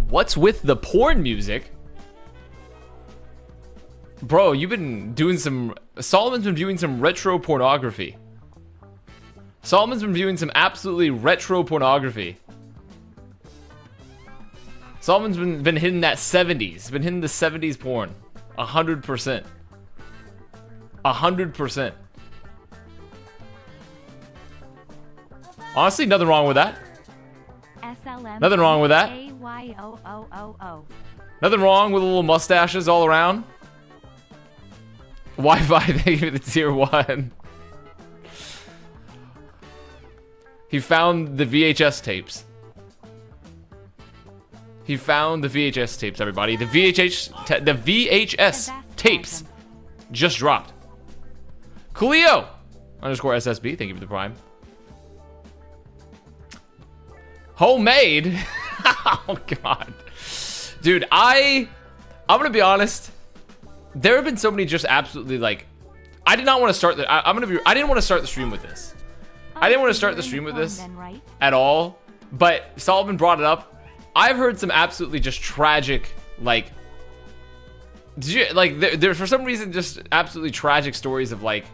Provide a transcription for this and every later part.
What's with the porn music? Bro, you've been doing some... Solomon's been viewing some retro pornography. Solomon's been viewing some absolutely retro pornography. Solomon's been hitting that 70s. Been hitting the 70s porn. 100%. 100%. Honestly, nothing wrong with that. Nothing wrong with that. Nothing wrong with little mustaches all around. Wi-Fi, thank you for the tier 1. He found the VHS tapes. He found the VHS tapes, everybody. The VHS tapes just dropped. Coolio underscore SSB, thank you for the prime. Homemade? Oh, God. Dude, I'm gonna be honest. There have been so many just absolutely, like... I did not want to start the... I didn't want to start the stream with this. I didn't want to start the stream with this at all. But Solomon brought it up. I've heard some absolutely just tragic, like... Did you... Like, there for some reason, just absolutely tragic stories of, like...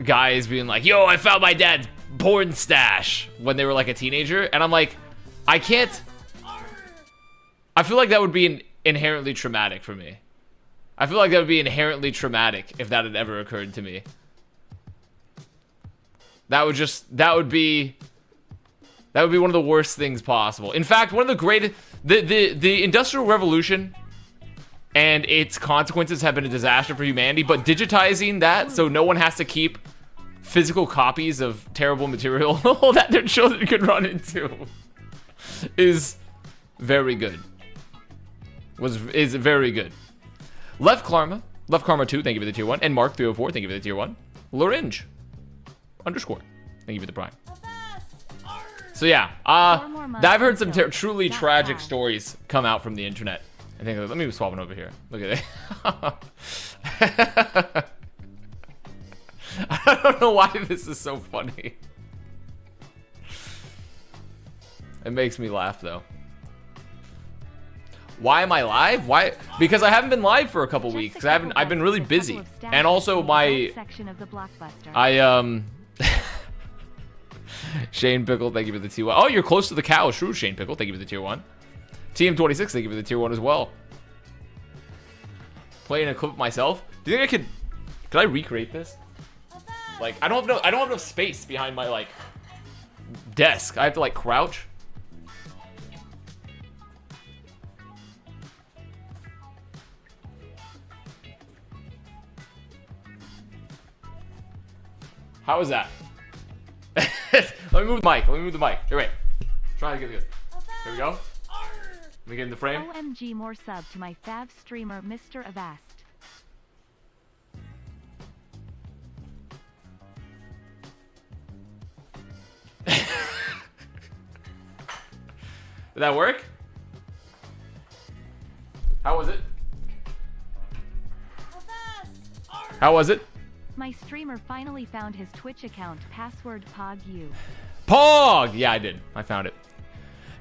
Guys being like, yo, I found my dad's porn stash when they were, like, a teenager. And I'm like, I can't... I feel like that would be inherently traumatic for me. I feel like that would be inherently traumatic if that had ever occurred to me. That would be one of the worst things possible. In fact, one of the greatest, the Industrial Revolution and its consequences have been a disaster for humanity, but digitizing that so no one has to keep physical copies of terrible material that their children could run into is very good. Is very good. Left Karma 2, thank you for the tier 1. And Mark 304, thank you for the tier 1. Lorange underscore, thank you for the prime. So yeah, I've heard some truly tragic stories come out from the internet. I think, let me swap it over here. Look at it. I don't know why this is so funny. It makes me laugh though. Why am I live? Why? Because I haven't been live for a couple weeks. I've been really busy. And also Shane Pickle, thank you for the tier 1. Oh, you're close to the cow. True, Shane Pickle, thank you for the tier 1. TM26, thank you for the tier 1 as well. Playing a clip myself. Do you think I could I recreate this? Like, I don't have enough space behind my, like, desk. I have to, like, crouch. How is that? Let me move the mic. Here, wait. Try to get this. Here we go. Let me get in the frame. OMG, more sub to my fav streamer, Mr. Avast. Did that work? How was it? How was it? My streamer finally found his Twitch account, password POGU. Pog! Yeah, I did. I found it.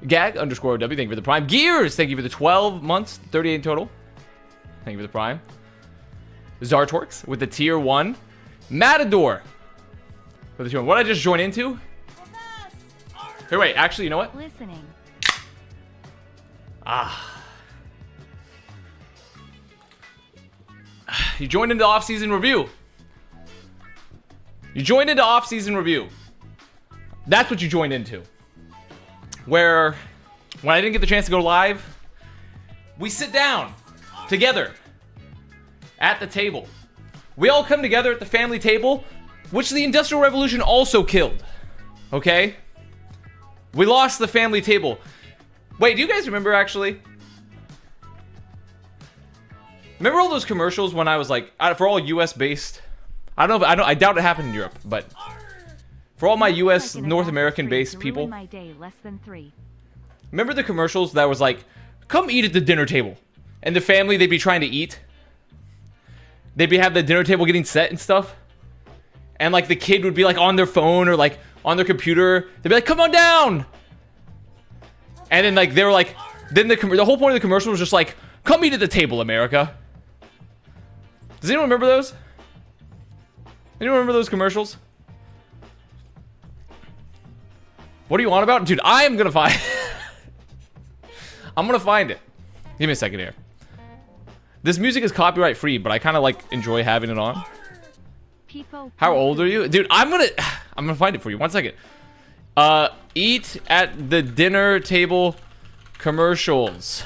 Gag underscore W, thank you for the prime. Gears, thank you for the 12 months, 38 in total. Thank you for the prime. Zartorx with the tier 1. Matador with the tier 1. What did I just join into? Here, wait, actually, you know what? Listening. You joined into off-season review. You joined into off-season review. That's what you joined into. Where, when I didn't get the chance to go live, we sit down together at the table. We all come together at the family table, which the Industrial Revolution also killed. Okay? We lost the family table. Wait, do you guys remember actually? Remember all those commercials when I was like, for all US based? I don't know if, I doubt it happened in Europe, but for all my US, North American based people. Remember the commercials that was like, come eat at the dinner table. And the family, they'd be trying to eat. They'd have the dinner table getting set and stuff. And like the kid would be like on their phone or like on their computer. They'd be like, come on down. And then like they were like, Then the whole point of the commercial was just like, come eat at the table, America. Does anyone remember those? Anyone remember those commercials? What are you on about? Dude, I am gonna find I'm gonna find it. Give me a second here. This music is copyright free, but I kind of like enjoy having it on. How old are you? Dude, I'm gonna find it for you. 1 second. Eat at the dinner table commercials.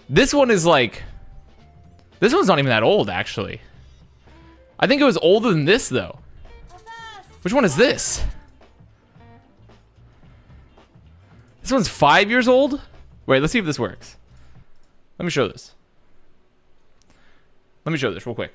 This one is like, this one's not even that old, actually. I think it was older than this, though. Which one is this? This one's 5 years old? Wait, let's see if this works. Let me show this. Let me show this real quick.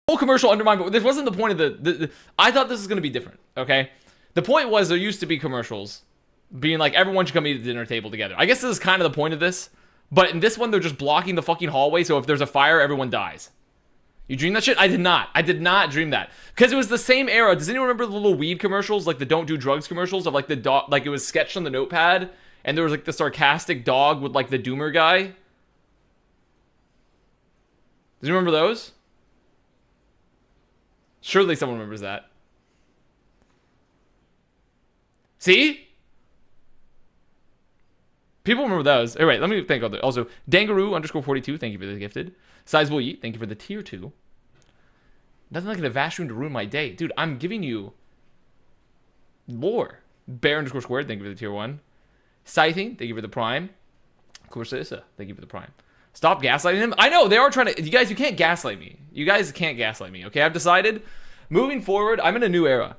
Whole commercial undermined, but this wasn't the point of the I thought this was going to be different, okay? The point was there used to be commercials being like, everyone should come eat at the dinner table together. I guess this is kind of the point of this, but in this one, they're just blocking the fucking hallway, so if there's a fire, everyone dies. You dream that shit? I did not. I did not dream that. Because it was the same era. Does anyone remember the little weed commercials, like the don't do drugs commercials of like the dog, like it was sketched on the notepad, and there was like the sarcastic dog with like the doomer guy? Does you remember those? Surely someone remembers that. See? People remember those. All right, let me thank other. Also, Dangaroo_42, thank you for the gifted. Sizable Yeet, thank you for the tier 2. Nothing like an Avast room to ruin my day. Dude, I'm giving you lore. Bear_squared, thank you for the tier 1. Scything, thank you for the prime. Corsissa, thank you for the prime. Stop gaslighting him. I know, they are trying to... You guys, you can't gaslight me. You guys can't gaslight me, okay? I've decided, moving forward, I'm in a new era.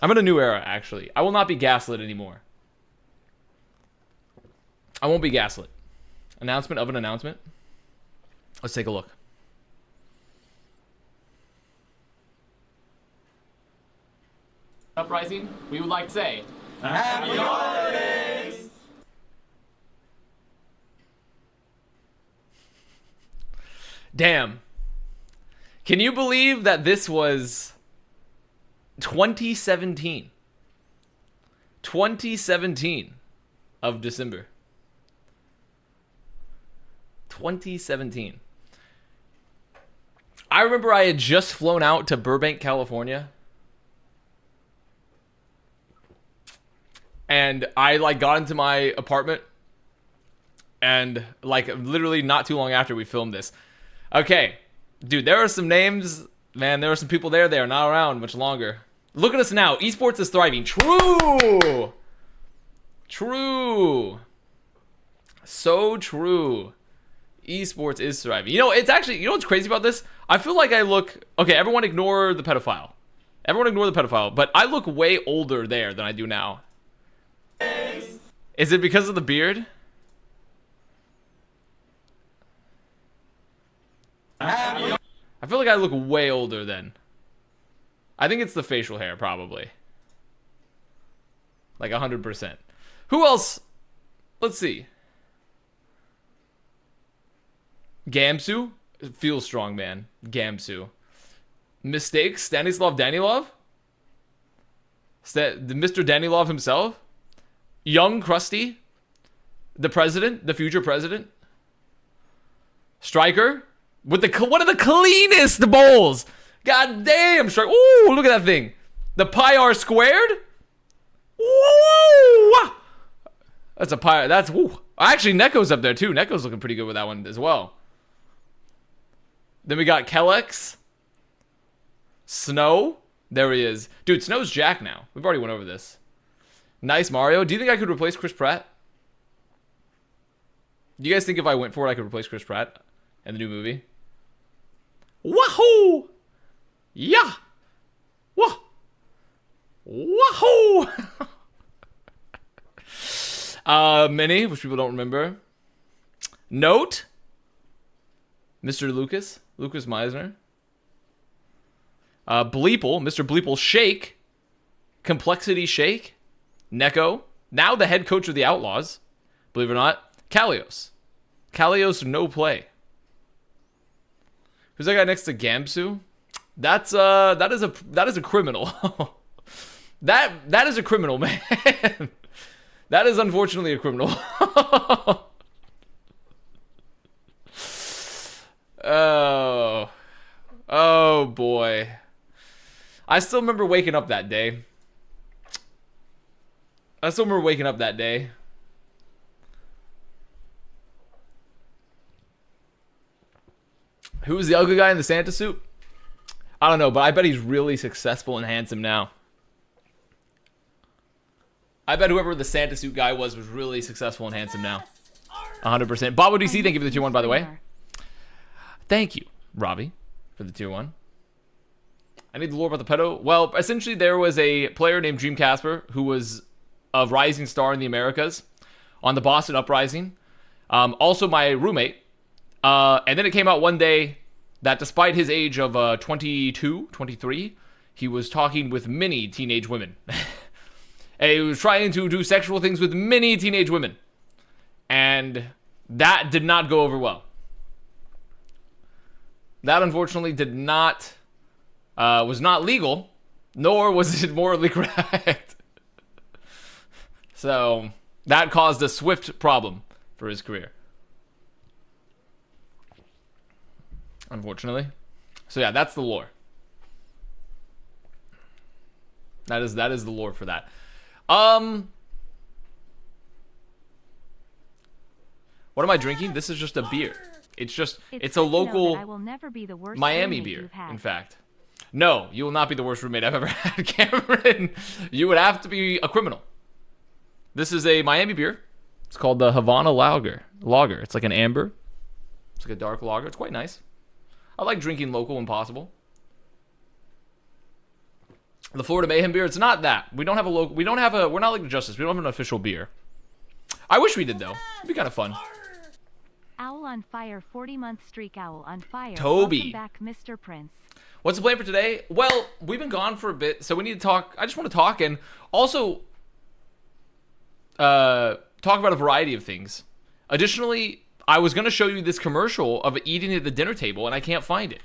I'm in a new era, actually. I will not be gaslit anymore. I won't be gaslit. Announcement of an announcement. Let's take a look. Uprising, we would like to say... Happy Holidays! Damn. Can you believe that this was 2017? 2017 of December. 2017. I remember I had just flown out to Burbank, California. And I like got into my apartment. And like literally not too long after we filmed this. Okay, dude, there are some names, man, there are some people there. They are not around much longer. Look at us now. Esports is thriving. True. True. So true. Esports is thriving. You know, it's actually, you know what's crazy about this? I feel like I look, okay, everyone ignore the pedophile. Everyone ignore the pedophile. But I look way older there than I do now. Is it because of the beard? I feel like I look way older then. I think it's the facial hair, probably. Like 100%. Who else? Let's see. Gamsu? Feels strong, man. Gamsu. Mistakes? Stanislav Danilov? Mr. Danilov himself? Young Krusty? The president? The future president? Striker? With one of the cleanest bowls! God damn, Striker. Ooh, look at that thing. The pi r squared? Woo! That's a pi. That's, woo. Actually, Neko's up there too. Neko's looking pretty good with that one as well. Then we got Kellex. Snow. There he is. Dude, Snow's Jack now. We've already went over this. Nice Mario. Do you think I could replace Chris Pratt? Do you guys think if I went for it, I could replace Chris Pratt in the new movie? Wahoo! Yeah! Wah! Wahoo! Mini, which people don't remember. Note. Mr. Lucas Meisner. Bleeple, Mr. Bleeple Shake. Complexity Shake. Neko. Now the head coach of the Outlaws. Believe it or not. Kalios no play. Who's that guy next to Gamsu? That is a criminal. that is a criminal, man. That is unfortunately a criminal. Oh boy. I still remember waking up that day. Who was the ugly guy in the Santa suit? I don't know, but I bet he's really successful and handsome now. I bet whoever the Santa suit guy was really successful and handsome now. 100%. Bobo DC, thank you for the tier 1, by the way. Thank you, Robbie, for the tier 1. I need the lore about the pedo. Well, essentially, there was a player named DreamCasper who was a rising star in the Americas on the Boston Uprising. Also, my roommate. And then it came out one day that despite his age of 22, 23, he was talking with many teenage women. And he was trying to do sexual things with many teenage women. And that did not go over well. That unfortunately was not legal, nor was it morally correct. So that caused a swift problem for his career. Unfortunately. So yeah, that's the lore. That is the lore for that. What am I drinking? This is just a beer. It's a local Miami beer, in fact. No, you will not be the worst roommate I've ever had, Cameron. You would have to be a criminal. This is a Miami beer. It's called the Havana Lager. It's like an amber. It's like a dark lager. It's quite nice. I like drinking local when possible. The Florida Mayhem beer, it's not that. We don't have a local. We're not like the Justice. We don't have an official beer. I wish we did though. It'd be kind of fun. Owl on fire, 40-month streak. Owl on fire. Toby. Welcome back, Mr. Prince. What's the plan for today? Well, we've been gone for a bit, so we need to talk. I just want to talk and also talk about a variety of things. Additionally, I was going to show you this commercial of eating at the dinner table, and I can't find it.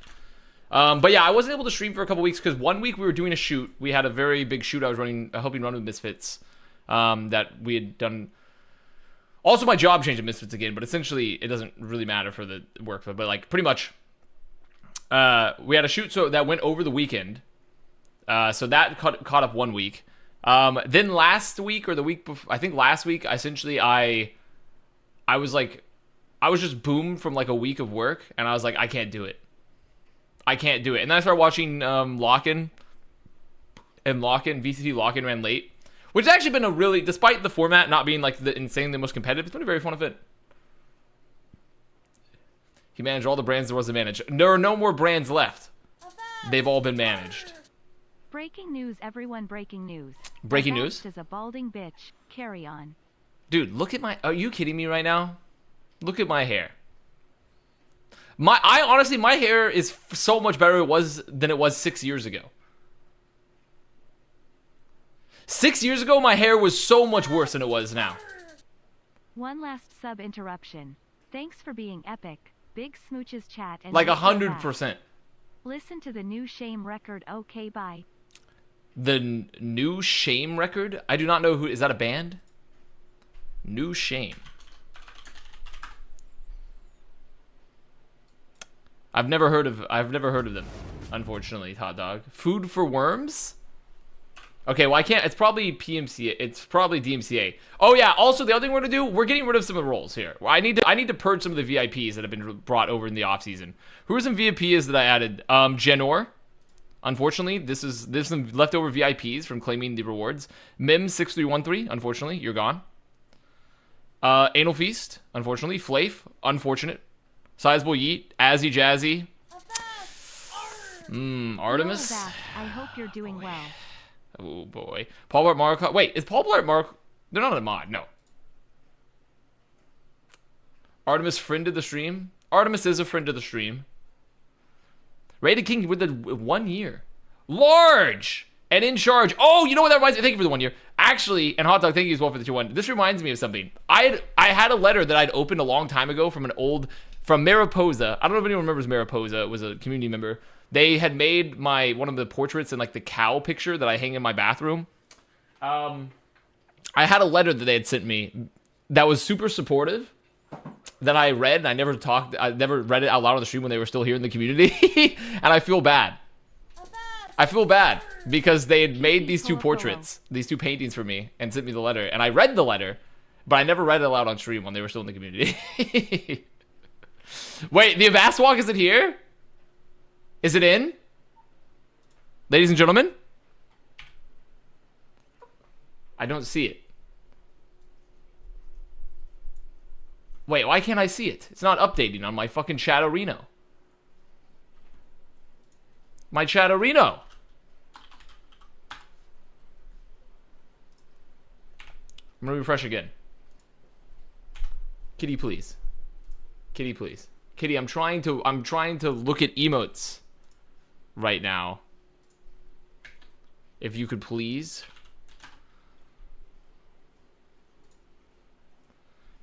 But yeah, I wasn't able to stream for a couple weeks because one week we were doing a shoot. We had a very big shoot I was helping run with Misfits that we had done. Also, my job changed to Misfits again, but essentially it doesn't really matter for the work. But like pretty much, we had a shoot so that went over the weekend. So that caught up 1 week. Then last week or the week before, I think last week, essentially I was just boomed from like a week of work, and I was like, I can't do it. And then I started watching Lock-In, and VCT Lock-In ran late, which has actually been a really, despite the format not being like the insanely most competitive, it's been a very fun event. He managed all the brands there was to manage. There are no more brands left. They've all been managed. Breaking news, everyone, breaking news. Breaking Avast news? is a balding bitch. Carry on. Dude, look at my... Are you kidding me right now? Look at my hair. I honestly, my hair is so much better than it was 6 years ago. 6 years ago, my hair was so much worse than it was now. One last sub interruption. Thanks for being epic. Big smooches chat and Like no go back. 100%. Listen to the new shame record. Okay, bye. The new Shame record? I do not know who... Is that a band? New Shame. I've never heard of them, unfortunately, hot dog. Food for Worms? Okay, well I can't, it's probably PMCA, it's probably DMCA. Oh yeah, also the other thing we're gonna do, we're getting rid of some of the roles here. I need to purge some of the VIPs that have been brought over in the off season. Who are some VIPs that I added? Genor. Unfortunately, there's some leftover VIPs from claiming the rewards. Mim6313, unfortunately, you're gone. Anal Feast, unfortunately. Flafe, unfortunate. Sizable Yeet, Azzy Jazzy. Artemis. Hello, Avast. I hope you're doing well. Oh boy. Paul Blart Mark. Wait, is Paul Blart Mark? They're not a mod, no. Artemis friend of the stream. Artemis is a friend of the stream. Rated King with the 1 year. Large and in charge. Oh, you know what that reminds me? Thank you for the 1 year. Actually, and Hot Dog, thank you as well for the 2-1. This reminds me of something. I had a letter that I'd opened a long time ago from from Mariposa. I don't know if anyone remembers Mariposa. It was a community member. They had made one of the portraits in like the cow picture that I hang in my bathroom. I had a letter that they had sent me that was super supportive that I read, and I never read it out loud on the stream when they were still here in the community. And I feel bad. I feel bad because they had made these two portraits, these two paintings for me, and sent me the letter. And I read the letter, but I never read it aloud on stream when they were still in the community. Wait, the Avast walk isn't here? Is it in? Ladies and gentlemen? I don't see it. Wait, why can't I see it? It's not updating on my fucking Chatterino. My Chatterino. I'm gonna refresh again. Kitty, please. Kitty, please. Kitty, I'm trying to look at emotes right now. If you could please.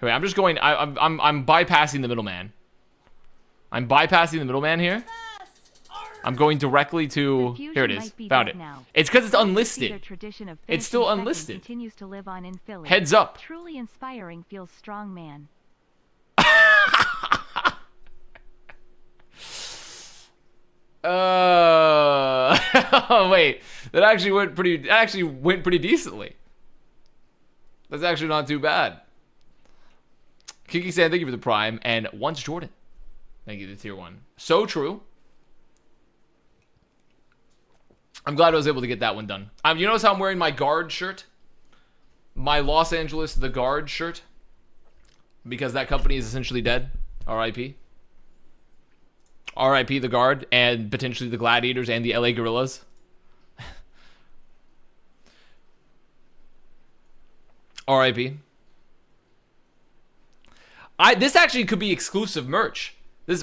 Wait, I'm just going. I'm bypassing the middleman. I'm bypassing the middleman here. I'm going directly to. Here it is. Found it. It's because it's unlisted. It's still unlisted. Continues to live on in Philly. Heads up. Truly inspiring. Feels strong, man. Wait, that actually went pretty decently. That's actually not too bad. Kiki San, thank you for the prime, and Once Jordan, thank you to tier 1. So true. I'm glad I was able to get that one done. You notice how I'm wearing my Guard shirt, my Los Angeles The Guard shirt, because that company is essentially dead. R.I.P. R.I.P. The Guard, and potentially the Gladiators and the LA Gorillas. R.I.P. This actually could be exclusive merch.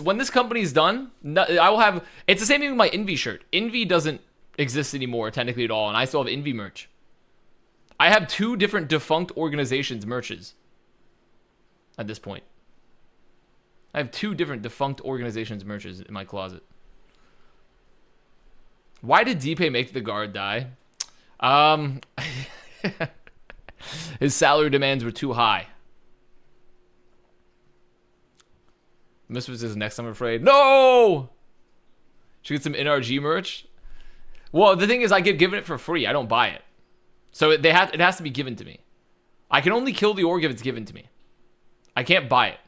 When this company's done, I will have. It's the same thing with my Envy shirt. Envy doesn't exist anymore technically at all, and I still have Envy merch. I have 2 different defunct organizations merches at this point. I have 2 different defunct organizations merches in my closet. Why did Deepay make the Guard die? His salary demands were too high. Misfits is next, I'm afraid. No! Should get some NRG merch. Well, the thing is, I get given it for free. I don't buy it. So it has to be given to me. I can only kill the org if it's given to me. I can't buy it.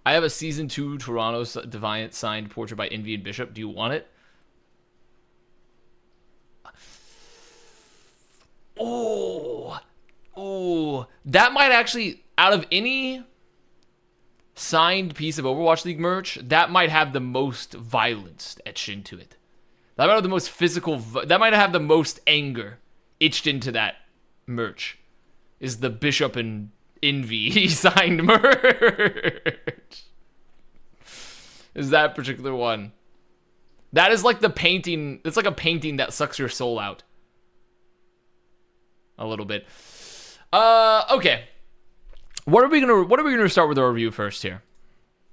I have a Season 2 Toronto Defiant signed portrait by Envy and Bishop. Do you want it? Oh, that might actually, out of any signed piece of Overwatch League merch, that might have the most violence etched into it. That might have the most physical, that might have the most anger etched into that merch. Is the Bishop and Envy signed merch. Is that particular one. That is like the painting, it's like a painting that sucks your soul out. A little bit. Okay. What are we gonna start with our review first here?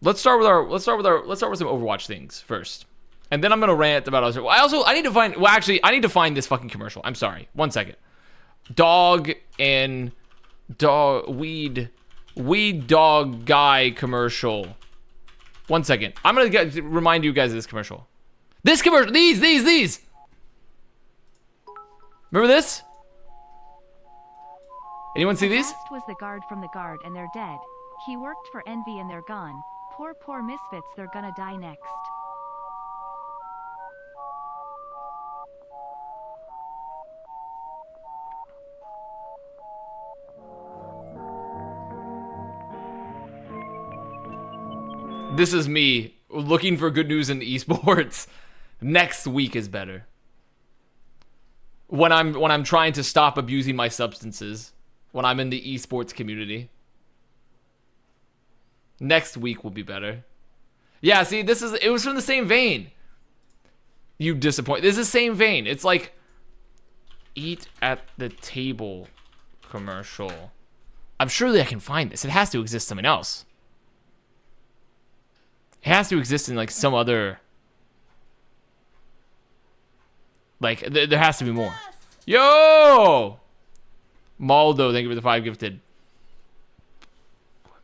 Let's start with some Overwatch things first. And then I'm gonna rant about other. I need to find this fucking commercial. I'm sorry. 1 second. Weed dog guy commercial. 1 second. I'm gonna remind you guys of this commercial. This commercial. These. Remember this? Anyone see these? Avast was the guard from the guard and they're dead. He worked for Envy and they're gone. Poor misfits, they're gonna die next. This is me looking for good news in esports. Next week is better. When I'm trying to stop abusing my substances, when I'm in the esports community. Next week will be better. Yeah, see, it was from the same vein. You disappoint. This is the same vein. It's like eat at the table commercial. I'm sure that I can find this. It has to exist something else. It has to exist in like some other, like there has to be more. Yo, Maldo, thank you for the 5 gifted.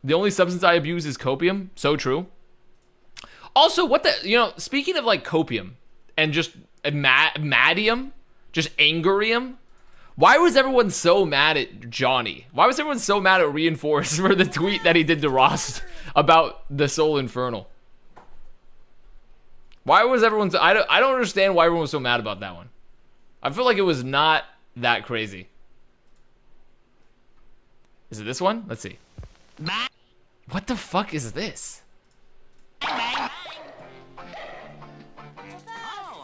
The only substance I abuse is copium. So true. Also, speaking of like copium and just madium, just angerium. Why was everyone so mad at Johnny? Why was everyone so mad at Reinforce for the tweet that he did to Ross about the Soul Infernal? Why was everyone so, I don't understand why everyone was so mad about that one. I feel like it was not that crazy. Is it this one? Let's see. What the fuck is this? Oh,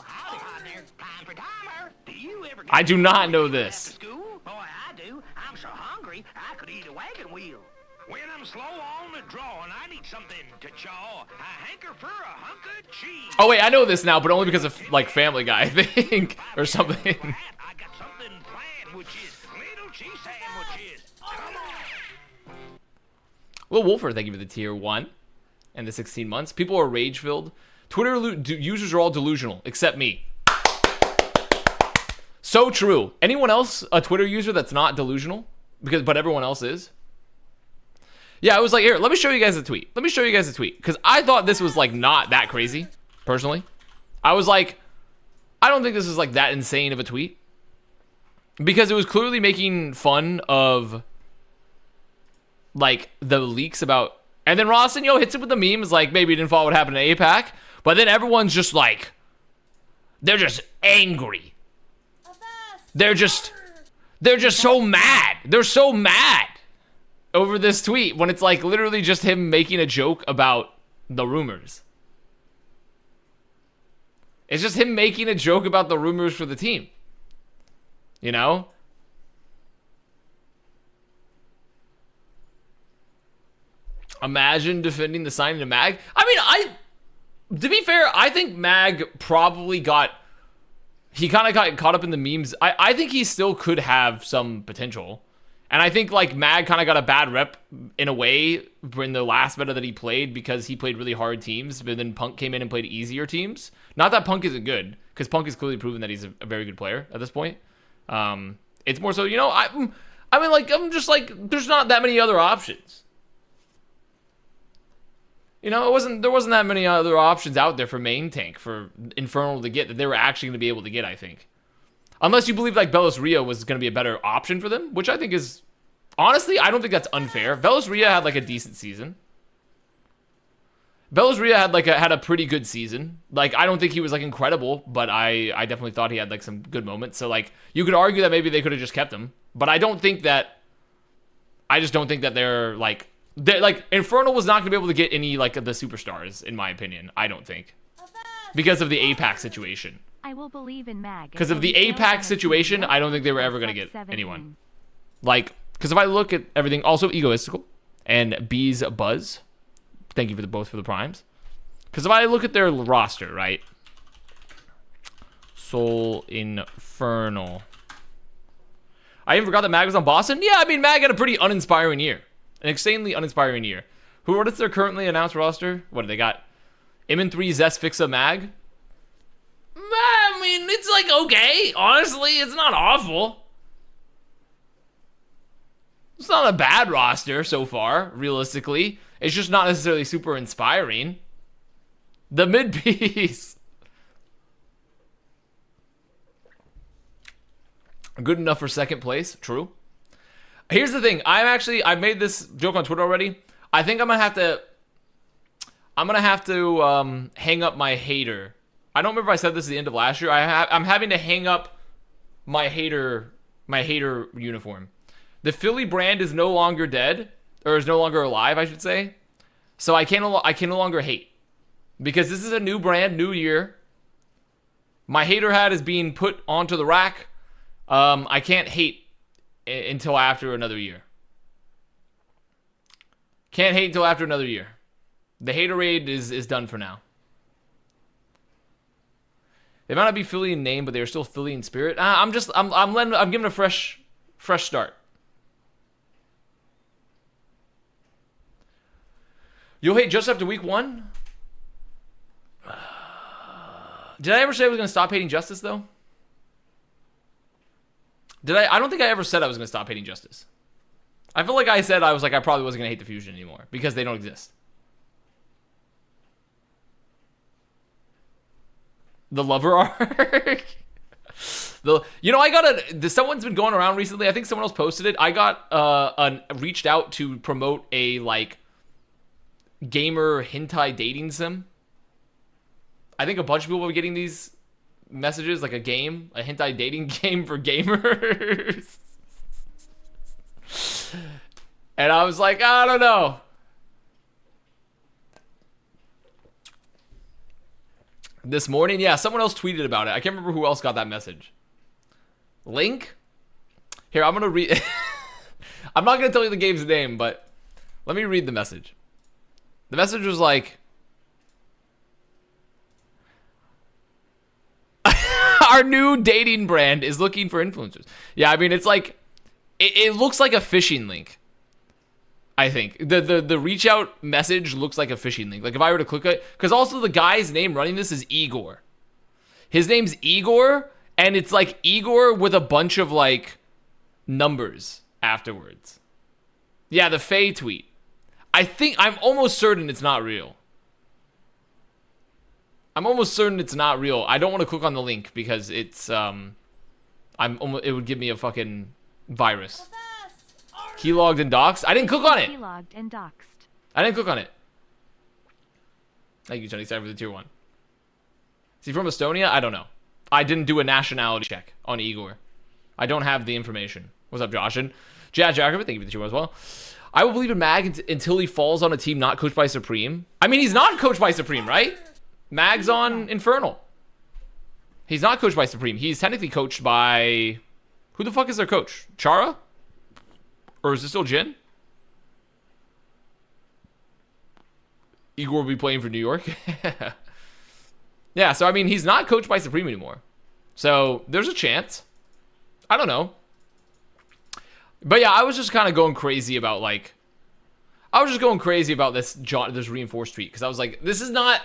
howdy there. Time for timer. Do you ever I do not know this. after school? Boy, I do. I'm so hungry, I could eat a wagon wheel. When I'm slow on the draw and I need something to chaw, I hanker for a hunk of cheese. Oh wait, I know this now, but only because of like Family Guy, I think, or something. I got something planned, which is little cheese sandwiches. Come on. Will Wolfer, thank you for the tier 1 and the 16 months. People are rage-filled. Twitter users are all delusional, except me. So true. Anyone else a Twitter user that's not delusional? But everyone else is? Yeah, I was like, here, let me show you guys a tweet. Because I thought this was like not that crazy, personally. I was like, I don't think this is like that insane of a tweet. Because it was clearly making fun of like the leaks about, and then Rawson hits it with the memes like maybe he didn't follow what happened in APAC, but then everyone's just like, they're just angry. They're just so mad. They're so mad over this tweet when it's like literally just him making a joke about the rumors. It's just him making a joke about the rumors for the team. You know? Imagine defending the signing of Mag. I mean, to be fair, I think Mag probably he kind of got caught up in the memes. I think he still could have some potential. And I think like Mag kind of got a bad rep in a way in the last meta that he played because he played really hard teams, but then Punk came in and played easier teams. Not that Punk isn't good, because Punk has clearly proven that he's a very good player at this point. It's more so, I'm just like, there's not that many other options. There wasn't that many other options out there for main tank for Infernal to get that they were actually going to be able to get, I think. Unless you believe like Velos Rio was going to be a better option for them, which I think is, honestly, I don't think that's unfair. Velos Rio had like a decent season. Velos Rio had a pretty good season. Like, I don't think he was like incredible, but I definitely thought he had like some good moments. So like, you could argue that maybe they could have just kept him, but I just don't think that they're like Like, Infernal was not going to be able to get any, like, of the superstars, in my opinion. I don't think. Because of the APAC situation. I will believe in Mag. Because of the APAC situation, I don't think they were ever going to get anyone. Like, because if I look at everything, also Egoistical and Bees Buzz. Thank you for both for the primes. Because if I look at their roster, right? Soul Infernal. I even forgot that Mag was on Boston. Yeah, I mean, Mag had a pretty uninspiring year. An extremely uninspiring year. What is their currently announced roster? What do they got? Imin3, Zest, Fixa, Mag? I mean, it's like okay. Honestly, it's not awful. It's not a bad roster so far, realistically. It's just not necessarily super inspiring. The mid-piece. Good enough for second place. True. Here's the thing. I made this joke on Twitter already. I think I'm gonna have to hang up my hater. I don't remember if I said this at the end of last year. I'm having to hang up my hater uniform. The Philly brand is no longer dead, or is no longer alive, I should say. So I can no longer hate, because this is a new brand, new year. My hater hat is being put onto the rack. I can't hate until after another year. Can't hate until after another year. The haterade is done for now. They might not be Philly in name, but they're still Philly in spirit. I'm giving a fresh start. You'll hate just after week 1? Did I ever say I was going to stop hating Justice, though? Did I? I don't think I ever said I was going to stop hating Justice. I feel like I said I probably wasn't going to hate the Fusion anymore because they don't exist. The lover arc. Someone's been going around recently. I think someone else posted it. I got reached out to promote a like gamer hentai dating sim. I think a bunch of people were getting these messages, like a hentai dating game for gamers. And I was like, I don't know. This morning, yeah, someone else tweeted about it. I can't remember who else got that message. Link? Here, I'm gonna read. I'm not gonna tell you the game's name, but let me read the message. The message was like, our new dating brand is looking for influencers. Yeah, I mean, it's like, it looks like a phishing link. I think the reach out message looks like a phishing link. Like if I were to click it, because also the guy's name running this is Igor. His name's Igor, and it's like Igor with a bunch of like numbers afterwards. Yeah, the Faye tweet. I'm almost certain it's not real. I'm almost certain it's not real. I don't want to click on the link because it's it would give me a fucking virus. Keylogged and doxed? I didn't click on it. Keylogged and doxed. I didn't click on it. Thank you, Johnny Side, for the tier 1. Is he from Estonia? I don't know. I didn't do a nationality check on Igor. I don't have the information. What's up, Josh? And Jad Jacobin, thank you for the tier 1 as well. I will believe in Mag until he falls on a team not coached by Supreme. I mean, he's not coached by Supreme, right? Mag's on Infernal. He's not coached by Supreme. He's technically coached by... Who the fuck is their coach? Chara? Or is it still Jin? Igor will be playing for New York. Yeah, so I mean, he's not coached by Supreme anymore. So there's a chance. I don't know. But yeah, I was just kind of going crazy about like... I was just going crazy about this reinforced tweet. Because I was like, this is not...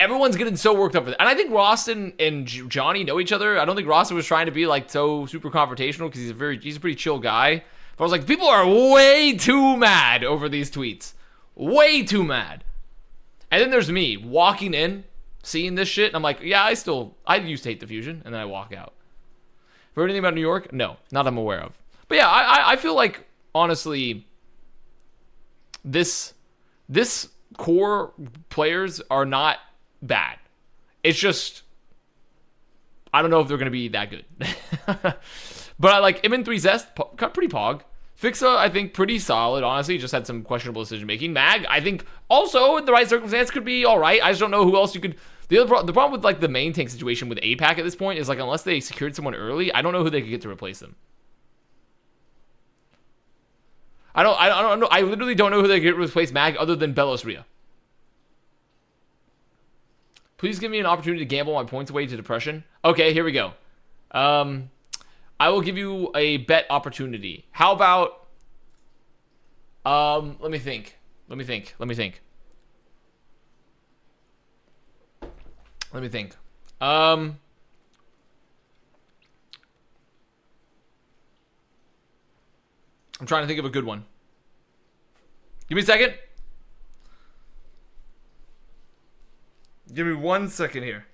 Everyone's getting so worked up with it. And I think Ross and Johnny know each other. I don't think Ross was trying to be like so super confrontational because he's a pretty chill guy. But I was like, people are way too mad over these tweets. Way too mad. And then there's me walking in, seeing this shit, and I'm like, yeah, I used to hate the Fusion, and then I walk out. Heard anything about New York? No, not that I'm aware of. But yeah, I feel like, honestly, this core players are not bad. It's just, I don't know if they're going to be that good. But I like Imin3 Zest, pretty pog. Fixa, I think, pretty solid, honestly. Just had some questionable decision-making. Mag, I think, also, in the right circumstance, could be all right. I just don't know who else you could... The problem with, like, the main tank situation with APAC at this point is, like, unless they secured someone early, I don't know who they could get to replace them. I don't know. I literally don't know who they could replace Mag other than Belos Ria. Please give me an opportunity to gamble my points away to depression. Okay, here we go. I will give you a bet opportunity. How about... Let me think. I'm trying to think of a good one. Give me a second. Give me 1 second here.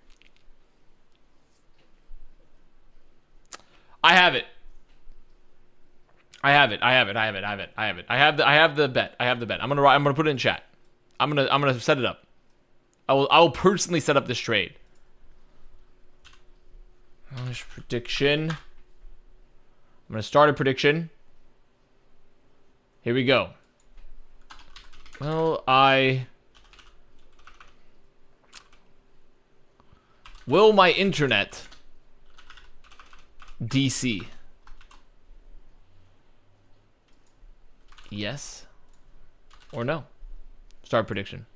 I have it. I have the bet. I'm gonna put it in chat. I'm gonna set it up. I will personally set up this trade. Prediction. I'm gonna start a prediction. Here we go. Well, will my internet DC? Yes or no? Start prediction.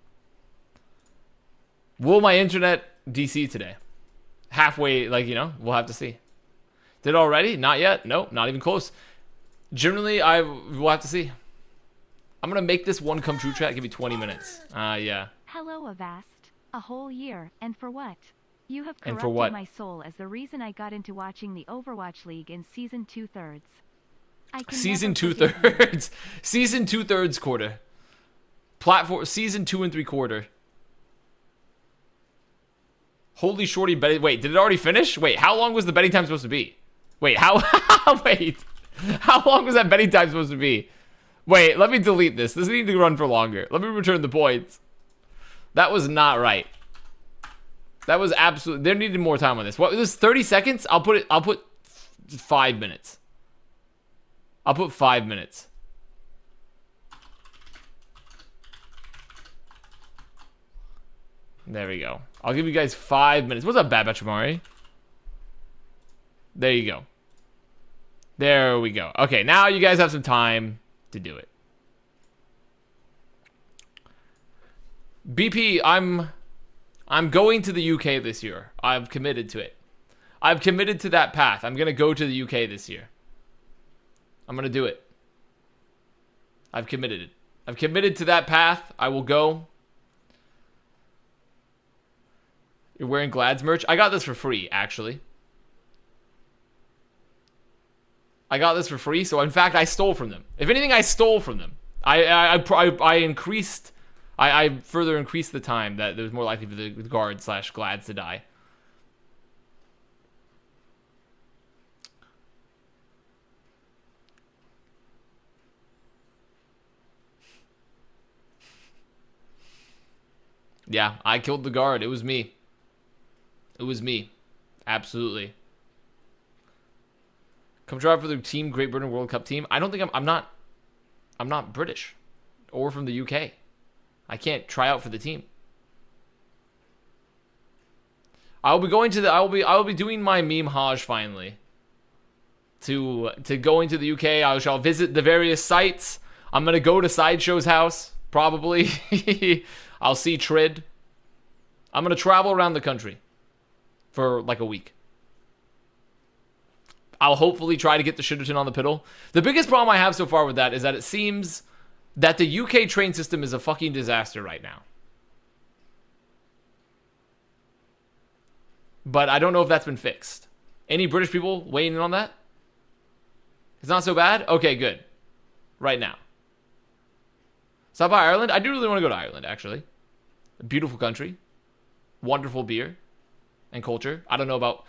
Will my internet DC today? Halfway, like, you know, we'll have to see. Did it already? Not yet. Nope, not even close. Generally, we'll have to see. I'm gonna make this one come true, chat. Give me 20 minutes. Yeah. Hello, Avast. A whole year, and for what? You have And corrupted for what? my soul as the reason I got into watching the Overwatch League in season 2/3. I can Season never forgive you. 2/3. Season 2/3 quarter. Platform season 2 3/4. Holy shorty betting. Wait, did it already finish? Wait, how long was the betting time supposed to be? Wait, wait. How long was that betting time supposed to be? Wait, let me delete this. This needs to run for longer. Let me return the points. That was not right. That was absolutely... There needed more time on this. What, this 30 seconds? I'll put 5 minutes. I'll put 5 minutes. There we go. I'll give you guys 5 minutes. What's up, Bad Batch Amari? There you go. There we go. Okay, now you guys have some time to do it. BP, I'm going to the UK this year. I've committed to it. I've committed to that path. I'm going to go to the UK this year. I'm going to do it. I've committed it. I've committed to that path. I will go. You're wearing Glad's merch? I got this for free, actually. I got this for free, so in fact, I stole from them. If anything, I stole from them. I further increased the time that it was more likely for the guard / Glads to die. Yeah, I killed the guard. It was me. It was me. Absolutely. Come try for the Team Great Britain World Cup team. I don't think I'm not British or from the UK. I can't try out for the team. I'll be going to the I will be doing my meme Hajj finally. To going to the UK, I shall visit the various sites. I'm gonna go to Sideshow's house, probably. I'll see Trid. I'm gonna travel around the country for like a week. I'll hopefully try to get the Shitterton on the piddle. The biggest problem I have so far with that is that it seems that the UK train system is a fucking disaster right now. But I don't know if that's been fixed. Any British people weighing in on that? It's not so bad? Okay, good. Right now. Stop by Ireland? I do really want to go to Ireland, actually. A beautiful country. Wonderful beer and culture. I don't know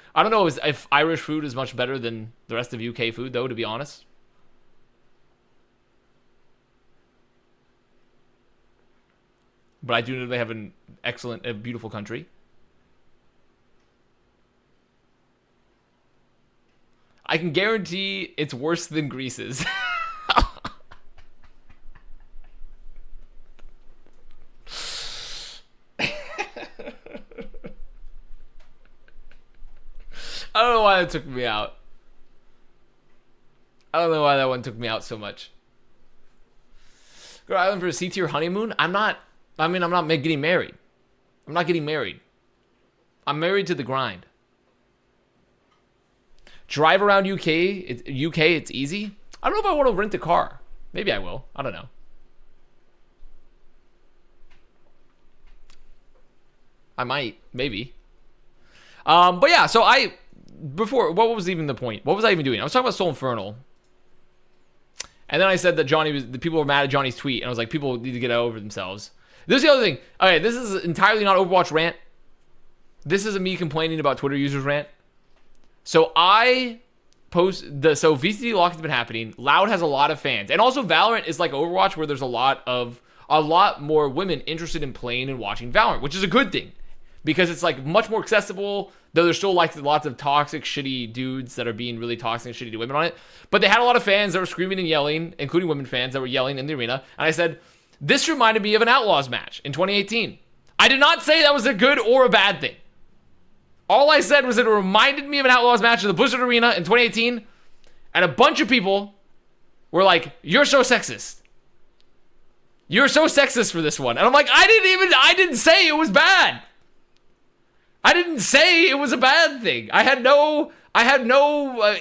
if Irish food is much better than the rest of UK food, though, to be honest. But I do know they have an excellent, a beautiful country. I can guarantee it's worse than Greece's. I don't know why that took me out. I don't know why that one took me out so much. Go to Ireland for a C-tier honeymoon? I'm not getting married. I'm not getting married. I'm married to the grind. Drive around UK, it's easy. I don't know if I want to rent a car. Maybe I will. I don't know. I might, maybe. But yeah, so what was even the point? What was I even doing? I was talking about Soul Infernal. And then I said that the people were mad at Johnny's tweet, and I was like, people need to get over themselves. This is the other thing. Okay, this is entirely not Overwatch rant. This is me complaining about Twitter users rant. So so VCT Lock has been happening. Loud has a lot of fans. And also Valorant is like Overwatch, where there's a lot more women interested in playing and watching Valorant, which is a good thing. Because it's like much more accessible, though there's still like lots of toxic, shitty dudes that are being really toxic and shitty to women on it. But they had a lot of fans that were screaming and yelling, including women fans that were yelling in the arena. And I said, this reminded me of an Outlaws match in 2018. I did not say that was a good or a bad thing. All I said was it reminded me of an Outlaws match in the Blizzard Arena in 2018. And a bunch of people were like, you're so sexist. You're so sexist for this one. And I'm like, I didn't say it was bad. I didn't say it was a bad thing. I had no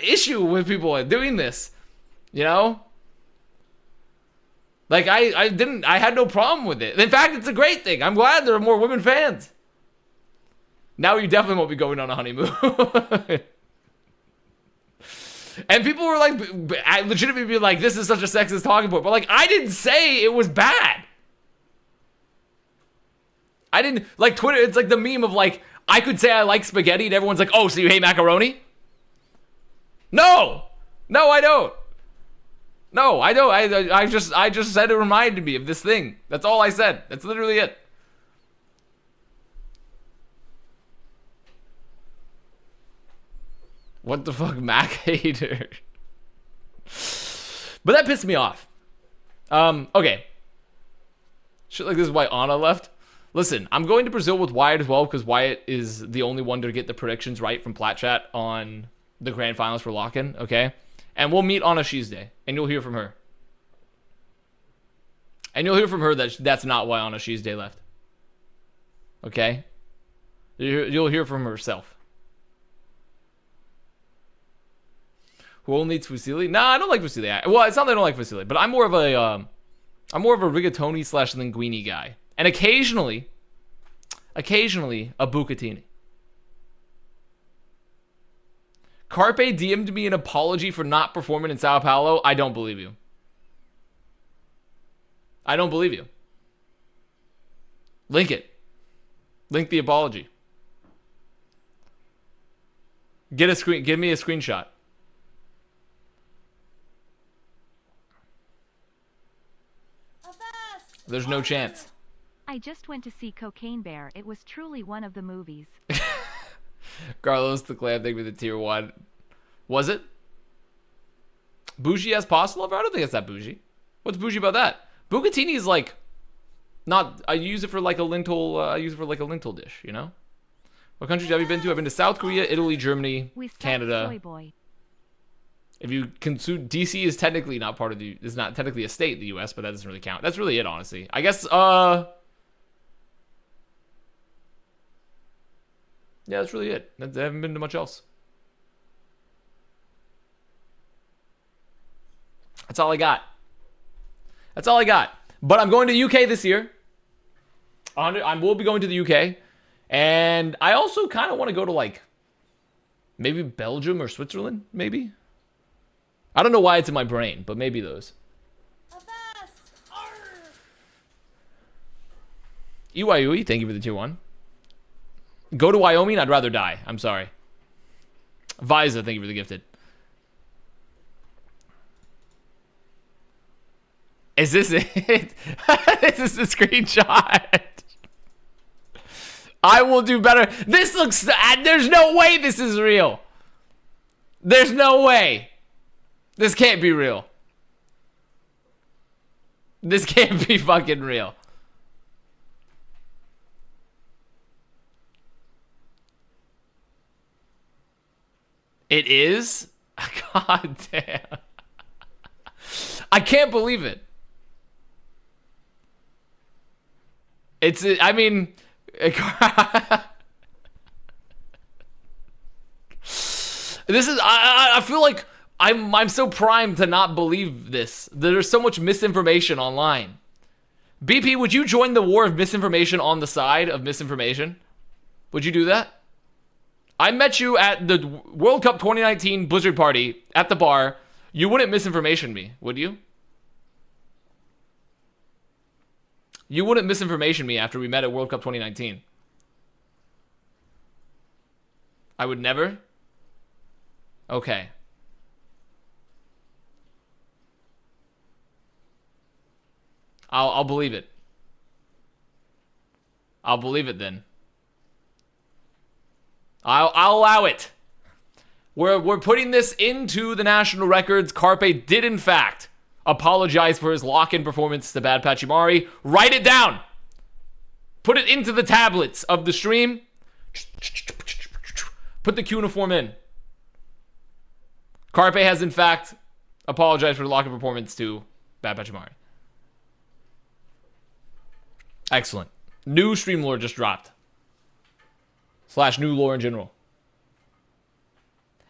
issue with people doing this, you know? Like, I had no problem with it. In fact, it's a great thing. I'm glad there are more women fans. Now you definitely won't be going on a honeymoon. And people were like, legitimately be like, this is such a sexist talking point. But like, I didn't say it was bad. I didn't, like Twitter, it's like the meme of like, I could say I like spaghetti and everyone's like, oh, so you hate macaroni? No, I don't. No, I don't. I just said it reminded me of this thing. That's all I said. That's literally it. What the fuck, Mac hater? But that pissed me off. Okay. Shit like this is why Anna left. Listen, I'm going to Brazil with Wyatt as well because Wyatt is the only one to get the predictions right from Plat Chat on the grand finals for lock-in, okay? And we'll meet on a Tuesday, and you'll hear from her. And you'll hear from her that that's not why Anna Tuesday left. Okay? You'll hear from herself. Who only eats fusilli? Nah, I don't like fusilli. Well, it's not that I don't like fusilli, but I'm more of a rigatoni / linguine guy. And occasionally, a bucatini. Carpe DM'd me an apology for not performing in Sao Paulo. I don't believe you. I don't believe you. Link it. Link the apology. Give me a screenshot. There's no chance. I just went to see Cocaine Bear. It was truly one of the movies. Carlos the Clam, thank you for the tier 1. Was it? Bougie as possible? I don't think it's that bougie. What's bougie about that? Bucatini is like, not, I use it for like a lentil dish, you know? What countries have you been to? I've been to South Korea, Italy, Germany, Canada. Soy boy. If you consume, DC is technically not part of the, is not technically a state in the US, but that doesn't really count. That's really it, honestly. I guess, yeah, that's really it. I haven't been to much else. That's all I got. That's all I got. But I'm going to the UK this year. I will be going to the UK. And I also kind of want to go to, like, maybe Belgium or Switzerland, maybe. I don't know why it's in my brain, but maybe those. Iwaiui, thank you for the tier 1. Go to Wyoming, I'd rather die. I'm sorry. Visa, thank you for the gifted. Is this it? Is this the screenshot? I will do better. This looks... There's no way this is real. There's no way. This can't be real. This can't be fucking real. It is? God damn. I can't believe it. I mean... This is... I feel like I'm so primed to not believe this. There's so much misinformation online. BP, would you join the war of misinformation on the side of misinformation? Would you do that? I met you at the World Cup 2019 Blizzard party at the bar. You wouldn't misinformation me, would you? You wouldn't misinformation me after we met at World Cup 2019. I would never? Okay. I'll believe it. I'll believe it then. I'll allow it. We're putting this into the national records. Carpe did in fact apologize for his lock-in performance to Bad Pachimari. Write it down. Put it into the tablets of the stream. Put the cuneiform in. Carpe has in fact apologized for the lock-in performance to Bad Pachimari. Excellent. New stream lore just dropped. / new lore in general.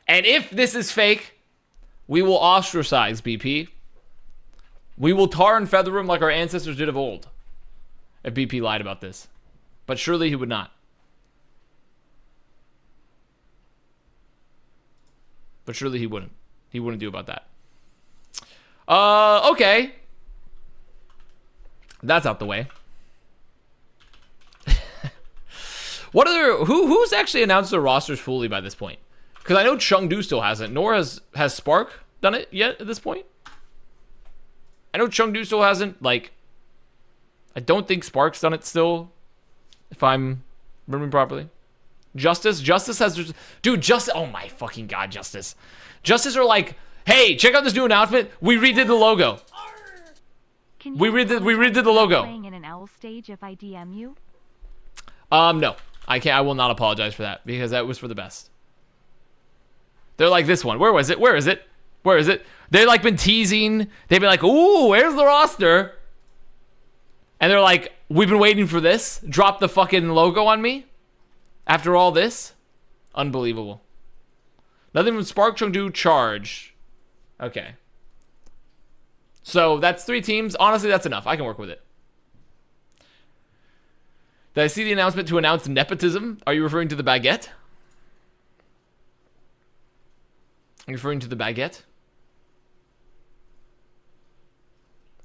And if this is fake, we will ostracize BP. We will tar and feather him like our ancestors did of old. If BP lied about this. But surely he would not. But surely he wouldn't. He wouldn't do about that. Okay. That's out the way. What other who's actually announced their rosters fully by this point? Because I know Chengdu still hasn't, nor has Spark done it yet at this point. I know Chengdu still hasn't. Like, I don't think Spark's done it still, if I'm remembering properly. Justice has, dude. Justice, oh my fucking god, Justice are like, hey, check out this new announcement. We redid the logo. We redid the logo. Playing in an owl stage if I DM you? No. I can't. I will not apologize for that because that was for the best. They're like this one. Where is it? They've like been teasing. They've been like, ooh, where's the roster? And they're like, we've been waiting for this. Drop the fucking logo on me. After all this, unbelievable. Nothing from Spark, Chengdu, Charge. Okay. So that's 3 teams. Honestly, that's enough. I can work with it. Did I see the announcement to announce nepotism? Are you referring to the baguette? Are you referring to the baguette?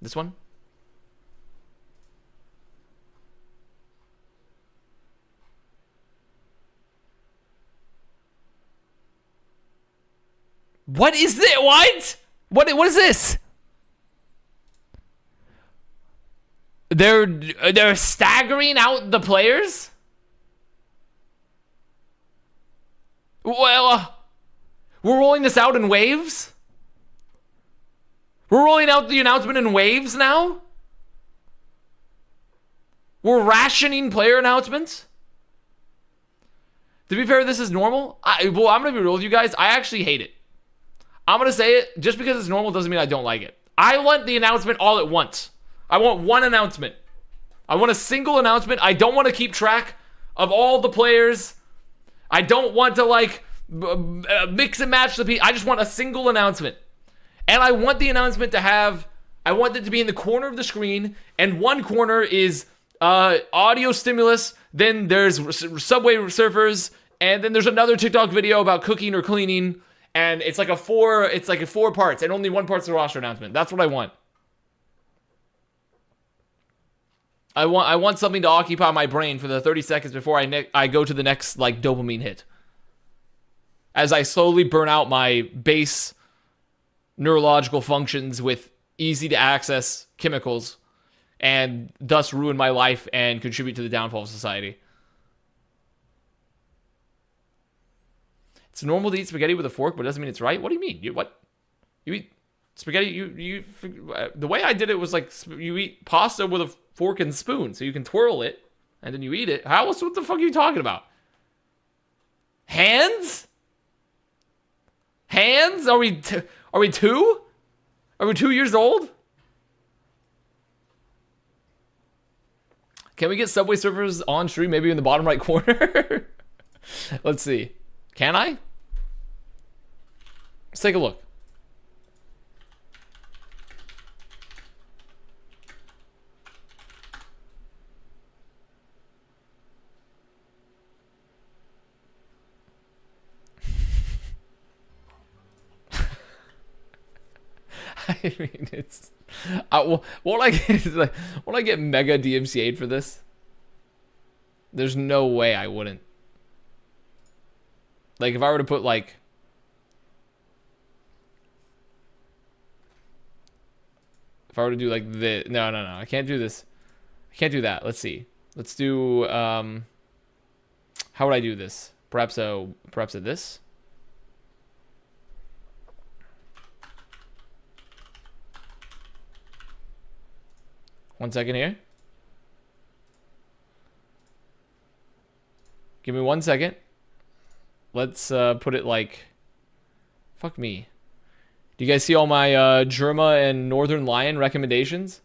This one? What is this? What? What is this? They're staggering out the players? Well, we're rolling this out in waves? We're rolling out the announcement in waves now? We're rationing player announcements? To be fair, this is normal. I'm going to be real with you guys. I actually hate it. I'm going to say it. Just because it's normal doesn't mean I don't like it. I want the announcement all at once. I want one announcement. I want a single announcement. I don't want to keep track of all the players. I don't want to like mix and match the people. I just want a single announcement. And I want the announcement to have, I want it to be in the corner of the screen. And one corner is audio stimulus. Then there's Subway Surfers. And then there's another TikTok video about cooking or cleaning. And it's like a 4 parts. And only one part's the roster announcement. That's what I want. I want something to occupy my brain for the 30 seconds before I go to the next like dopamine hit. As I slowly burn out my base neurological functions with easy to access chemicals and thus ruin my life and contribute to the downfall of society. It's normal to eat spaghetti with a fork, but it doesn't mean it's right. What do you mean? You eat spaghetti, the way I did it was like you eat pasta with a fork and spoon, so you can twirl it and then you eat it. What the fuck are you talking about? Hands? hands? Are we 2? Are we 2 years old? Can we get Subway Surfers on stream? Maybe in the bottom right corner? Let's see. Can I? Let's take a look. I mean, it's... won't I get mega DMCA'd for this? There's no way I wouldn't. Like, if I were to put, like... If I were to do, like, this... No. I can't do this. I can't do that. Let's see. Let's do, how would I do this? Perhaps a this? One second here. Give me 1 second. Let's put it like... Fuck me. Do you guys see all my Germa and Northern Lion recommendations?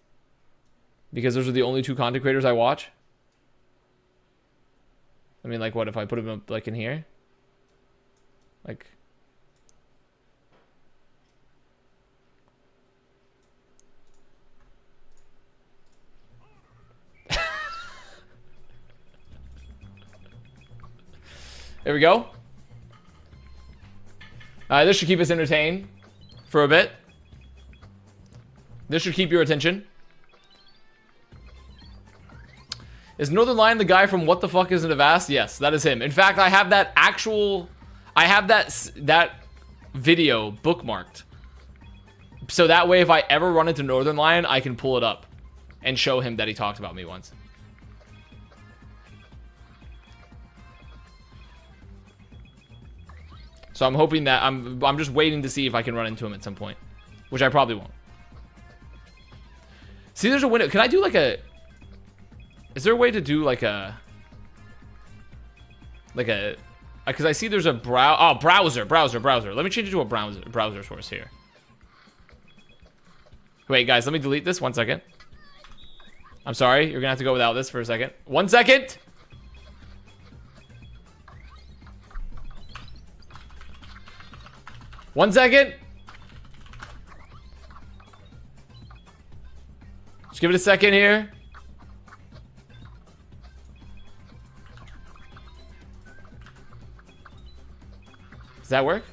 Because those are the only 2 content creators I watch. I mean, like, what if I put them up, like, in here? Like... There we go. This should keep us entertained for a bit. This should keep your attention. Is Northern Lion the guy from What the Fuck is an Avast? Yes, that is him. In fact, I have that that video bookmarked. So that way, if I ever run into Northern Lion, I can pull it up and show him that he talked about me once. So I'm hoping that I'm just waiting to see if I can run into him at some point, which I probably won't. See, there's a window. Can I do like a... Is there a way to do like a... Because I see there's a browser. Let me change it to a browser source here. Wait, guys, let me delete this. 1 second. I'm sorry. You're going to have to go without this for a second. 1 second. One second. Just give it a second here. Does that work?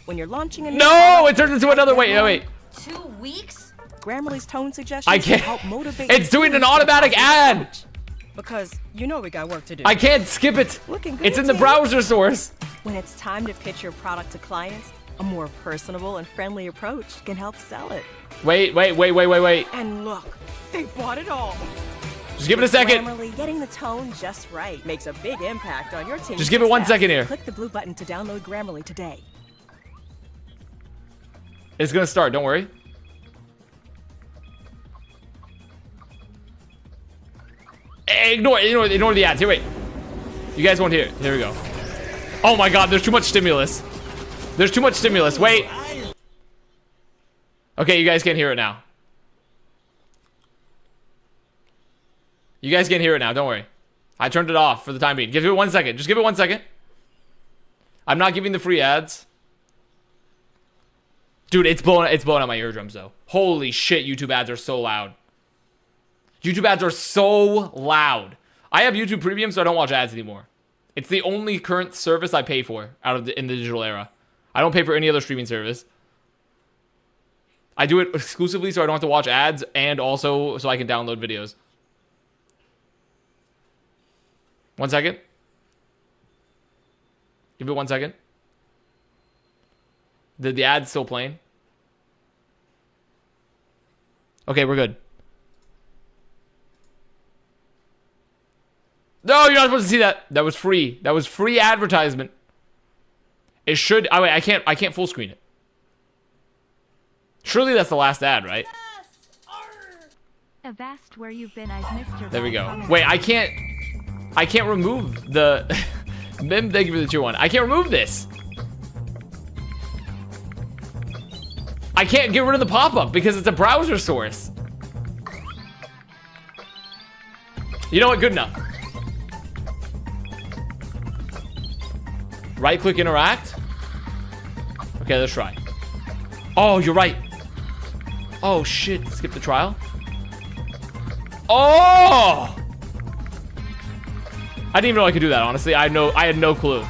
When you're launching a no, it turns into another. Wait, no, wait. 2 weeks? Grammarly's tone suggestions I can't. help motivate. It's doing an automatic ad. Because you know we got work to do. I can't skip it. It's in the browser source. When it's time to pitch your product to clients, a more personable and friendly approach can help sell it. Wait. And look, they bought it all. Just give it a second. Grammarly, getting the tone just right makes a big impact on your team. Just give it 1 second here. Click the blue button to download Grammarly today. It's gonna start, don't worry. Ignore the ads. Here, wait. You guys won't hear it. Here we go. Oh my god, there's too much stimulus. There's too much stimulus. Wait. Okay, you guys can't hear it now. You guys can't hear it now, don't worry. I turned it off for the time being. Give it 1 second. Just give it 1 second. I'm not giving the free ads. Dude, it's blowing out my eardrums though. Holy shit, YouTube ads are so loud. YouTube ads are so loud. I have YouTube Premium, so I don't watch ads anymore. It's the only current service I pay for in the digital era. I don't pay for any other streaming service. I do it exclusively so I don't have to watch ads and also so I can download videos. 1 second. Give it 1 second. The ad's still playing. Okay, we're good. No, you're not supposed to see that. That was free. That was free advertisement. It should. Oh wait, I can't full screen it. Surely that's the last ad, right? Avast, where you've been, I've missed your There we go. comment. Wait, I can't remove the Mim, thank you for the tier 1. I can't remove this. I can't get rid of the pop-up because it's a browser source. You know what? Good enough. Right-click interact. Okay, let's try. Oh, you're right. Oh, shit. Skip the trial. Oh! I didn't even know I could do that, honestly. I had no clue.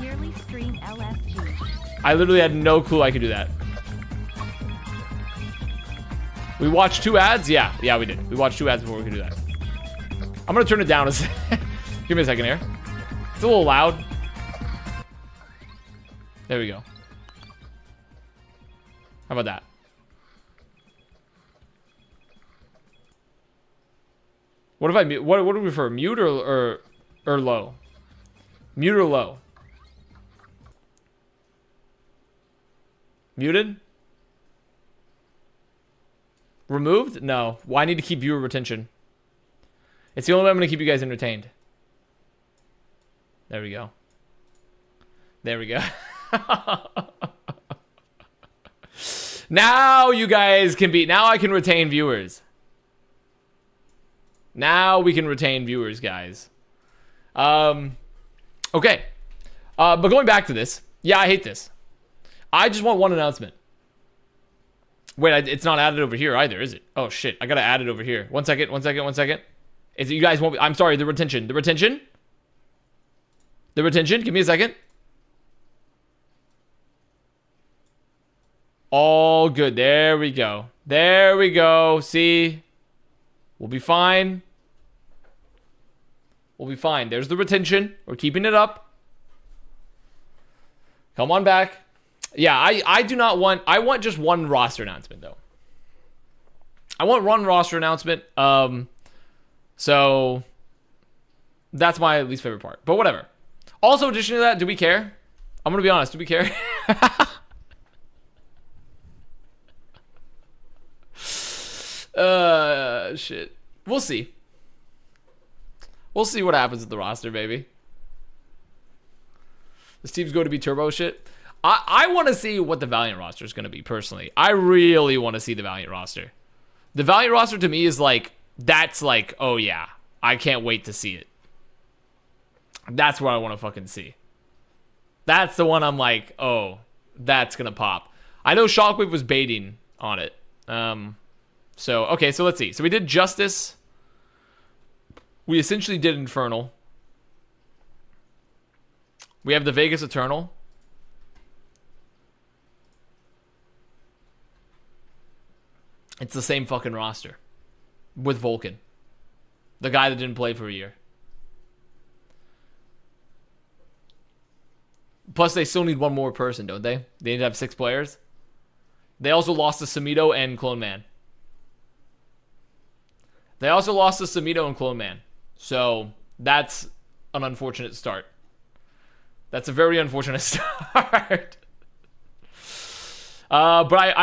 Yearly stream LFG. I literally had no clue I could do that. We watched 2 ads? Yeah, we did. We watched 2 ads before we could do that. I'm gonna turn it down a second. Give me a second here. It's a little loud. There we go. How about that? What if I mute? What do we prefer? Mute or low? Mute or low? Muted? Removed? No. Well, I need to keep viewer retention. It's the only way I'm going to keep you guys entertained. There we go. There we go. Now you guys can be... Now I can retain viewers. Now we can retain viewers, guys. Okay. But going back to this. Yeah, I hate this. I just want one announcement. Wait, it's not added over here either, is it? Oh, shit. I gotta add it over here. One second. Is it, you guys won't be... I'm sorry, the retention. The retention? Give me a second. All good. There we go. See? We'll be fine. There's the retention. We're keeping it up. Come on back. Yeah, I do not want... I want just one roster announcement, though. I want one roster announcement. So... That's my least favorite part. But whatever. Also, in addition to that, do we care? I'm going to be honest. Do we care? Shit. We'll see. We'll see what happens with the roster, baby. This team's going to be turbo shit. I want to see what the Valiant roster is going to be, personally. I really want to see the Valiant roster. The Valiant roster, to me, is like... That's like, oh yeah. I can't wait to see it. That's what I want to fucking see. That's the one I'm like, oh, that's going to pop. I know Shockwave was baiting on it. So, okay, so let's see. So we did Justice. We essentially did Infernal. We have the Vegas Eternal. It's the same fucking roster. With Vulcan. The guy that didn't play for a year. Plus, they still need one more person, don't they? They need to have 6 players. They also lost to Samito and Clone Man. So, that's an unfortunate start. That's a very unfortunate start. But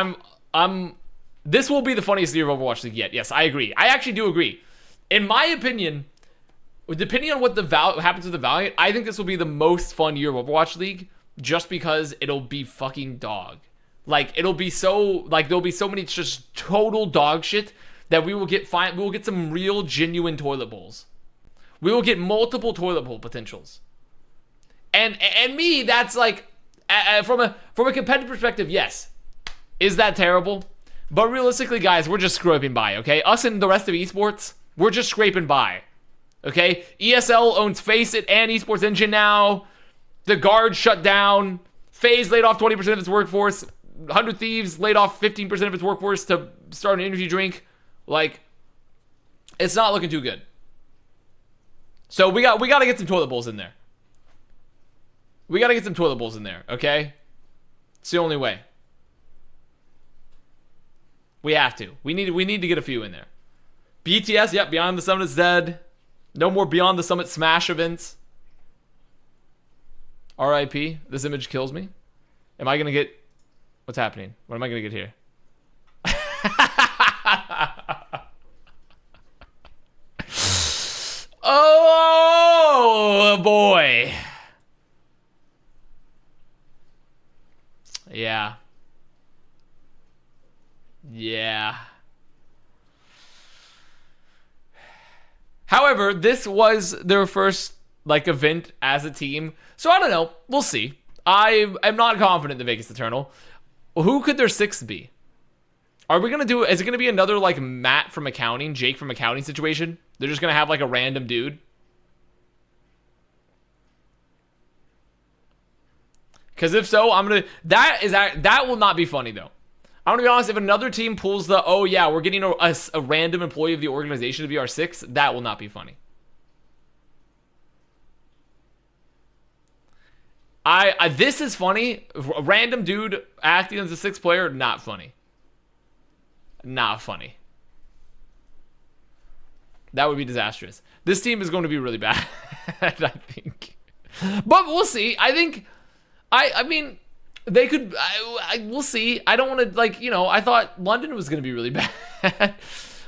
I'm... This will be the funniest year of Overwatch League yet. Yes, I agree. I actually do agree. In my opinion, depending on what happens with the Valiant, I think this will be the most fun year of Overwatch League just because it'll be fucking dog. Like, it'll be so... Like, there'll be so many just total dog shit that we will get some real, genuine toilet bowls. We will get multiple toilet bowl potentials. And me, that's like... From a competitive perspective, yes. Is that terrible? But realistically, guys, we're just scraping by, okay? Us and the rest of esports, we're just scraping by, okay? ESL owns Faceit and Esports Engine now. The Guard shut down. FaZe laid off 20% of its workforce. 100 Thieves laid off 15% of its workforce to start an energy drink. Like, it's not looking too good. So we got to get some toilet bowls in there. Okay? It's the only way. We have to. We need to get a few in there. BTS, yep, Beyond the Summit is dead. No more Beyond the Summit Smash events. RIP. This image kills me. Am I gonna get... What's happening? What am I gonna get here? Oh boy. Yeah. Yeah. However, this was their first like event as a team, so I don't know. We'll see. I am not confident in the Vegas Eternal. Who could their sixth be? Are we gonna do? Is it gonna be another like Matt from accounting, Jake from accounting situation? They're just gonna have like a random dude. Because if so, I'm gonna. That will not be funny though. I'm gonna be honest. If another team pulls the, oh yeah, we're getting a random employee of the organization to be our sixth, that will not be funny. This is funny. A random dude acting as a sixth player, not funny. Not funny. That would be disastrous. This team is going to be really bad, I think. But we'll see. I think. I mean, they could. We'll see. I don't want to like, you know. I thought London was going to be really bad,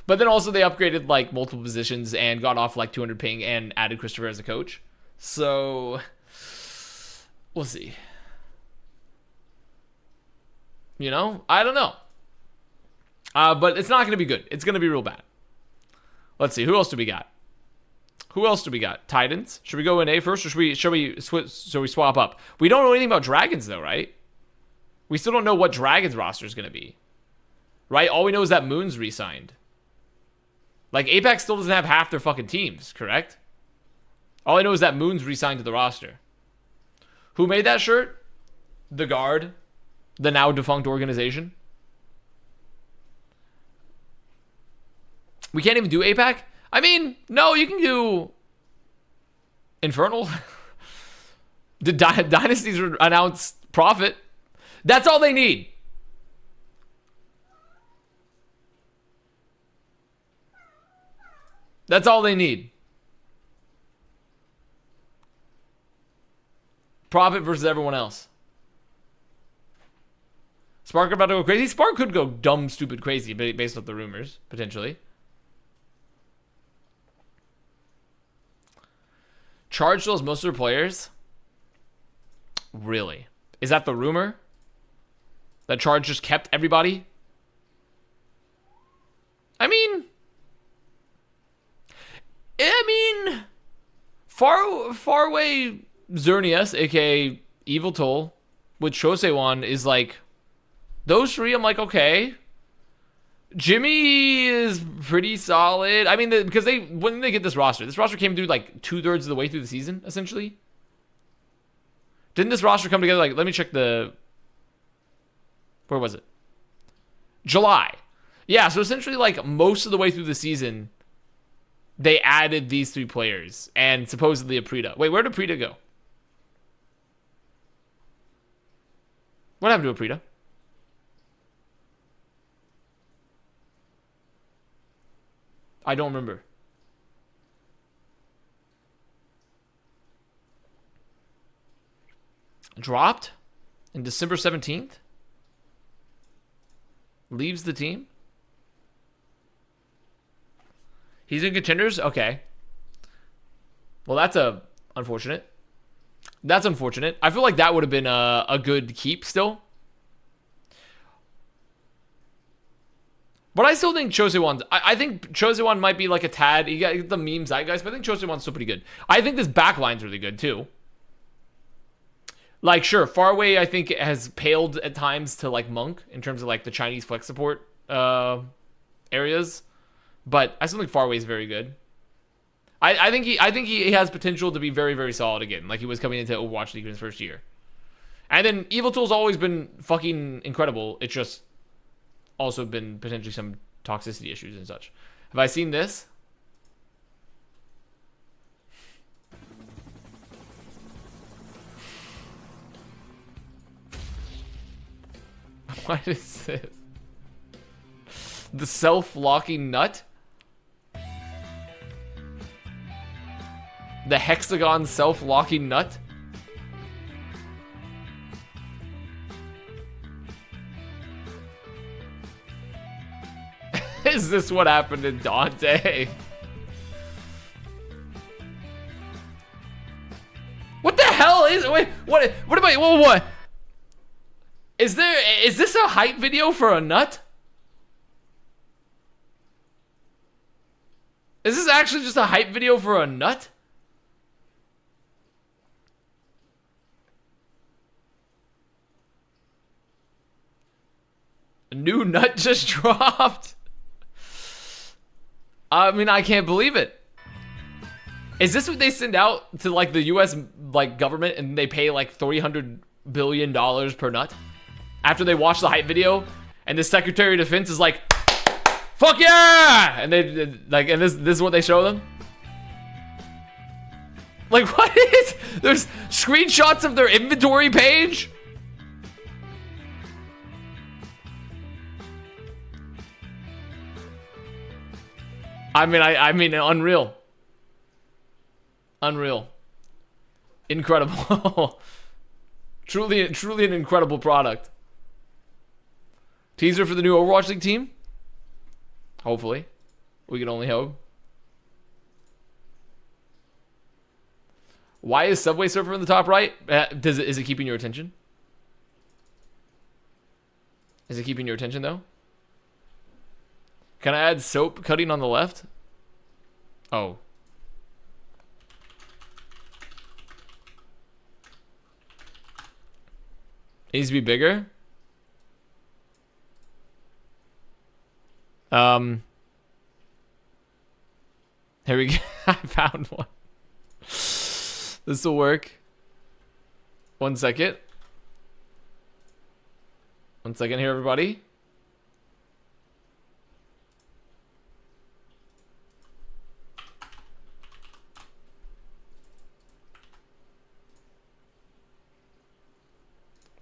but then also they upgraded like multiple positions and got off like 200 ping and added Christopher as a coach. So we'll see. You know, I don't know. But it's not going to be good. It's going to be real bad. Let's see. Who else do we got? Who else do we got? Titans. Should we go in A first, or should we swap up? We don't know anything about Dragons though, right? We still don't know what Dragons roster is going to be, right? All we know is that Moon's re-signed. Like Apex still doesn't have half their fucking teams, correct? All I know is that Moon's re-signed to the roster. Who made that shirt? The Guard, the now defunct organization. We can't even do APAC? I mean, no, you can do Infernal. The Dynasties announced Profit. That's all they need. That's all they need. Profit versus everyone else. Spark about to go crazy? Spark could go dumb, stupid, crazy based off the rumors, potentially. Charge those most of their players? Really? Is that the rumor? That Charge just kept everybody? I mean, Faraway Xerneas, aka Evil Toll, with Chosewan is like, those three, I'm like, okay. Jimmy is pretty solid. I mean, because when they get this roster came through like 2/3 of the way through the season, essentially. Didn't this roster come together? Like, let me check where was it? July. Yeah, so essentially like most of the way through the season, they added these three players and supposedly Aprita. Wait, where did Aprita go? What happened to Aprita? I don't remember. Dropped in December 17th? Leaves the team? He's in contenders? Okay. Well, that's unfortunate. That's unfortunate. I feel like that would have been a good keep still. But I still think Chosewan's... I think Chosewan might be like a tad... You got the memes, guys, but I think Chosewan's still pretty good. I think this backline's really good, too. Like, sure, Faraway, I think, has paled at times to, like, Monk in terms of, like, the Chinese flex support areas. But I still think Faraway is very good. I think he has potential to be very, very solid again, like he was coming into Overwatch League in his first year. And then Evil Tool's always been fucking incredible. It's just also been potentially some toxicity issues and such. Have I seen this? What is this? The self-locking nut? The hexagon self-locking nut? Is this what happened in Dante? What the hell is... Wait, what am I... What? Is this a hype video for a nut? Is this actually just a hype video for a nut? A new nut just dropped. I mean, I can't believe it. Is this what they send out to like the US like government and they pay like $300 billion per nut? After they watch the hype video and the Secretary of Defense is like, fuck yeah! And they like, and this is what they show them? Like, what is, there's screenshots of their inventory page? I mean, unreal. Unreal. Incredible. truly an incredible product. Teaser for the new Overwatch League team? Hopefully. We can only hope. Why is Subway Surfer in the top right? Is it keeping your attention? Is it keeping your attention though? Can I add soap cutting on the left? Oh. It needs to be bigger. Here we go. I found one. This will work. 1 second. 1 second here, everybody.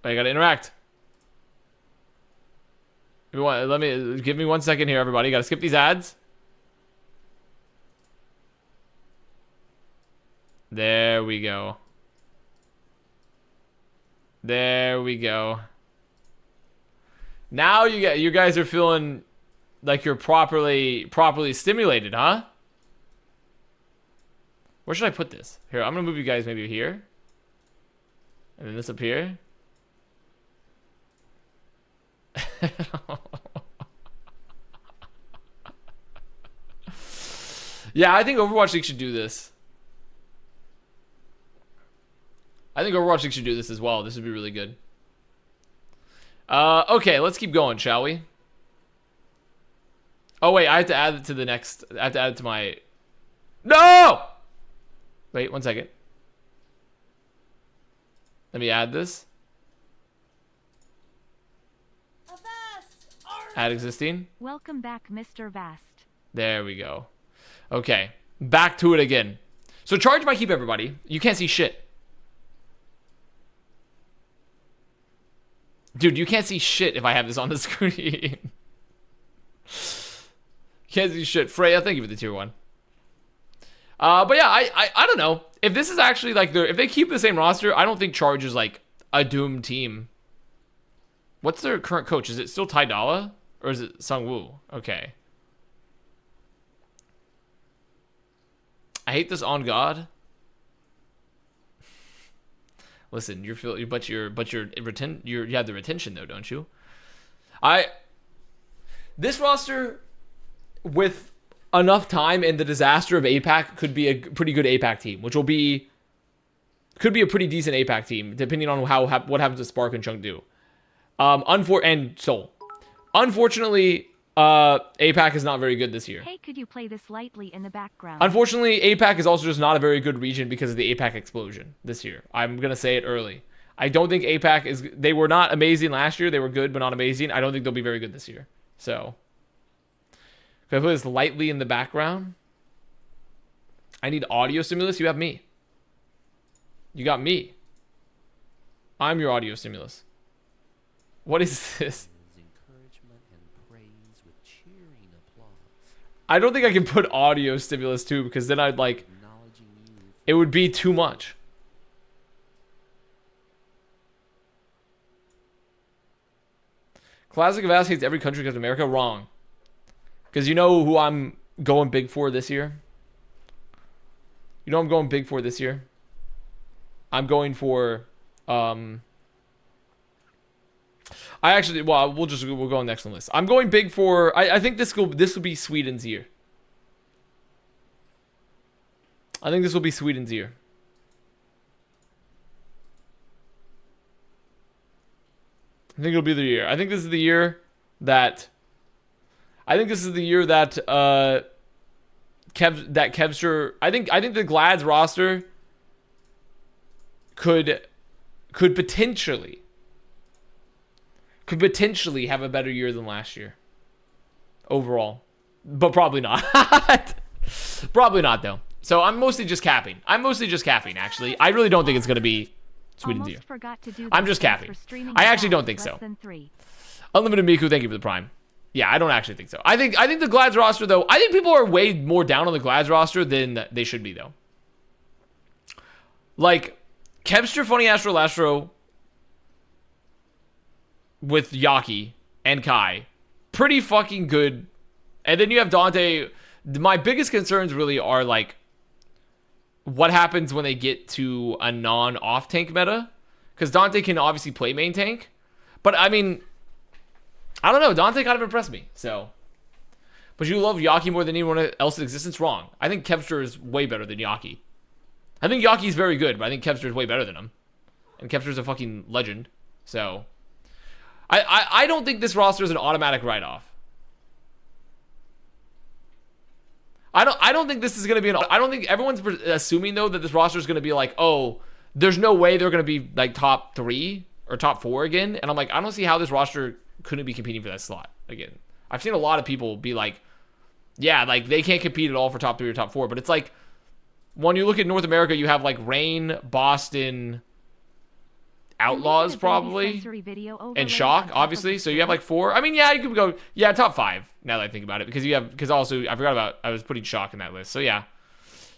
I gotta interact. Give me 1 second here, everybody. Gotta skip these ads. There we go. There we go. Now you guys are feeling like you're properly stimulated, huh? Where should I put this? Here, I'm gonna move you guys maybe here. And then this up here. Yeah, I think Overwatch League should do this. I think Overwatch League should do this as well. This would be really good. Okay, let's keep going, shall we? Oh wait, I have to add it to the next. I have to add it to my. No! Wait 1 second. Let me add this. Add existing. Welcome back, Mr. Vast. There we go. Okay, back to it again. So charge my keep, everybody. You can't see shit. Dude, you can't see shit if I have this on the screen. Can't see shit. Freya, thank you for the tier 1. But yeah, I don't know. If this is actually like if they keep the same roster, I don't think Charge is like a doomed team. What's their current coach? Is it still Ty Dalla? Or is it Sung Woo? Okay. I hate this on God. Listen, you have the retention though, don't you? This roster with enough time and the disaster of APAC could be a pretty good APAC team, which could be a pretty decent APAC team depending on what happens to Spark and Chengdu. And Seoul. Unfortunately, APAC is not very good this year. Hey, could you play this lightly in the background? Unfortunately, APAC is also just not a very good region because of the APAC explosion this year. I'm going to say it early. I don't think APAC is... They were not amazing last year. They were good, but not amazing. I don't think they'll be very good this year. So, if I put this lightly in the background, I need audio stimulus. You have me. You got me. I'm your audio stimulus. What is this? I don't think I can put audio stimulus too, because then I'd like... It would be too much. Classic Avast hates every country except America. Wrong. Because you know who I'm going big for this year? You know I'm going big for this year? I'm going for... we'll go next on the list. I'm going big for... I think this will be Sweden's year. I think this will be Sweden's year. I think it'll be the year. I think this is the year that Kevster. I think the Glad's roster could potentially have a better year than last year overall, but probably not. Probably not though. So I'm mostly just capping. Actually, I really don't think it's gonna be Sweden's year. I'm just capping. I actually don't think so. Unlimited Miku, thank you for the prime. Yeah, I don't actually think so. I think the Glad's roster though. I think people are way more down on the Glad's roster than they should be though. Like Kevster, Funny Astro with Yaki and Kai, pretty fucking good. And then you have Dante. My biggest concerns really are like what happens when they get to a non-off tank meta, because Dante can obviously play main tank, but I mean, I don't know. Dante kind of impressed me. So, but you love Yaki more than anyone else in existence? Wrong. I think Kevster is way better than Yaki. I think Yaki's very good, but I think Kevster is way better than him. And Kevster's a fucking legend. So, I don't think this roster is an automatic write-off. I don't think this is going to be I don't think everyone's assuming though that this roster is going to be like, oh, there's no way they're going to be like top 3 or top 4 again. And I'm like, I don't see how this roster couldn't be competing for that slot again. I've seen a lot of people be like, yeah, like they can't compete at all for top 3 or top 4. But it's like, when you look at North America, you have like Reign, Boston, Outlaws probably, and Shock, obviously. So you have like 4. I mean, yeah, you could go, yeah, top 5 now that I think about it. Because also, I was putting Shock in that list. So yeah.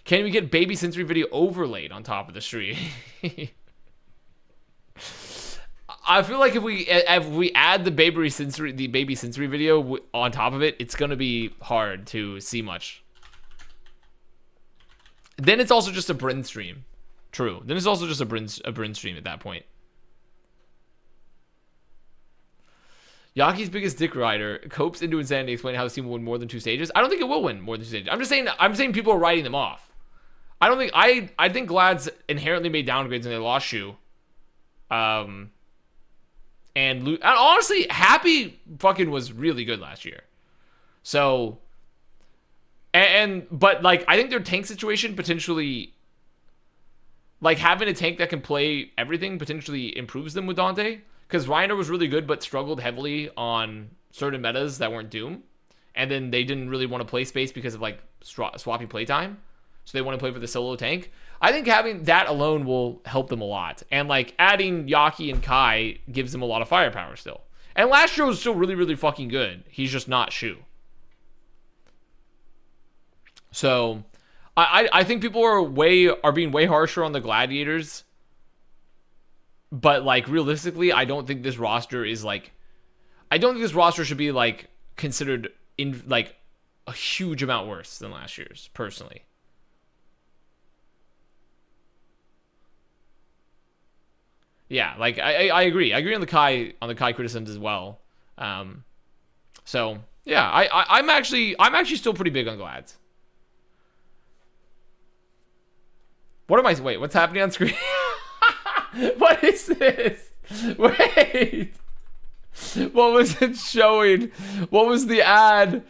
Can we get Baby Sensory video overlaid on top of the stream? I feel like if we add the baby sensory video on top of it, it's gonna be hard to see much. Then it's also just a Bryn stream. True. Then it's also just a Bryn stream at that point. Yaki's biggest dick rider copes into insanity. Explain how this team will win more than 2 stages. I don't think it will win more than 2 stages. I'm saying people are writing them off. I don't think I think Glad's inherently made downgrades in their lost shoe. And honestly, Happy fucking was really good last year. So, but like, I think their tank situation potentially, like having a tank that can play everything potentially improves them with Dante. Because Reiner was really good, but struggled heavily on certain metas that weren't Doom. And then they didn't really want to play space because of like swappy playtime. So they want to play for the solo tank. I think having that alone will help them a lot. And like adding Yaki and Kai gives them a lot of firepower still. And last year was still really, really fucking good. He's just not Shu. So I think people are being way harsher on the Gladiators. But like realistically, I don't think this roster is like, I don't think this roster should be like considered in like a huge amount worse than last year's, personally. Yeah, like I agree. I agree on the Kai criticisms as well. So yeah, I'm actually still pretty big on Glads. Wait, what's happening on screen? What is this? Wait. What was it showing? What was the ad?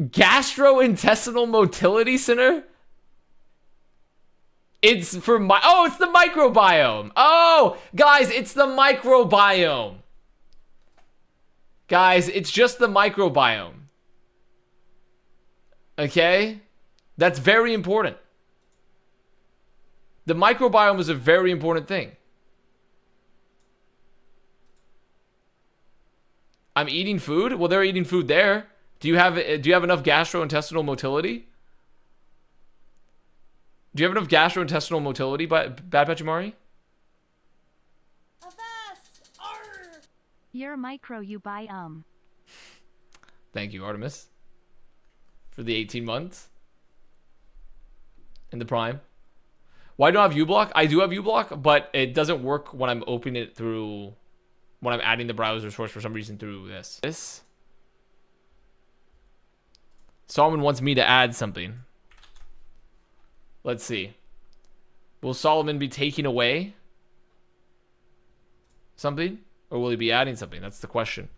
Gastrointestinal Motility Center? It's for it's the microbiome. Oh, guys, it's the microbiome. Guys, it's just the microbiome. Okay? That's very important. The microbiome is a very important thing. I'm eating food? Well, they're eating food there. Do you have enough gastrointestinal motility? Do you have enough gastrointestinal motility, Bad Pachimari? Avast! Arr! You're micro, you buy Thank you, Artemis. For the 18 months. In the prime. Why do I have uBlock? I do have uBlock, but it doesn't work when I'm opening it through, when I'm adding the browser source for some reason through this. Solomon wants me to add something. Let's see. Will Solomon be taking away something? Or will he be adding something? That's the question.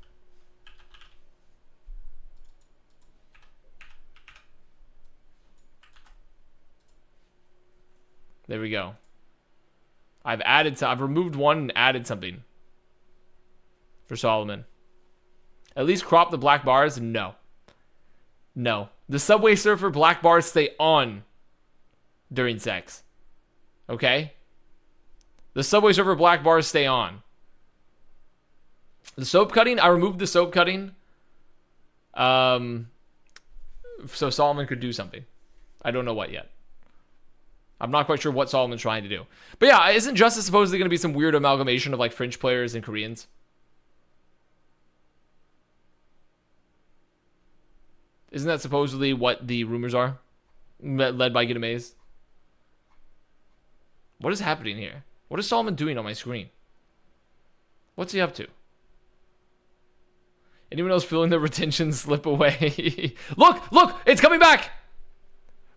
There we go. I've removed one and added something for Solomon. At least crop the black bars? No. No. The Subway Surfer black bars stay on during sex. Okay? The Subway Surfer black bars stay on. The soap cutting, I removed the soap cutting. So Solomon could do something. I don't know what yet. I'm not quite sure what Solomon's trying to do. But yeah, isn't Justice supposedly going to be some weird amalgamation of like French players and Koreans? Isn't that supposedly what the rumors are? Led by Get Amazed? What is happening here? What is Solomon doing on my screen? What's he up to? Anyone else feeling the retention slip away? Look! Look! It's coming back!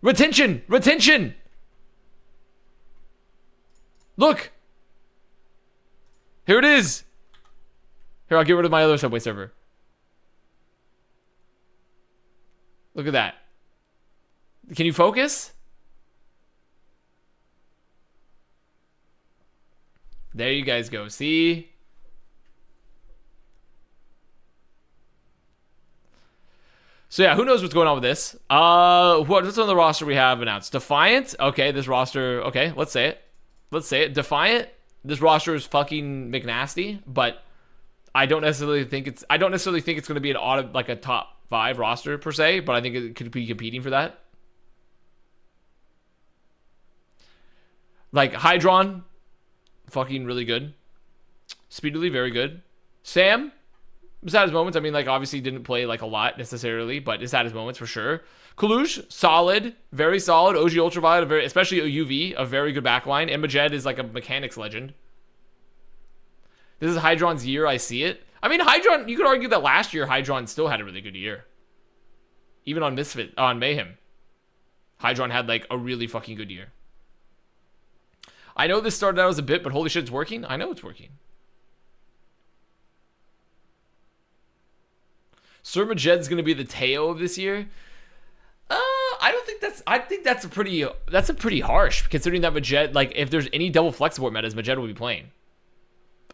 Retention! Retention! Look! Here it is! Here, I'll get rid of my other Subway server. Look at that. Can you focus? There you guys go. See? So yeah, who knows what's going on with this? What's on the roster we have announced? Defiant? Okay, this roster... Okay, let's say it. Let's say it. Defiant. This roster is fucking McNasty, but I don't necessarily think it's going to be like a top 5 roster per se, but I think it could be competing for that. Like Hydron, fucking really good. Speedily, very good. Sam has had his moments. I mean, like, obviously didn't play like a lot necessarily, but has had his moments for sure. Kalush, solid, very solid. OG Ultraviolet, especially a UV, a very good backline. And Majed is like a mechanics legend. This is Hydron's year. I see it. I mean, Hydron, you could argue that last year Hydron still had a really good year. Even on Mayhem. Hydron had like a really fucking good year. I know this started out as a bit, but holy shit, it's working. I know it's working. Sir Majed's going to be the Teo of this year. I think that's a pretty harsh, considering that Majed, like, if there's any double flex support metas, Majed will be playing.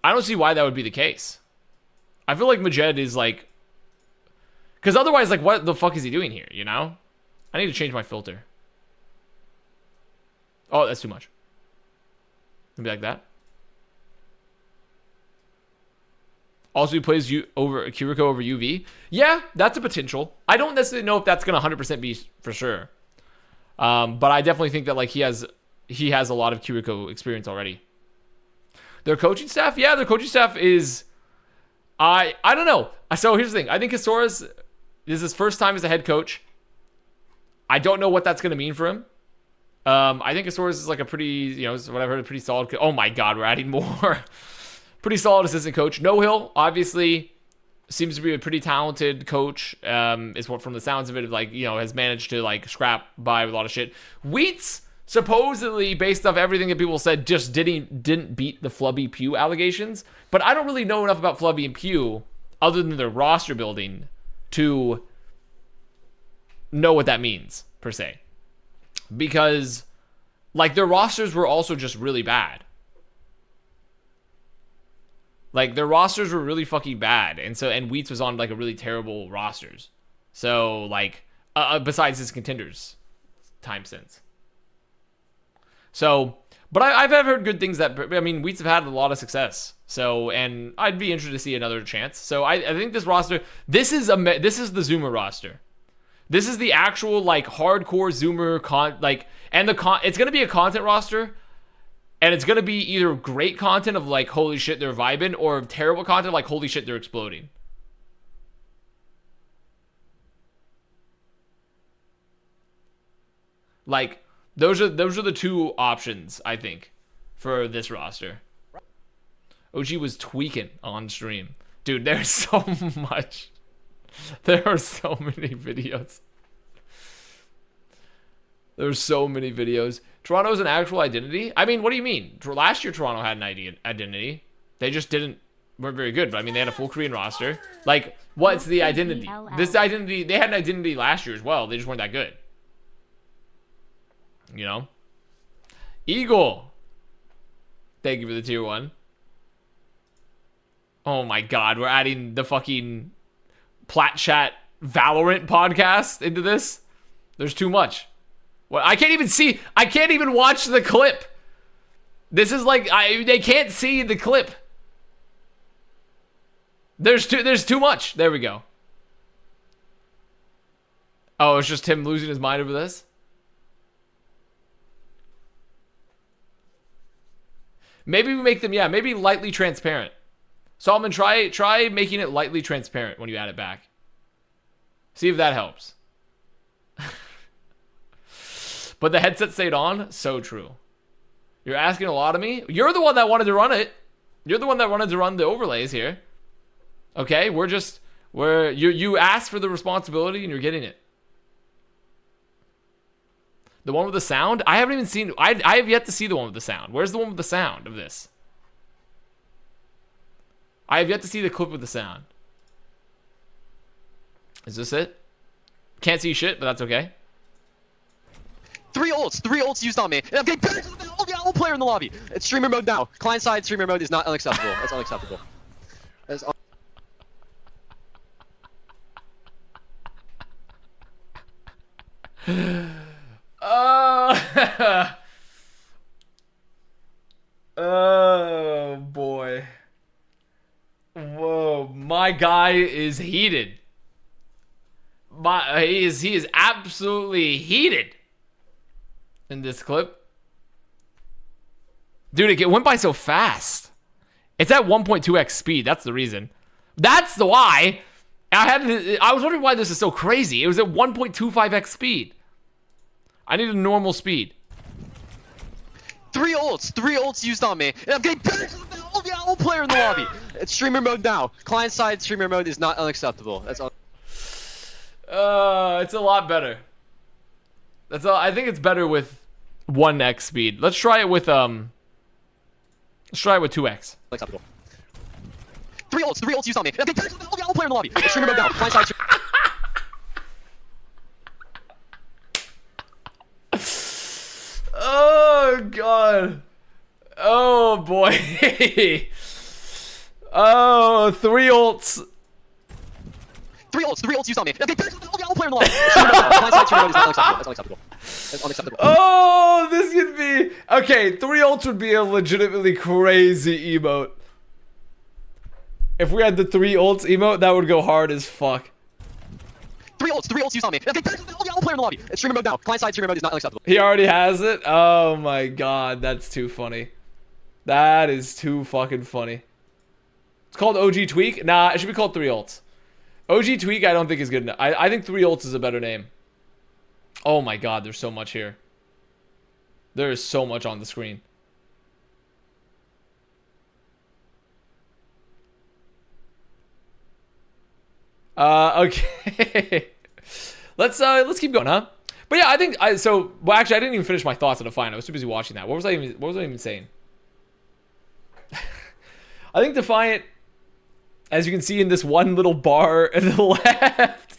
I don't see why that would be the case. I feel like Majed is like, because otherwise, like, what the fuck is he doing here, you know? I need to change my filter. Oh, that's too much. Maybe like that. Also, he plays Kiriko over UV. Yeah, that's a potential. I don't necessarily know if that's going to 100% be for sure. But I definitely think that like he has a lot of Kiriko experience already. Their coaching staff? Yeah, their coaching staff is... I don't know. So here's the thing. I think Hisora's... This is his first time as a head coach. I don't know what that's going to mean for him. I think Hisora's is like a pretty, you know, what I've heard, a pretty solid... Oh my god, we're adding more. Pretty solid assistant coach. No Hill, obviously, seems to be a pretty talented coach. Is what, from the sounds of it, like, you know, has managed to like scrap by with a lot of shit. Wheats, supposedly, based off everything that people said, just didn't beat the Flubby Pew allegations. But I don't really know enough about Flubby and Pew, other than their roster building, to know what that means, per se. Because, like, their rosters were also just really bad. Like, their rosters were really fucking bad. And Wheats was on, like, a really terrible rosters. So, like, besides his contenders time since. So, but I've heard good things that, I mean, Wheats have had a lot of success. So, and I'd be interested to see another chance. So, I think this roster, this is the Zoomer roster. This is the actual, like, hardcore Zoomer it's going to be a content roster. And it's going to be either great content of like, holy shit, they're vibing, or terrible content like, holy shit, they're exploding. Like, those are the two options, I think, for this roster. OG was tweaking on stream. Dude, there's so much. There are so many videos. There's so many videos. Toronto's an actual identity? I mean, what do you mean? Last year, Toronto had an identity. They just weren't very good. But I mean, they had a full Korean roster. Like, what's the identity? This identity, they had an identity last year as well. They just weren't that good. You know? Eagle. Thank you for the tier 1. Oh my god, we're adding the fucking Plat Chat Valorant podcast into this? There's too much. Well, I can't even watch the clip. This is like, they can't see the clip. There's too much. There we go. Oh, it's just him losing his mind over this? Maybe we make them, yeah, maybe lightly transparent. Solomon, try making it lightly transparent when you add it back. See if that helps. But the headset stayed on? So true. You're asking a lot of me? You're the one that wanted to run it. You're the one that wanted to run the overlays here. Okay, you asked for the responsibility and you're getting it. The one with the sound? I haven't even seen, I have yet to see the one with the sound. Where's the one with the sound of this? I have yet to see the clip with the sound. Is this it? Can't see shit, but that's okay. 3 ults used on me. And I'm getting back to the owl player in the lobby. It's streamer mode now. Client side streamer mode is not unacceptable. That's unacceptable. That's Oh boy. Whoa, my guy is heated. He is absolutely heated in this clip. Dude, it went by so fast. It's at 1.2x speed. That's the reason. That's the why. I was wondering why this is so crazy. It was at 1.25x speed. I need a normal speed. 3 ults used on me. And I'm getting back to the owl player in the lobby. It's streamer mode now. Client side streamer mode is not unacceptable. That's it's a lot better. I think it's better with 1x speed. Let's try it with 2x. unacceptable. 3 ults used on me. And I'm getting back to the owl player in the lobby. It's streamer mode now. Client side streamer. Oh god. Oh boy. Oh, 3 ults. 3 ults used on me. And I'm getting back to the owl player in the lobby. It's streamer mode now. Client side streamer mode is not unacceptable. That's unacceptable. That's unacceptable. Oh, this could be okay. 3 ults would be a legitimately crazy emote. If we had the 3 ults emote, that would go hard as fuck. 3 ults used on me. And I'm getting back to the owl player in the lobby. It's streamer mode now. Client side streamer mode is not unacceptable. He already has it? Oh my god, that's too funny. That is too fucking funny. It's called OG Tweak? Nah, it should be called 3 ults. OG Tweak I don't think is good enough. I think 3 ults is a better name. Oh my god, there's so much here. There is so much on the screen. Okay. Let's keep going, huh? But yeah, I think well actually I didn't even finish my thoughts on Defiant. I was too busy watching that. What was I even saying? I think Defiant, as you can see in this one little bar at the left,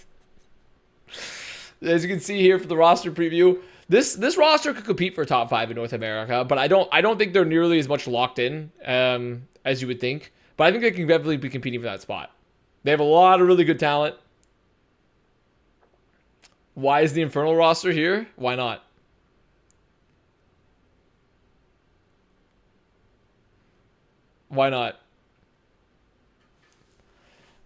as you can see here for the roster preview, this roster could compete for top 5 in North America, but I don't think they're nearly as much locked in as you would think. But I think they can definitely be competing for that spot. They have a lot of really good talent. Why is the Infernal roster here? Why not? Why not?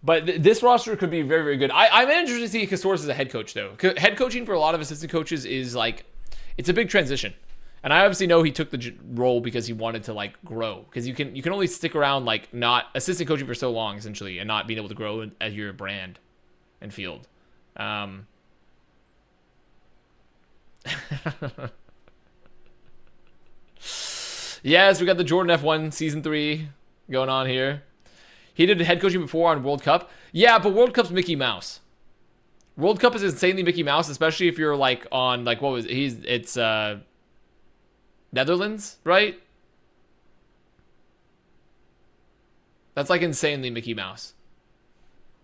But this roster could be very, very good. I'm interested to see Kasoris as a head coach, though. Head coaching for a lot of assistant coaches is like, it's a big transition. And I obviously know he took the role because he wanted to like grow. Because you can only stick around like not assistant coaching for so long, essentially, and not being able to grow as your brand and field. Yes, we got the Jordan F1 Season 3 going on here. He did head coaching before on World Cup. Yeah, but World Cup's Mickey Mouse. World Cup is insanely Mickey Mouse, especially if you're like on like what was it? It's Netherlands, right? That's like insanely Mickey Mouse.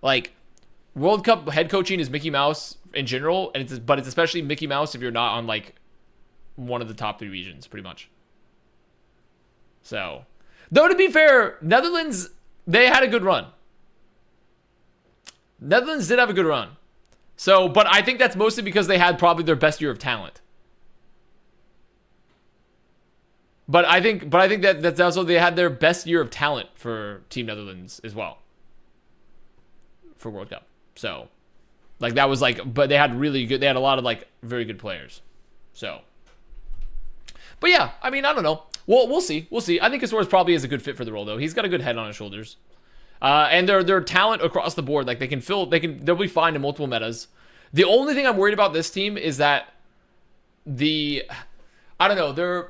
Like World Cup head coaching is Mickey Mouse in general, and but it's especially Mickey Mouse if you're not on like one of the top 3 regions, pretty much. So, though to be fair, Netherlands, they had a good run. Netherlands did have a good run. So, but I think that's mostly because they had probably their best year of talent. But I think that's also they had their best year of talent for Team Netherlands as well for World Cup. So, like that was like, but they had a lot of like very good players. So, but yeah, I mean, I don't know. We'll see. I think Kasoras probably is a good fit for the role though. He's got a good head on his shoulders. And their talent across the board, like they'll be fine in multiple metas. The only thing I'm worried about this team is that I don't know,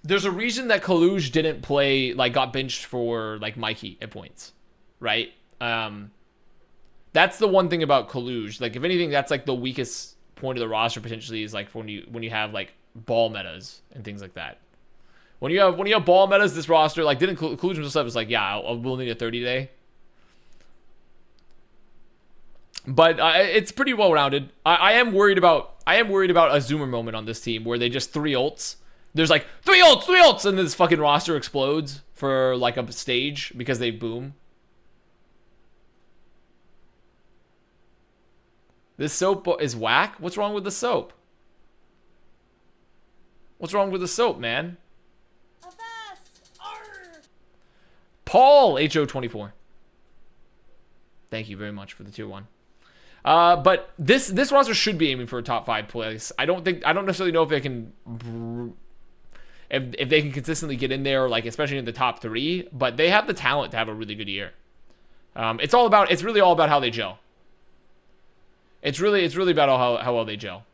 there's a reason that Kaluge didn't play, like got benched for like Mikey at points, right? That's the one thing about Kaluge. Like if anything, that's like the weakest point of the roster potentially is like when you have like ball metas and things like that. When you have ball metas, this roster like didn't Kaluge himself was like, yeah, we'll need a 30 day. But it's pretty well rounded. I am worried about a Zoomer moment on this team where they just 3 ults. There's like 3 ults, and this fucking roster explodes for like a stage because they boom. This soap is whack. What's wrong with the soap? What's wrong with the soap, man? Avast! Arr! Paul HO24. Thank you very much for the tier 1. But this roster should be aiming for a top 5 place. I don't necessarily know if they can if they can consistently get in there, like especially in the top 3. But they have the talent to have a really good year. It's really all about how they gel. It's really about how well they gel,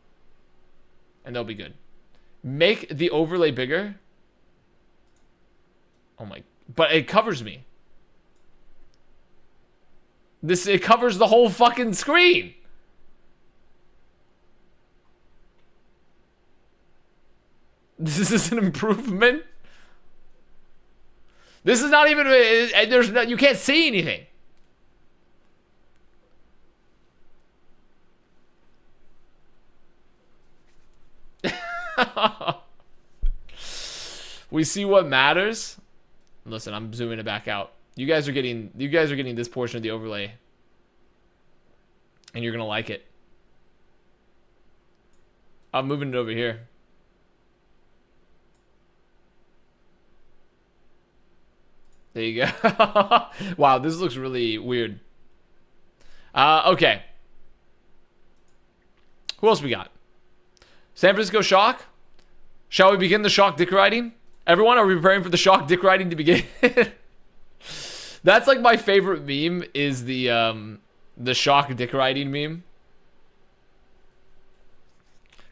and they'll be good. Make the overlay bigger. Oh my! But it covers me. It covers the whole fucking screen. This is an improvement. This is not even. You can't see anything. We see what matters. Listen, I'm zooming it back out. You guys are getting this portion of the overlay, and you're gonna like it. I'm moving it over here. There you go. Wow, this looks really weird. Okay. Who else we got? San Francisco Shock. Shall we begin the Shock dick riding? Everyone, are we preparing for the Shock dick riding to begin? That's like my favorite meme is the Shock dick riding meme.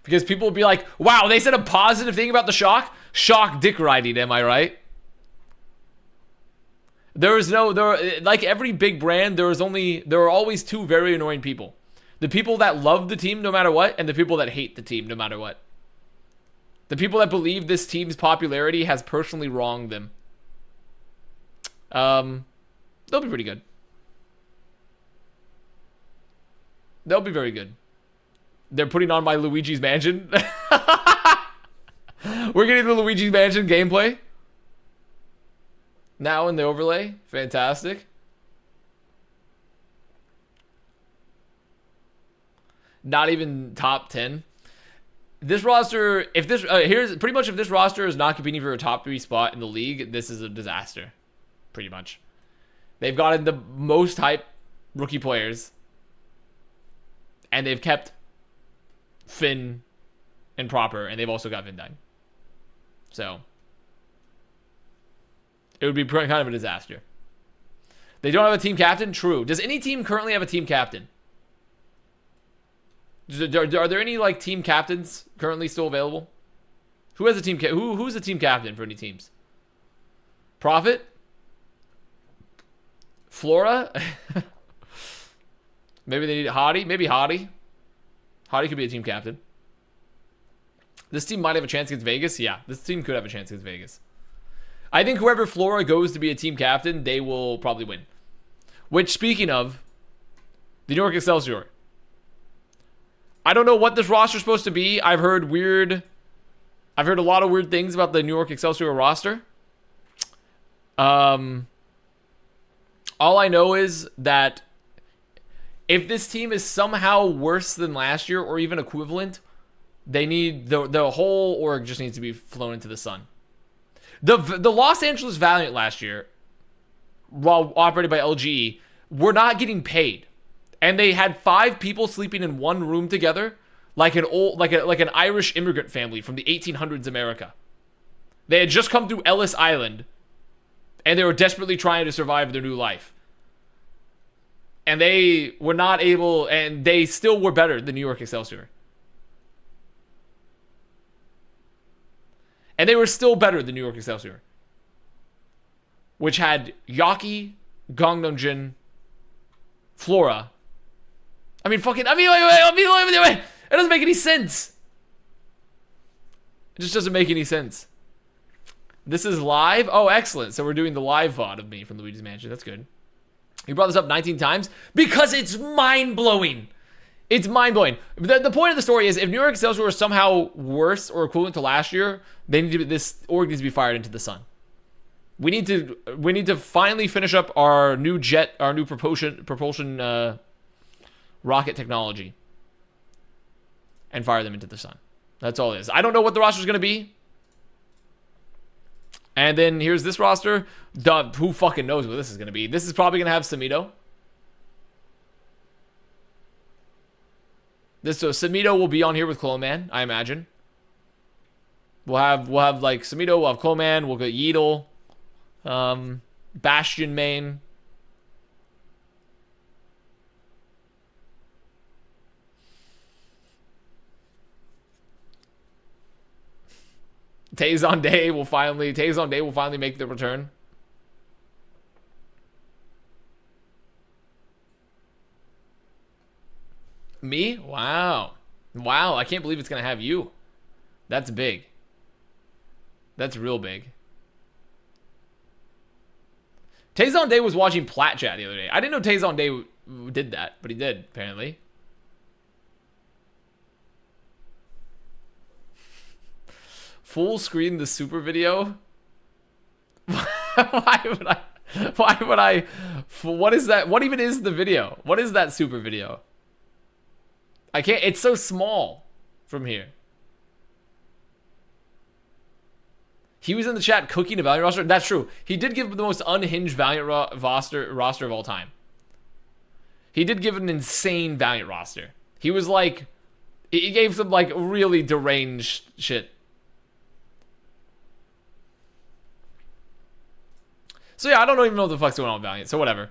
Because people will be like, wow, they said a positive thing about the Shock dick riding, am I right? Like every big brand, there are always 2 very annoying people. The people that love the team no matter what, and the people that hate the team no matter what. The people that believe this team's popularity has personally wronged them. They'll be pretty good. They'll be very good. They're putting on my Luigi's Mansion. We're getting the Luigi's Mansion gameplay. Now in the overlay. Fantastic. Not even top 10. This roster, if this if this roster is not competing for a top 3 spot in the league, this is a disaster. Pretty much. They've gotten the most hype rookie players, and they've kept Finn and Proper, and they've also got Vindine. So it would be kind of a disaster. They don't have a team captain? True. Does any team currently have a team captain? Are there any like team captains currently still available? Who has a team? Who's the team captain for any teams? Prophet, Flora. Maybe they need Hottie. Maybe Hottie. Hottie could be a team captain. This team might have a chance against Vegas. Yeah, this team could have a chance against Vegas. I think whoever Flora goes to be a team captain, they will probably win. Which, speaking of, the New York Excelsior. I don't know what this roster is supposed to be. I've heard a lot of weird things about the New York Excelsior roster. All I know is that if this team is somehow worse than last year or even equivalent, they need the whole org just needs to be flown into the sun. The Los Angeles Valiant last year, while operated by LGE, were not getting paid, and they had 5 people sleeping in one room together, like an Irish immigrant family from the 1800s America. They had just come through Ellis Island, and they were desperately trying to survive their new life. And they were not able, and they still were better than New York Excelsior. And they were still better than New York Excelsior, which had Yaki, Gangnam Jin, Flora. Wait. It doesn't make any sense. It just doesn't make any sense. This is live? Oh, excellent. So we're doing the live VOD of me from Luigi's Mansion. That's good. You brought this up 19 times because it's mind-blowing. It's mind-blowing. The point of the story is if New York Excelsior were somehow worse or equivalent to last year, this org needs to be fired into the sun. We need to finally finish up our new propulsion rocket technology and fire them into the sun. That's all it is. I don't know what the roster is going to be. And then here's this roster. Who fucking knows what this is going to be? This is probably going to have Samido. So Samido will be on here with Cloman, I imagine. We'll have like Samido, we'll have Cloman, we'll get Yeedle, Bastion main. Tazon Day will finally make the return. Me? Wow. I can't believe it's gonna have you. That's big. That's real big. Tazon Day was watching Plat Chat the other day. I didn't know Tazon Day did that, but he did, apparently. Full screen the super video? Why would I? What is that? What even is the video? What is that super video? I can't, it's so small from here. He was in the chat cooking a Valiant roster. That's true. He did give the most unhinged Valiant roster of all time. He did give an insane Valiant roster. He was like, he gave some like really deranged shit. So yeah, I don't even know what the fuck's going on with Valiant. So whatever.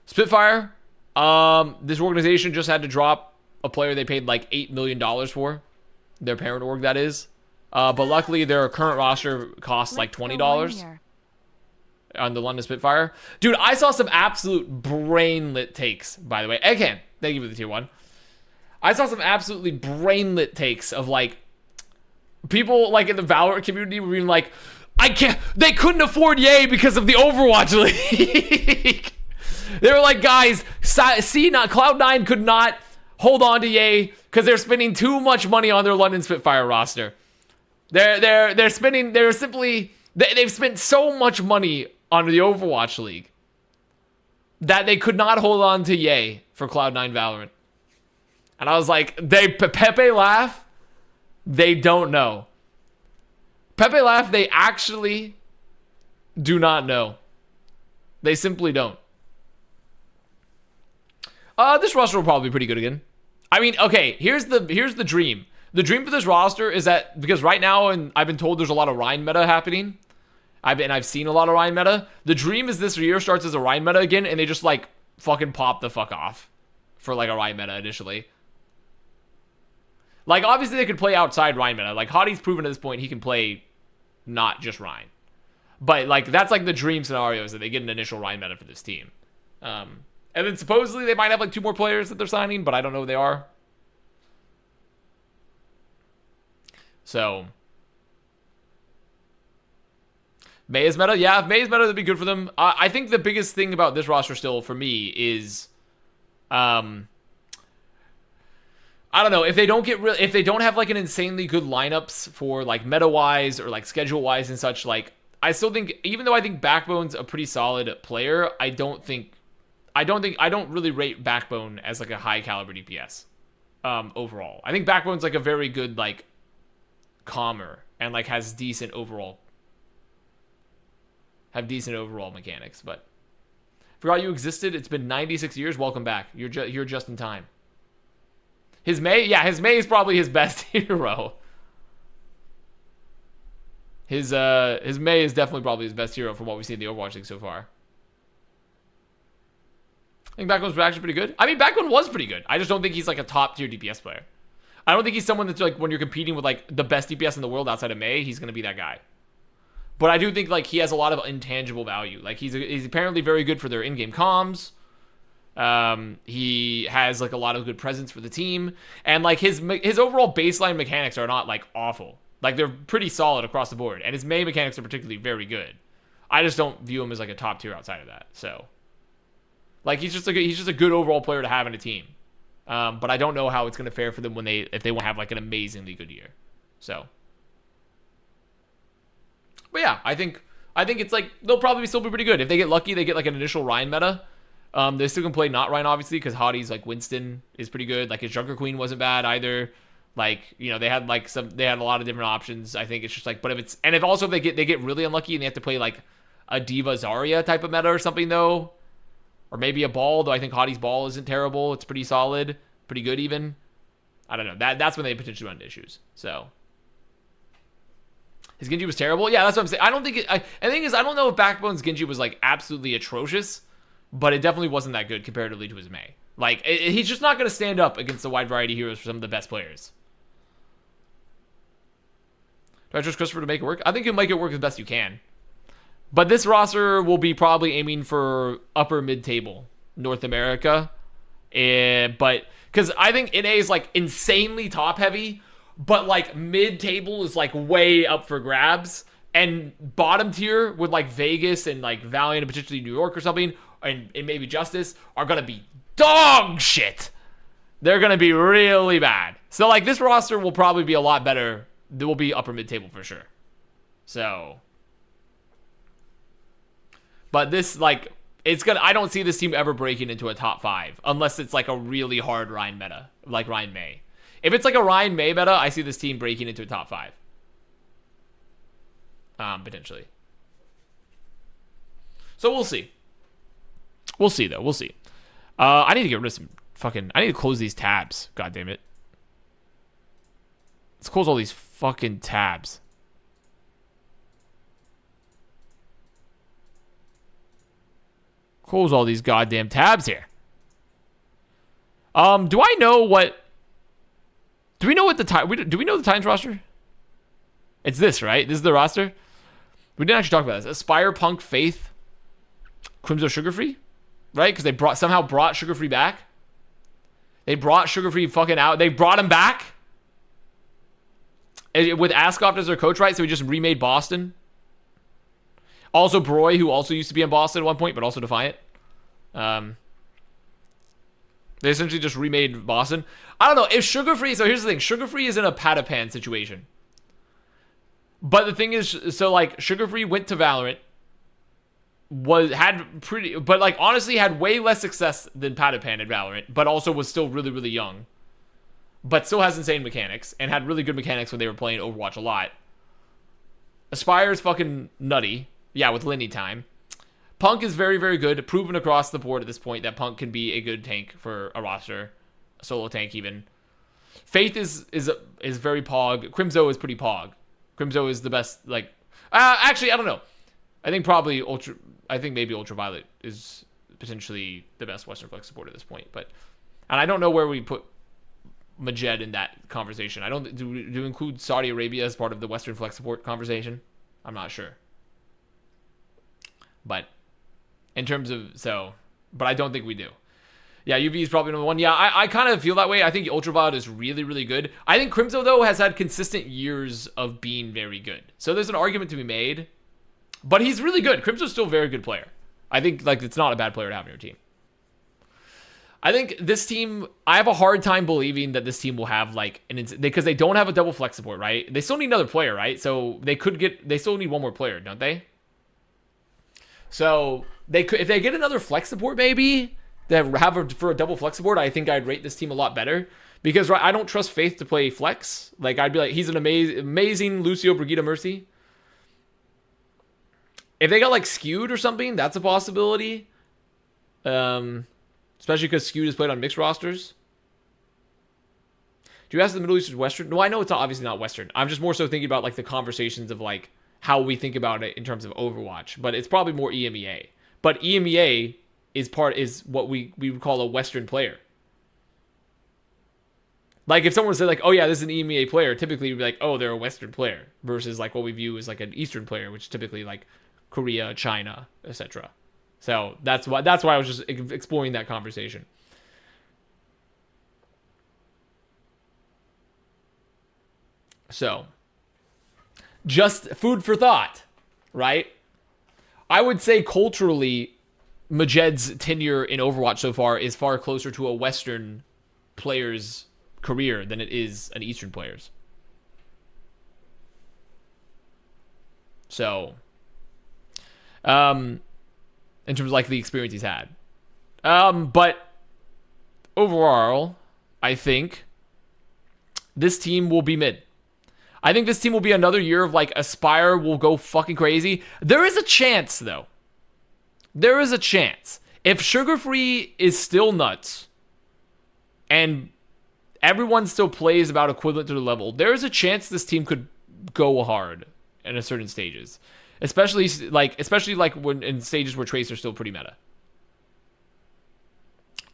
Spitfire. This organization just had to drop a player they paid like $8 million for. Their parent org, that is. But luckily, their current roster costs like $20 on the London Spitfire. Dude, I saw some absolute brainlit takes, by the way. Again, thank you for the tier 1. I saw some absolutely brainlit takes of like people like in the Valorant community were being like, they couldn't afford Yay because of the Overwatch League. They were like, guys, Cloud9 could not hold on to Yay because they're spending too much money on their London Spitfire roster. They've spent so much money on the Overwatch League that they could not hold on to Yay for Cloud9 Valorant. And I was like, Pepe laugh, they don't know. Pepe laugh, they actually do not know. They simply don't. This roster will probably be pretty good again. I mean, okay, here's the dream. The dream for this roster is that, because right now, and I've been told there's a lot of Rhine meta happening. I've seen a lot of Rhine meta. The dream is this year starts as a Rhine meta again, and they just like fucking pop the fuck off for like a Rhine meta initially. Like, obviously they could play outside Rhine meta. Like, Hottie's proven at this point he can play not just Rhine. But like, that's like the dream scenario, is that they get an initial Rhine meta for this team. And then supposedly they might have like 2 more players that they're signing, but I don't know who they are. So May is meta. Yeah, if May is meta, that'd be good for them. I think the biggest thing about this roster still for me is, I don't know, if they don't if they don't have like an insanely good lineups for like meta wise or like schedule wise and such, like I still think, even though I think Backbone's a pretty solid player, I don't really rate Backbone as like a high caliber DPS overall. I think Backbone's like a very good like calmer and like has decent overall mechanics. But forgot you existed. It's been 96 years. Welcome back. You're just in time. His May is probably his best hero. His May is definitely probably his best hero from what we've seen in the Overwatch League so far. I think Backbone's actually pretty good. I mean, Backbone was pretty good. I just don't think he's like a top tier DPS player. I don't think he's someone that's like, when you're competing with like the best DPS in the world outside of May, he's gonna be that guy. But I do think like he has a lot of intangible value. Like he's apparently very good for their in-game comms. He has like a lot of good presence for the team, and like his overall baseline mechanics are not like awful. Like they're pretty solid across the board, and his May mechanics are particularly very good. I just don't view him as like a top tier outside of that. So, like he's just a good overall player to have in a team. But I don't know how it's gonna fare for them if they won't have like an amazingly good year. So, but yeah, I think it's like they'll probably still be pretty good if they get lucky. They get like an initial Ryan meta. They still can play not Ryan, obviously, because Hottie's like Winston is pretty good. Like his Junker Queen wasn't bad either. Like, you know, they had a lot of different options. I think it's just like, but if they get really unlucky and they have to play like a Diva Zarya type of meta or something though, or maybe a Ball, though I think Hottie's Ball isn't terrible. It's pretty solid, pretty good even. I don't know. That's when they potentially run into issues. So his Genji was terrible. Yeah, that's what I'm saying. I don't think the thing is, I don't know if Backbone's Genji was like absolutely atrocious, but it definitely wasn't that good comparatively to his May. Like, he's just not going to stand up against the wide variety heroes for some of the best players. Do I trust Christopher to make it work? I think he'll make it work as best you can. But this roster will be probably aiming for upper mid-table North America. But, because I think NA is, like, insanely top-heavy, but, like, mid-table is, like, way up for grabs. And bottom tier with, like, Vegas and, like, Valiant and potentially New York or something, and maybe Justice, are going to be dog shit. They're going to be really bad. So, like, this roster will probably be a lot better. There will be upper mid-table for sure. So, but this, like, I don't see this team ever breaking into a top 5 unless it's like a really hard Ryan meta, like Ryan May. If it's like a Ryan May meta, I see this team breaking into a top 5. Potentially. So we'll see. We'll see though. We'll see. I need to get rid of some I need to close these tabs. God damn it. Let's close all these fucking tabs. Close all these goddamn tabs here. Do I know what... Do we know what the do we know the Titans roster? It's this, right? This is the roster? We didn't actually talk about this. Aspire, Punk, Faith, Crimzo, Sugarfree? Right? Because they somehow brought Sugarfree back. They brought Sugarfree fucking out. They brought him back. With Ascot as their coach, right? So we just remade Boston. Also Broy, who also used to be in Boston at one point, but also Defiant. They essentially just remade Boston. I don't know. If Sugarfree... So here's the thing. Sugarfree is in a Patapan situation. But the thing is... So, like, Sugarfree went to Valorant. But, like, honestly had way less success than Patapan at Valorant. But also was still really, really young. But still has insane mechanics. And had really good mechanics when they were playing Overwatch a lot. Aspire is fucking nutty. Yeah, with Lindy time. Punk is very, very good. Proven across the board at this point that Punk can be a good tank for a roster. A solo tank, even. Faith is very pog. Crimzo is pretty pog. Crimzo is the best, like... actually, I don't know. I think maybe Ultraviolet is potentially the best Western Flex support at this point. And I don't know where we put Majed in that conversation. Do we include Saudi Arabia as part of the Western Flex support conversation? I'm not sure. But in terms of... but I don't think we do. Yeah, UV is probably number one. Yeah, I kind of feel that way. I think Ultraviolet is really, really good. I think Crimzo, though, has had consistent years of being very good. So there's an argument to be made. But he's really good. Crimzo's still a very good player. I think, like, it's not a bad player to have on your team. I think this team, I have a hard time believing that this team will have, like, because they don't have a double flex support, right? They still need another player, right? So they still need one more player, don't they? So if they get another flex support, maybe, for a double flex support, I think I'd rate this team a lot better. Because I don't trust Faith to play flex. Like, I'd be like, he's an amazing Lucio Brigida Mercy. If they got, like, skewed or something, that's a possibility. Especially because skewed is played on mixed rosters. Do you ask the Middle East is Western? No, I know it's obviously not Western. I'm just more so thinking about, like, the conversations of, like, how we think about it in terms of Overwatch. But it's probably more EMEA. But EMEA is what we would call a Western player. Like, if someone said, like, oh, yeah, this is an EMEA player, typically you'd be like, oh, they're a Western player. Versus, like, what we view as, like, an Eastern player, which is typically, like, Korea, China, etc. So that's why I was just exploring that conversation. So, just food for thought, right? I would say culturally, Majed's tenure in Overwatch so far is far closer to a Western player's career than it is an Eastern player's. So, in terms of, like, the experience he's had. But overall, I think this team will be mid. I think this team will be another year of, like, Aspire will go fucking crazy. There is a chance, though. There is a chance. If Sugar Free is still nuts, and everyone still plays about equivalent to the level, there is a chance this team could go hard in certain stages. Especially like when in stages where Tracer's still pretty meta.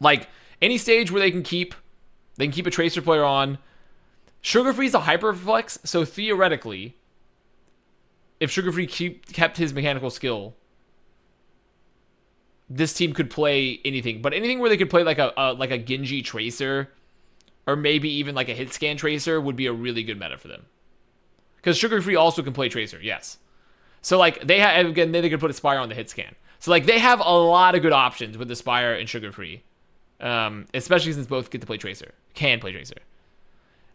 Like, any stage where they can keep a Tracer player on. Sugar Free's a hyperflex, so theoretically, if Sugar Free kept his mechanical skill, this team could play anything. But anything where they could play like a Genji Tracer, or maybe even like a hit scan Tracer, would be a really good meta for them. Because Sugar Free also can play Tracer, yes. So, like, they have, again, then they could put Aspire on the hit scan. So, like, they have a lot of good options with Aspire and Sugar Free. Especially since both get to play Tracer. Can play Tracer.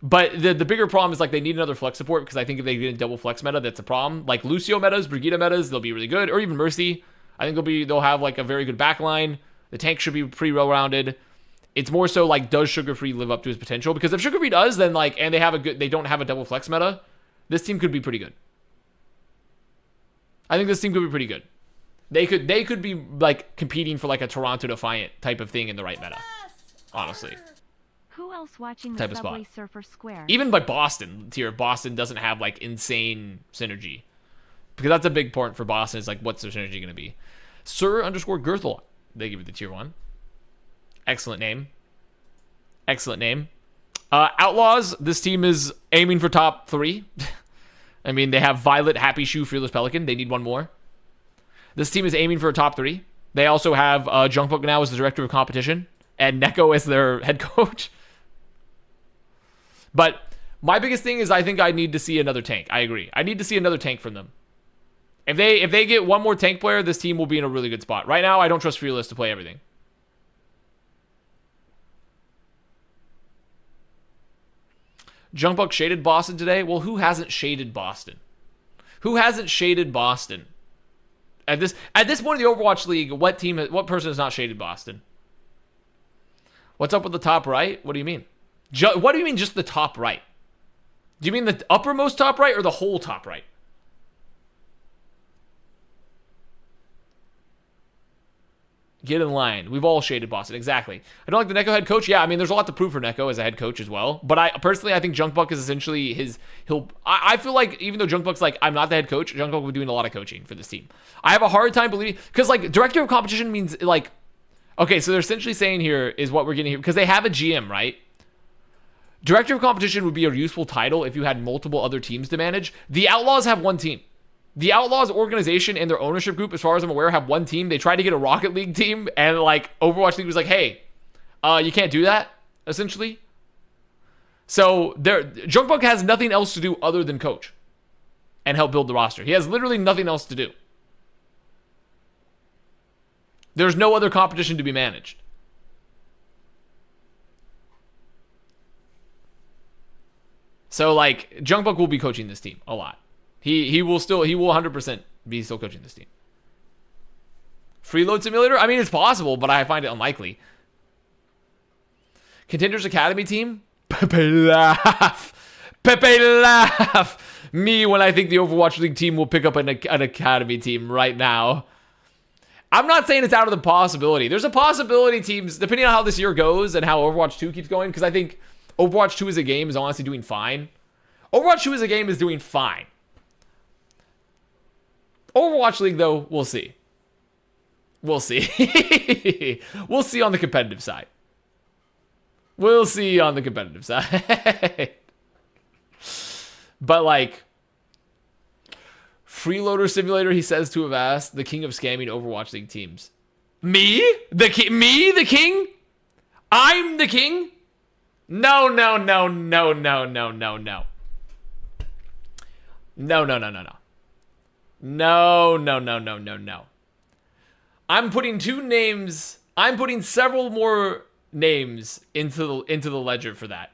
But the bigger problem is, like, they need another flex support, because I think if they get a double flex meta, that's a problem. Like, Lucio metas, Brigida metas, they'll be really good. Or even Mercy. I think they'll have, like, a very good backline. The tank should be pretty well-rounded. It's more so, like, does Sugar Free live up to his potential? Because if Sugar Free does, then, like, and they don't have a double flex meta, this team could be pretty good. I think this team could be pretty good. They could be, like, competing for, like, a Toronto Defiant type of thing in the right meta. Honestly. Who else watching the Type of Subway spot. Surfer Square? Even by Boston tier, Boston doesn't have, like, insane synergy. Because that's a big part for Boston, is, like, what's their synergy going to be? Sir_Girthel. They give you the tier 1. Excellent name. Excellent name. Outlaws, this team is aiming for top 3. I mean, they have Violet, Happy Shoe, Fearless Pelican. They need one more. This team is aiming for a top 3. They also have Junkbook now as the director of competition, and Neko as their head coach. But my biggest thing is I think I need to see another tank. I agree. I need to see another tank from them. If they get one more tank player, this team will be in a really good spot. Right now, I don't trust Fearless to play everything. Junkbuck shaded Boston today? Well, who hasn't shaded Boston? Who hasn't shaded Boston? At this point of the Overwatch League, what person has not shaded Boston? What's up with the top right? What do you mean? What do you mean just the top right? Do you mean the uppermost top right or the whole top right? Get in line. We've all shaded Boston. Exactly. I don't like the Neko head coach. Yeah, I mean, there's a lot to prove for Neko as a head coach as well. But I think Junkbuck is essentially I feel like even though Junkbuck's like, I'm not the head coach, Junkbuck will be doing a lot of coaching for this team. I have a hard time believing, because, like, director of competition means, like, okay, so they're essentially saying here is what we're getting here, because they have a GM, right? Director of competition would be a useful title if you had multiple other teams to manage. The Outlaws have one team. The Outlaws organization and their ownership group, as far as I'm aware, have one team. They tried to get a Rocket League team, and, like, Overwatch League was like, hey, You can't do that, essentially. So Junkbuck has nothing else to do other than coach and help build the roster. He has literally nothing else to do. There's no other competition to be managed. So like Junkbuck will be coaching this team a lot. He will 100% be still coaching this team. Freeload simulator? I mean, it's possible, but I find it unlikely. Contenders Academy team? Pepe laugh. Pepe laugh. Me when I think the Overwatch League team will pick up an Academy team right now. I'm not saying it's out of the possibility. There's a possibility teams, depending on how this year goes and how Overwatch 2 keeps going, because I think Overwatch 2 as a game is honestly doing fine. Overwatch 2 as a game is doing fine. Overwatch League, though, we'll see. We'll see. We'll see on the competitive side. We'll see on the competitive side. But, like, Freeloader Simulator, he says to Avast, the king of scamming Overwatch League teams. Me? Me, the king? I'm the king? No, no, no, no, no, no, no, no. No, no, no, no, no. No, no, no, no, no, no. I'm putting several more names into the ledger for that.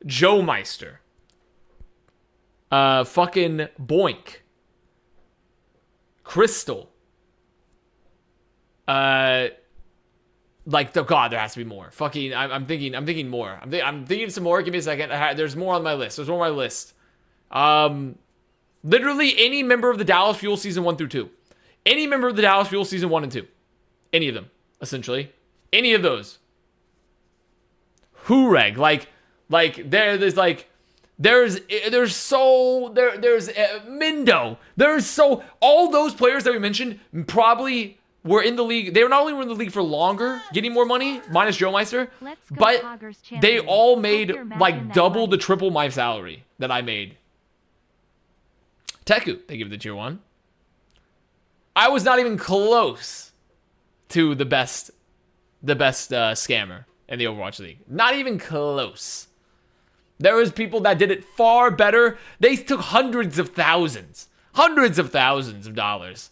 Joe Meister. Fucking Boink. Crystal. Like, oh God, there has to be more. Fucking, I'm thinking more. I'm thinking of some more. Give me a second. There's more on my list. Literally any member of the Dallas Fuel season 1 through 2. Any member of the Dallas Fuel season 1 and 2. Any of them, essentially. Any of those. Hureg, there's Mindo. All those players that we mentioned probably were in the league. They were not only were in the league for longer, getting more money, minus Joe Meister, but they all made like double to triple my salary that I made. Teku, they give the tier 1. I was not even close to the best scammer in the Overwatch League. Not even close. There was people that did it far better. They took hundreds of thousands of dollars.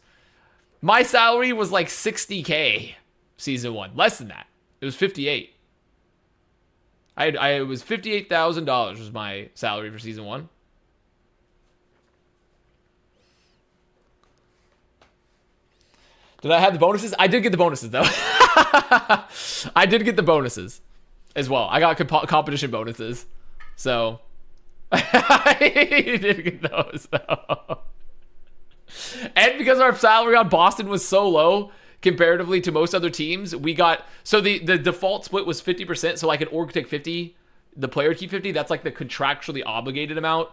My salary was like 60K season 1. Less than that. It was 58. It was $58,000 was my salary for season 1. Did I have the bonuses? I did get the bonuses, though. I did get the bonuses as well. I got competition bonuses. So, I did get those, though. And because our salary on Boston was so low, comparatively to most other teams, we got... So, the default split was 50%. So, like, an org take 50, the player keep 50. That's, like, the contractually obligated amount.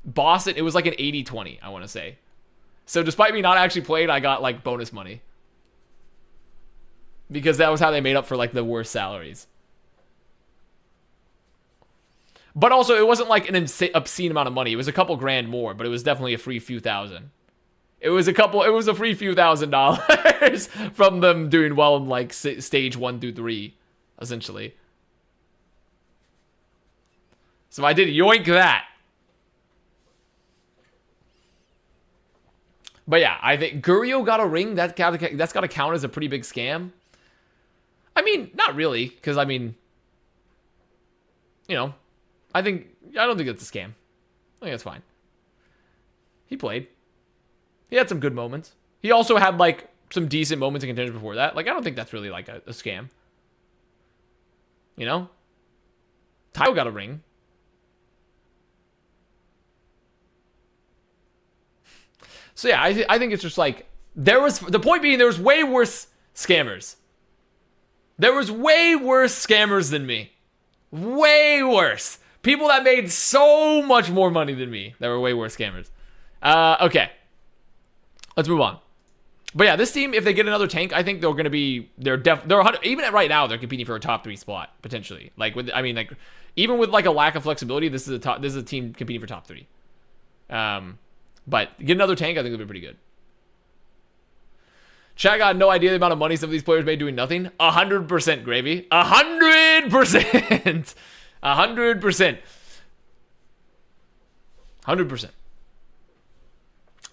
Boston, it was like an 80-20, I want to say. So despite me not actually playing, I got like bonus money. Because that was how they made up for like the worst salaries. But also it wasn't like an obscene amount of money. It was a couple grand more, but it was definitely a free few thousand. It was a free few $1,000s from them doing well in like stage 1 through 3, essentially. So I did yoink that. But yeah, I think Gurio got a ring. That's got to count as a pretty big scam. I mean, not really, because I mean, you know, I don't think it's a scam. I think that's fine. He played. He had some good moments. He also had like some decent moments in contenders before that. Like, I don't think that's really like a scam. You know? Tayo got a ring. So yeah, I think it's just like, the point being there was way worse scammers. There was way worse scammers than me. Way worse. People that made so much more money than me that were way worse scammers. Okay. Let's move on. But yeah, this team, if they get another tank, I think they're going to be, even right now, they're competing for a top 3 spot, potentially. Like, even with like a lack of flexibility, this is a team competing for top 3. But get another tank, I think it'll be pretty good. Chat got no idea the amount of money some of these players made doing nothing. 100% Gravy. 100%. 100%. 100%.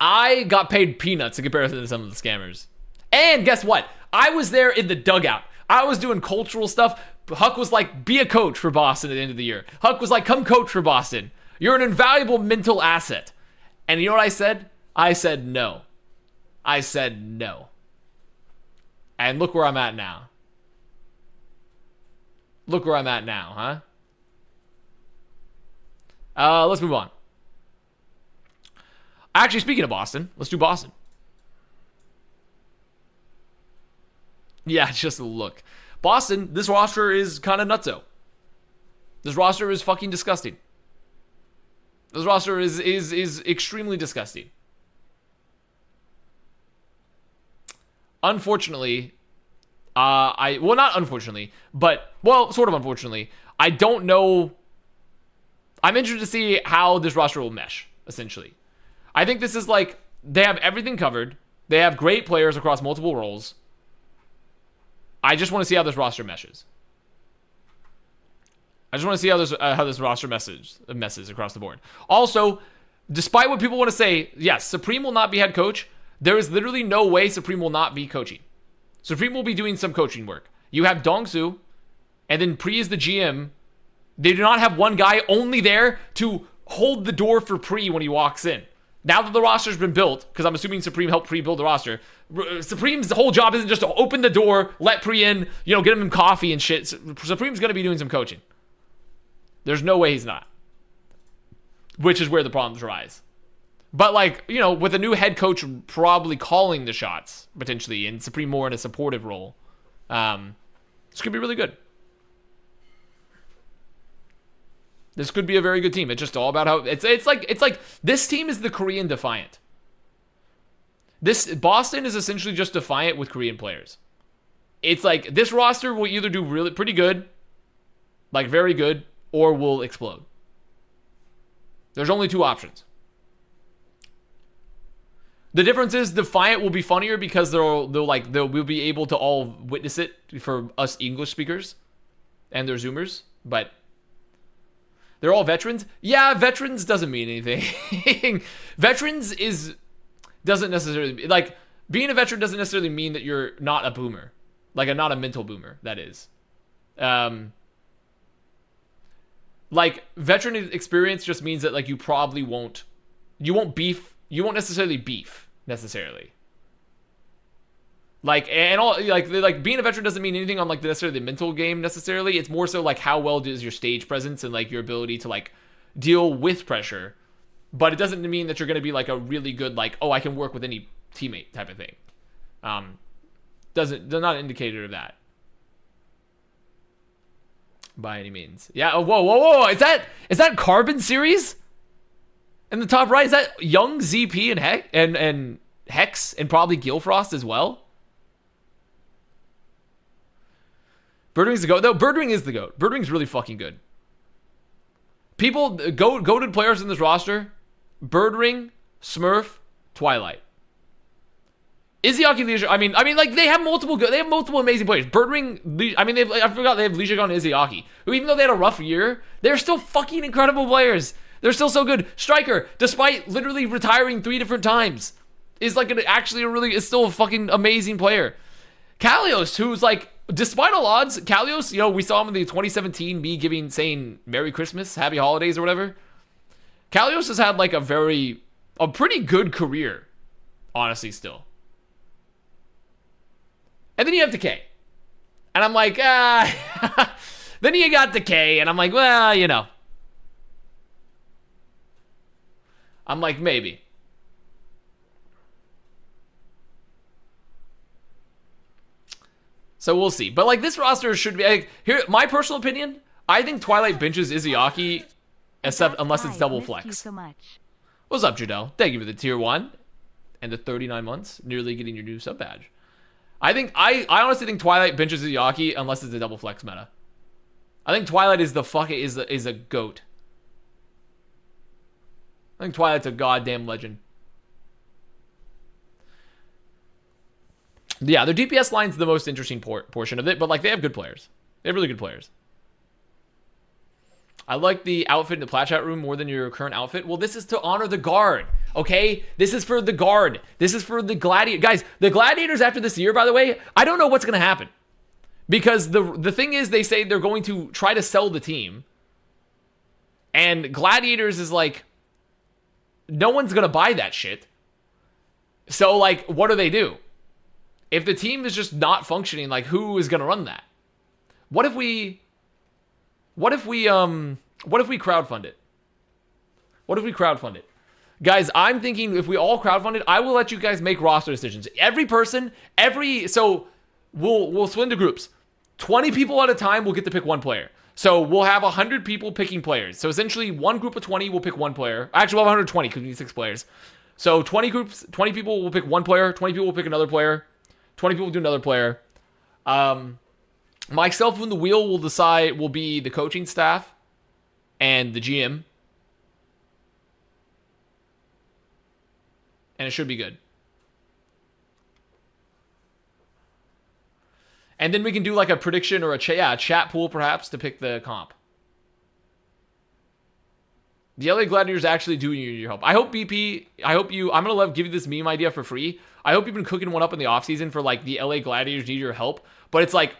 I got paid peanuts in comparison to some of the scammers. And guess what? I was there in the dugout. I was doing cultural stuff. Huck was like, be a coach for Boston at the end of the year. Huck was like, come coach for Boston. You're an invaluable mental asset. And you know what I said? I said no. I said no. And look where I'm at now. Look where I'm at now, huh? Let's move on. Actually, speaking of Boston, let's do Boston. Yeah, just look. Boston, this roster is kind of nutso. This roster is fucking disgusting. This roster is extremely disgusting. Unfortunately, well, not unfortunately, but, well, sort of unfortunately, I don't know. I'm interested to see how this roster will mesh, essentially. I think this is like, they have everything covered. They have great players across multiple roles. I just want to see how this roster meshes. I just want to see how this roster messes across the board. Also, despite what people want to say, yes, Supreme will not be head coach. There is literally no way Supreme will not be coaching. Supreme will be doing some coaching work. You have Dongsu, and then Pri is the GM. They do not have one guy only there to hold the door for Pri when he walks in. Now that the roster's been built, because I'm assuming Supreme helped Pri build the roster, Supreme's whole job isn't just to open the door, let Pri in, you know, get him coffee and shit. Supreme's going to be doing some coaching. There's no way he's not. Which is where the problems arise. But, like, you know, with a new head coach probably calling the shots, potentially, and Supreme more in a supportive role, this could be really good. This could be a very good team. It's just all about how it's like this team is the Korean Defiant. This Boston is essentially just Defiant with Korean players. It's like this roster will either do really pretty good, like very good, or will explode. There's only two options. The difference is Defiant will be funnier because they'll be able to all witness it for us English speakers and their Zoomers, but they're all veterans. Yeah, veterans doesn't mean anything. Veterans doesn't necessarily, like, being a veteran doesn't necessarily mean that you're not a boomer, like not a mental boomer. That is, like, veteran experience just means that, like, you probably won't necessarily beef necessarily. Like, and all, like being a veteran doesn't mean anything on, like, necessarily the mental game necessarily. It's more so like how well does your stage presence and, like, your ability to, like, deal with pressure. But it doesn't mean that you're going to be, like, a really good, like, oh, I can work with any teammate type of thing. They're not an indicator of that by any means. Yeah. Oh, whoa! Is that Carbon series? In the top right, is that Young ZP and Hex and probably Gilfrost as well? Birdwing's the GOAT. No, Birdwing is the GOAT. Birdwing's really fucking good. People, goated players in this roster, Birdwing, Smurf, Twilight. Izzyaki, Leisure, I mean, like, they have multiple amazing players. Birdwing, I mean, I forgot they have Leisure and Izzyaki, who, even though they had a rough year, they're still fucking incredible players. They're still so good. Striker, despite literally retiring 3 different times, is still a fucking amazing player. Kalios, who's like, despite all odds, Kalios, you know, we saw him in the 2017 me saying Merry Christmas, Happy Holidays or whatever. Kalios has had, like, a pretty good career, honestly, still. And then you have Decay. And I'm like, then you got Decay, and I'm like, well, you know. I'm like, maybe. So we'll see. But, like, this roster should be, like, here, my personal opinion, I think Twilight benches Izzyaki, unless it's double flex. Thank you so much. What's up, Jadel? Thank you for the tier 1 and the 39 months, nearly getting your new sub badge. I honestly think Twilight benches Izzyaki unless it's a double flex meta. I think Twilight is a GOAT. I think Twilight's a goddamn legend. Yeah, their DPS line's the most interesting portion of it, but like they have good players. They have really good players. I like the outfit in the plat chat room more than your current outfit. Well, this is to honor the guard, okay? This is for the guard. This is for the gladiator. Guys, the gladiators after this year, by the way, I don't know what's going to happen. Because the thing is, they say they're going to try to sell the team. And gladiators is like, no one's going to buy that shit. So, like, what do? If the team is just not functioning, like, who is going to run that? What if we crowdfund it? What if we crowdfund it? Guys, I'm thinking if we all crowdfund it, I will let you guys make roster decisions. Every person, so we'll split into groups. 20 people at a time will get to pick one player. So we'll have 100 people picking players. So essentially one group of 20 will pick one player. Actually, we'll have 120 because we need 6 players. So 20 people will pick one player, 20 people will pick another player, 20 people will do another player. Myself and the wheel will be the coaching staff and the GM. And it should be good. And then we can do like a prediction or a chat pool perhaps to pick the comp. The LA Gladiators actually do need your help. I hope BP, I'm going to give you this meme idea for free. I hope you've been cooking one up in the offseason for like the LA Gladiators need your help. But it's like,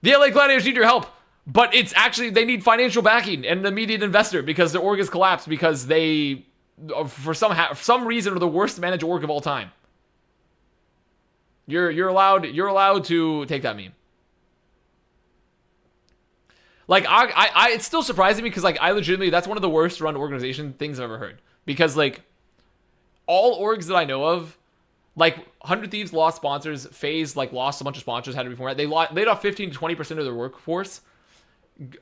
the LA Gladiators need your help. But it's actually, they need financial backing and an immediate investor because their org has collapsed because they, for some reason, are the worst managed org of all time. You're allowed to take that meme. Like it's still surprising me because like I legitimately, that's one of the worst run organization things I've ever heard. Because like all orgs that I know of, like 100 Thieves lost sponsors, FaZe like lost a bunch of sponsors had it before. They laid off 15 to 20% of their workforce.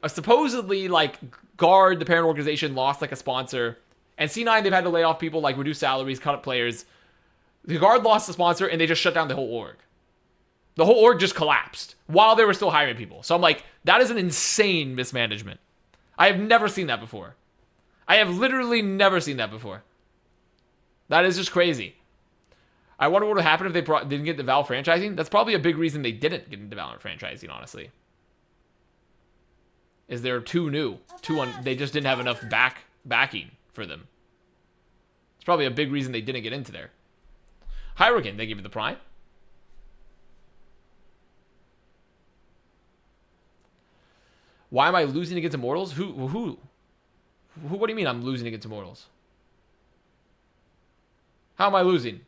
Supposedly like Guard, the parent organization, lost like a sponsor, and C9 they've had to lay off people, like reduce salaries, cut up players. The Guard lost the sponsor and they just shut down the whole org. The whole org just collapsed while they were still hiring people. So I'm like, that is an insane mismanagement. I have never seen that before. I have literally never seen that before. That is just crazy. I wonder what would happen if they didn't get the Valve franchising. That's probably a big reason they didn't get into Valve franchising, honestly. Is they're too new. They just didn't have enough backing for them. It's probably a big reason they didn't get into there. Hurricane, they give you the prime. Why am I losing against Immortals? Who? What do you mean I'm losing against Immortals? How am I losing?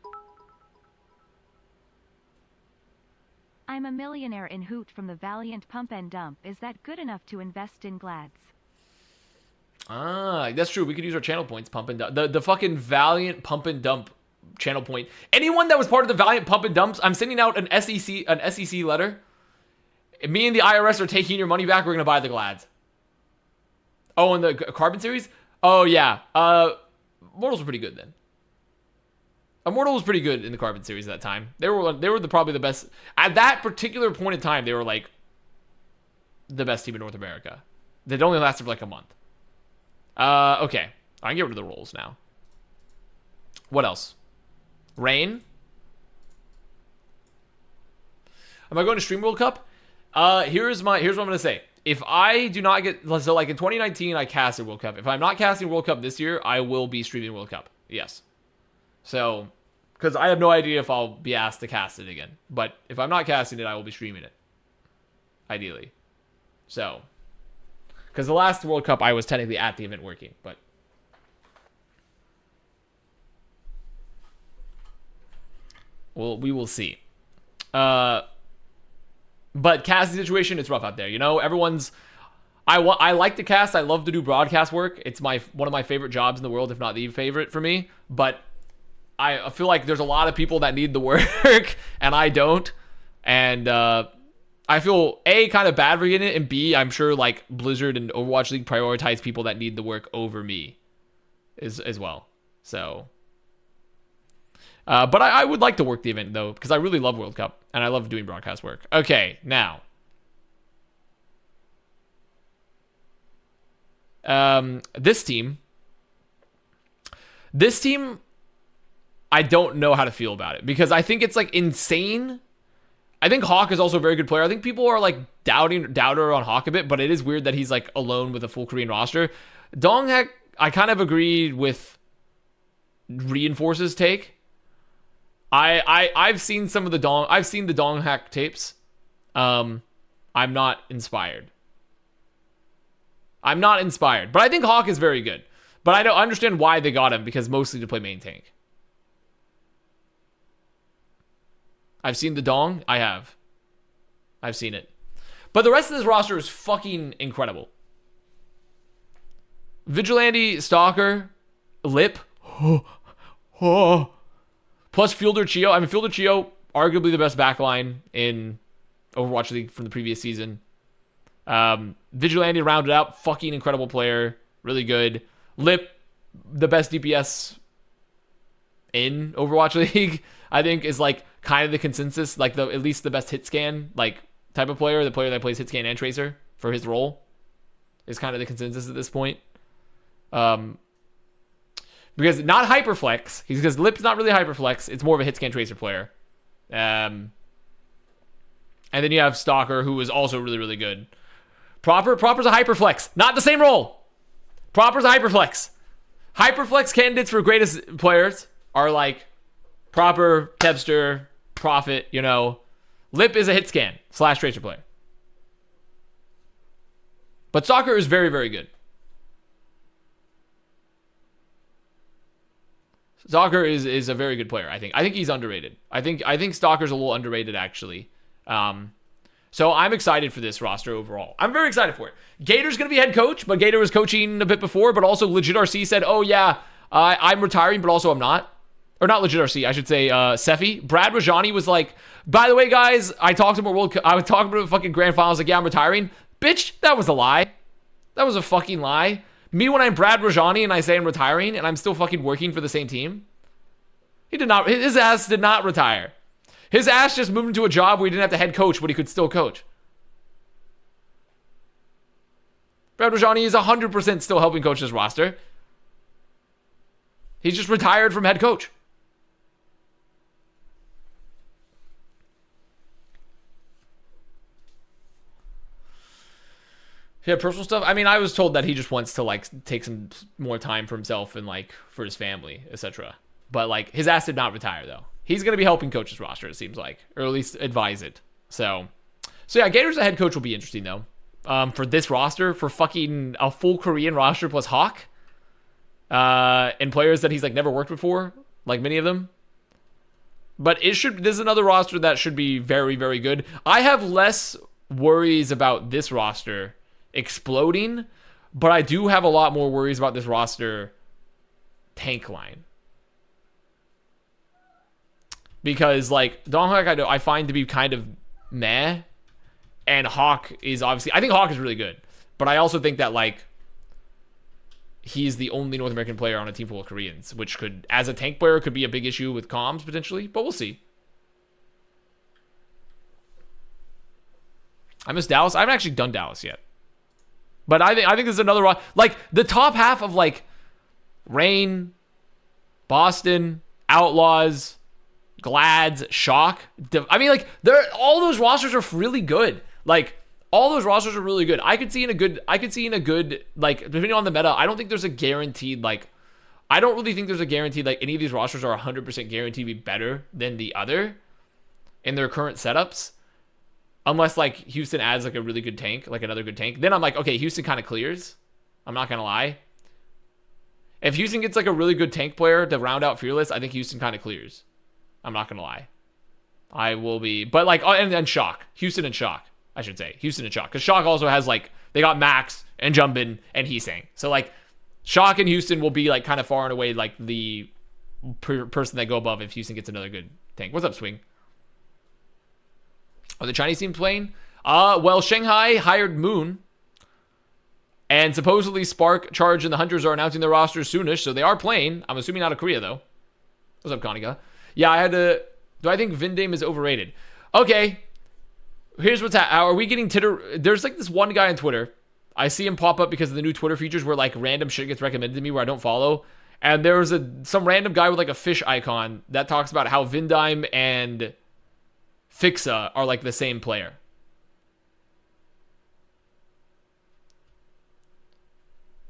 I'm a millionaire in Hoot from the Valiant Pump and Dump. Is that good enough to invest in Glads? Ah, that's true. We could use our channel points, Pump and Dump. The fucking Valiant Pump and Dump channel point. Anyone that was part of the Valiant Pump and Dumps, I'm sending out an SEC letter. Me and the IRS are taking your money back. We're gonna buy the Glads. Oh, and the Carbon series? Oh yeah. Immortals were pretty good then. Immortal was pretty good in the Carbon series at that time. They were probably the best at that particular point in time. They were like the best team in North America. That only lasted for like a month. Okay, I can get rid of the roles now. What else? Rain. Am I going to stream World Cup? Here's what I'm gonna say. If I do not get, so like in 2019, I casted World Cup. If I'm not casting World Cup this year, I will be streaming World Cup. Yes. So, because I have no idea if I'll be asked to cast it again. But if I'm not casting it, I will be streaming it. Ideally. So, because the last World Cup, I was technically at the event working, but. Well, we will see. But casting situation, it's rough out there. You know, everyone's. I like to cast. I love to do broadcast work. It's one of my favorite jobs in the world, if not the favorite for me. But I feel like there's a lot of people that need the work, and I don't. And I feel A, kind of bad for getting it, and B, I'm sure like Blizzard and Overwatch League prioritize people that need the work over me, as well. So. But I would like to work the event, though, because I really love World Cup, and I love doing broadcast work. Okay, now. This team, I don't know how to feel about it, because I think it's, like, insane I think Hawk is also a very good player. I think people are like doubter on Hawk a bit, but it is weird that he's like alone with a full Korean roster. Donghak, I kind of agreed with Reinforce's take. I've seen some of the Donghak tapes. I'm not inspired. But I think Hawk is very good. But I don't understand why they got him, because mostly to play main tank. I've seen the Dong. I have. I've seen it. But the rest of this roster is fucking incredible. Vigilante, Stalker, Lip, plus Fielder Chio. I mean, Fielder Chio, arguably the best backline in Overwatch League from the previous season. Vigilante rounded out, fucking incredible player, really good. Lip, the best DPS in Overwatch League, I think, is like kind of the consensus, like at least the best hit scan like type of player, the player that plays hit scan and tracer for his role is kind of the consensus at this point. Because not hyperflex, because Lip's not really hyperflex, it's more of a hit scan tracer player. And then you have Stalker, who is also really, really good. Proper's a hyperflex, not the same role. Proper's a hyperflex. Hyperflex candidates for greatest players are like Proper, Tebster, Prophet, you know. Lip is a hit scan / tracer player. But Stalker is very, very good. Stalker is a very good player, I think. I think he's underrated. I think Stalker's a little underrated, actually. So I'm excited for this roster overall. I'm very excited for it. Gator's going to be head coach, but Gator was coaching a bit before, but also Legit RC said, oh yeah, I'm retiring, but also I'm not. Or not Legit RC, I should say Sephi. Brad Rajani was like, by the way, guys, I talked about the fucking grand finals, like, yeah, I'm retiring. Bitch, that was a lie. That was a fucking lie. Me, when I'm Brad Rajani and I say I'm retiring and I'm still fucking working for the same team. His ass did not retire. His ass just moved into a job where he didn't have to head coach, but he could still coach. Brad Rajani is 100% still helping coach this roster. He's just retired from head coach. Yeah, personal stuff. I mean, I was told that he just wants to like take some more time for himself and like for his family, etc. But like his ass did not retire though. He's going to be helping coach his roster, it seems like, or at least advise it. So yeah, Gators a head coach will be interesting though. For this roster, for fucking a full Korean roster plus Hawk, and players that he's like never worked before, like many of them. But this is another roster that should be very, very good. I have less worries about this roster exploding, but I do have a lot more worries about this roster tank line. Because like Donghak I find to be kind of meh, and Hawk is obviously, I think Hawk is really good, but I also think that like he's the only North American player on a team full of Koreans, which could, as a tank player, could be a big issue with comms potentially, but we'll see. I miss Dallas. I haven't actually done Dallas yet. But I think this is another roster. Like, the top half of, like, Reign, Boston, Outlaws, Glads, Shock. I mean, like, all those rosters are really good. Like, all those rosters are really good. I could see in a good, like, depending on the meta, I don't think there's a guaranteed, like, I don't really think there's a guaranteed, like, any of these rosters are 100% guaranteed to be better than the other in their current setups. Unless, like, Houston adds, like, a really good tank, like another good tank. Then I'm like, okay, Houston kind of clears. I'm not going to lie. If Houston gets, like, a really good tank player to round out Fearless, I think Houston kind of clears. I'm not going to lie. I will be. But, like, and then Shock. Houston and Shock, I should say. Houston and Shock. Because Shock also has, like, they got Max and Jumbin and Heesang. So, like, Shock and Houston will be, like, kind of far and away, like, the person that go above if Houston gets another good tank. What's up, Swing? Are the Chinese team playing? Well, Shanghai hired Moon. And supposedly Spark, Charge, and the Hunters are announcing their rosters soonish, so they are playing. I'm assuming out of Korea, though. What's up, Konica? Yeah, I had to... Do I think Vindame is overrated? Okay. Here's what's happening. Are we getting titter... There's, like, this one guy on Twitter. I see him pop up because of the new Twitter features where, like, random shit gets recommended to me where I don't follow. And there was some random guy with, like, a fish icon that talks about how Vindime and Fixa are like the same player.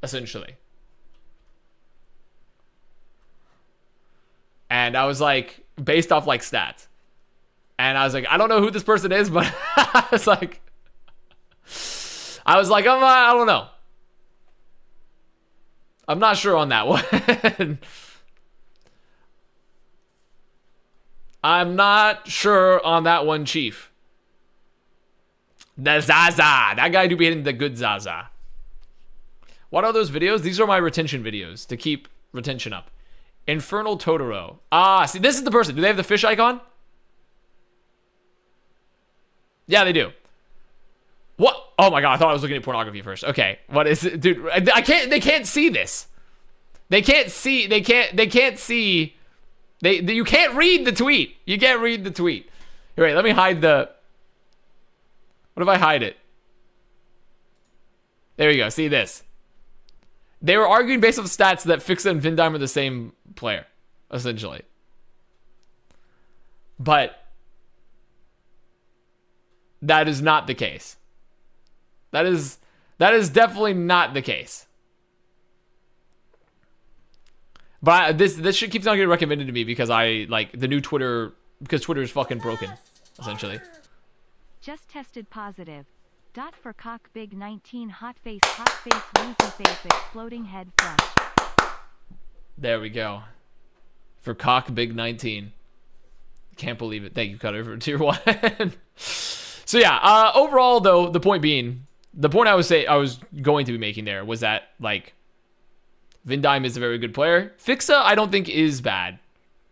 Essentially. And I was like, based off like stats. And I was like, I don't know who this person is, but I was like, I don't know. I'm not sure on that one. I'm not sure on that one, Chief. The Zaza. That guy do be hitting the good Zaza. What are those videos? These are my retention videos to keep retention up. Infernal Totoro. Ah, see, this is the person. Do they have the fish icon? Yeah, they do. What? Oh my god, I thought I was looking at pornography first. Okay, what is it? Dude, I can't, they can't see this. They can't see, you can't read the tweet. You can't read the tweet. Here, wait, let me hide the, what if I hide it? There you go, see this. They were arguing based on stats that Fixa and Vindime are the same player, essentially. But that is not the case. That is definitely not the case. But this shit keeps on getting recommended to me because I like the new Twitter, because Twitter is fucking broken, essentially. Just tested positive. Dot for cock big 19 hot face woozy face exploding head flush. There we go. For cock big 19. Can't believe it. Thank you, Cutter, for tier 1. So yeah, overall though, the point I was going to be making there was that like Vindime is a very good player. Fixa I don't think is bad.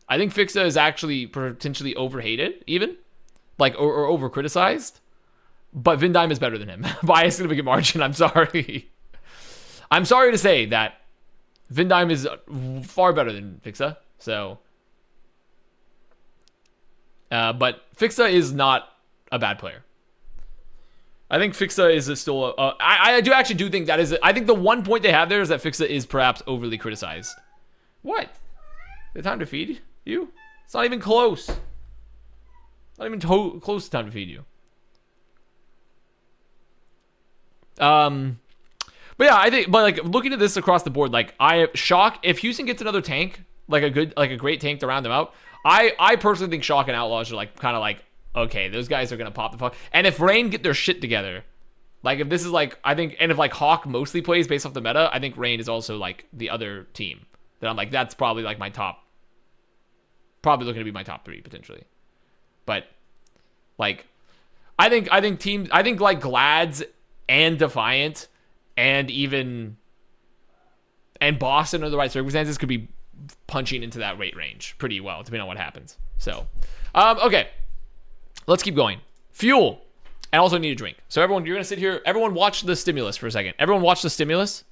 I think Fixa is actually potentially overhated even, like or over criticized. But Vindime is better than him by a significant margin. I'm sorry. I'm sorry to say that Vindime is far better than Fixa. So, but Fixa is not a bad player. I think Fixa is still. I do think that is. I think the one point they have there is that Fixa is perhaps overly criticized. What? The time to feed you? It's not even close. Not even close to time to feed you. But yeah, I think, but like looking at this across the board, like Shock, if Houston gets another tank, like a great tank to round them out, I personally think Shock and Outlaws are like kind of like, okay, those guys are gonna pop the fuck. And if Rain get their shit together, like if this is like, I think, and if like Hawk mostly plays based off the meta, I think Rain is also like the other team that I'm like, that's probably like my top, probably looking to be my top 3 potentially. But like, I think like Glads and Defiant and Boston under the right circumstances could be punching into that rate range pretty well, depending on what happens. So, okay, let's keep going. Fuel, and also need a drink. So everyone, you're gonna sit here. Everyone, watch the stimulus for a second. Everyone, watch the stimulus.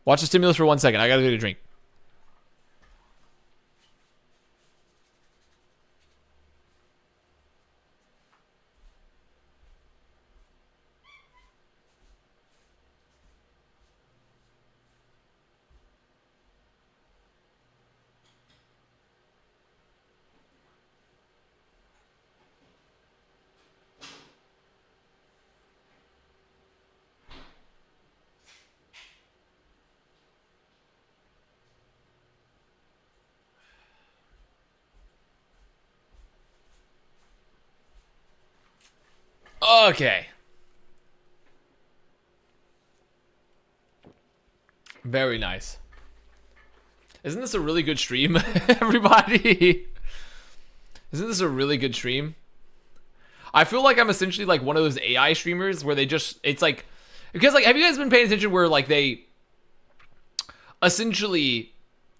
Watch the stimulus for 1 second. I gotta get a drink. Okay. Very nice. Isn't this a really good stream, everybody? Isn't this a really good stream? I feel like I'm essentially like one of those AI streamers where they just, it's like, because like, have you guys been paying attention where like they essentially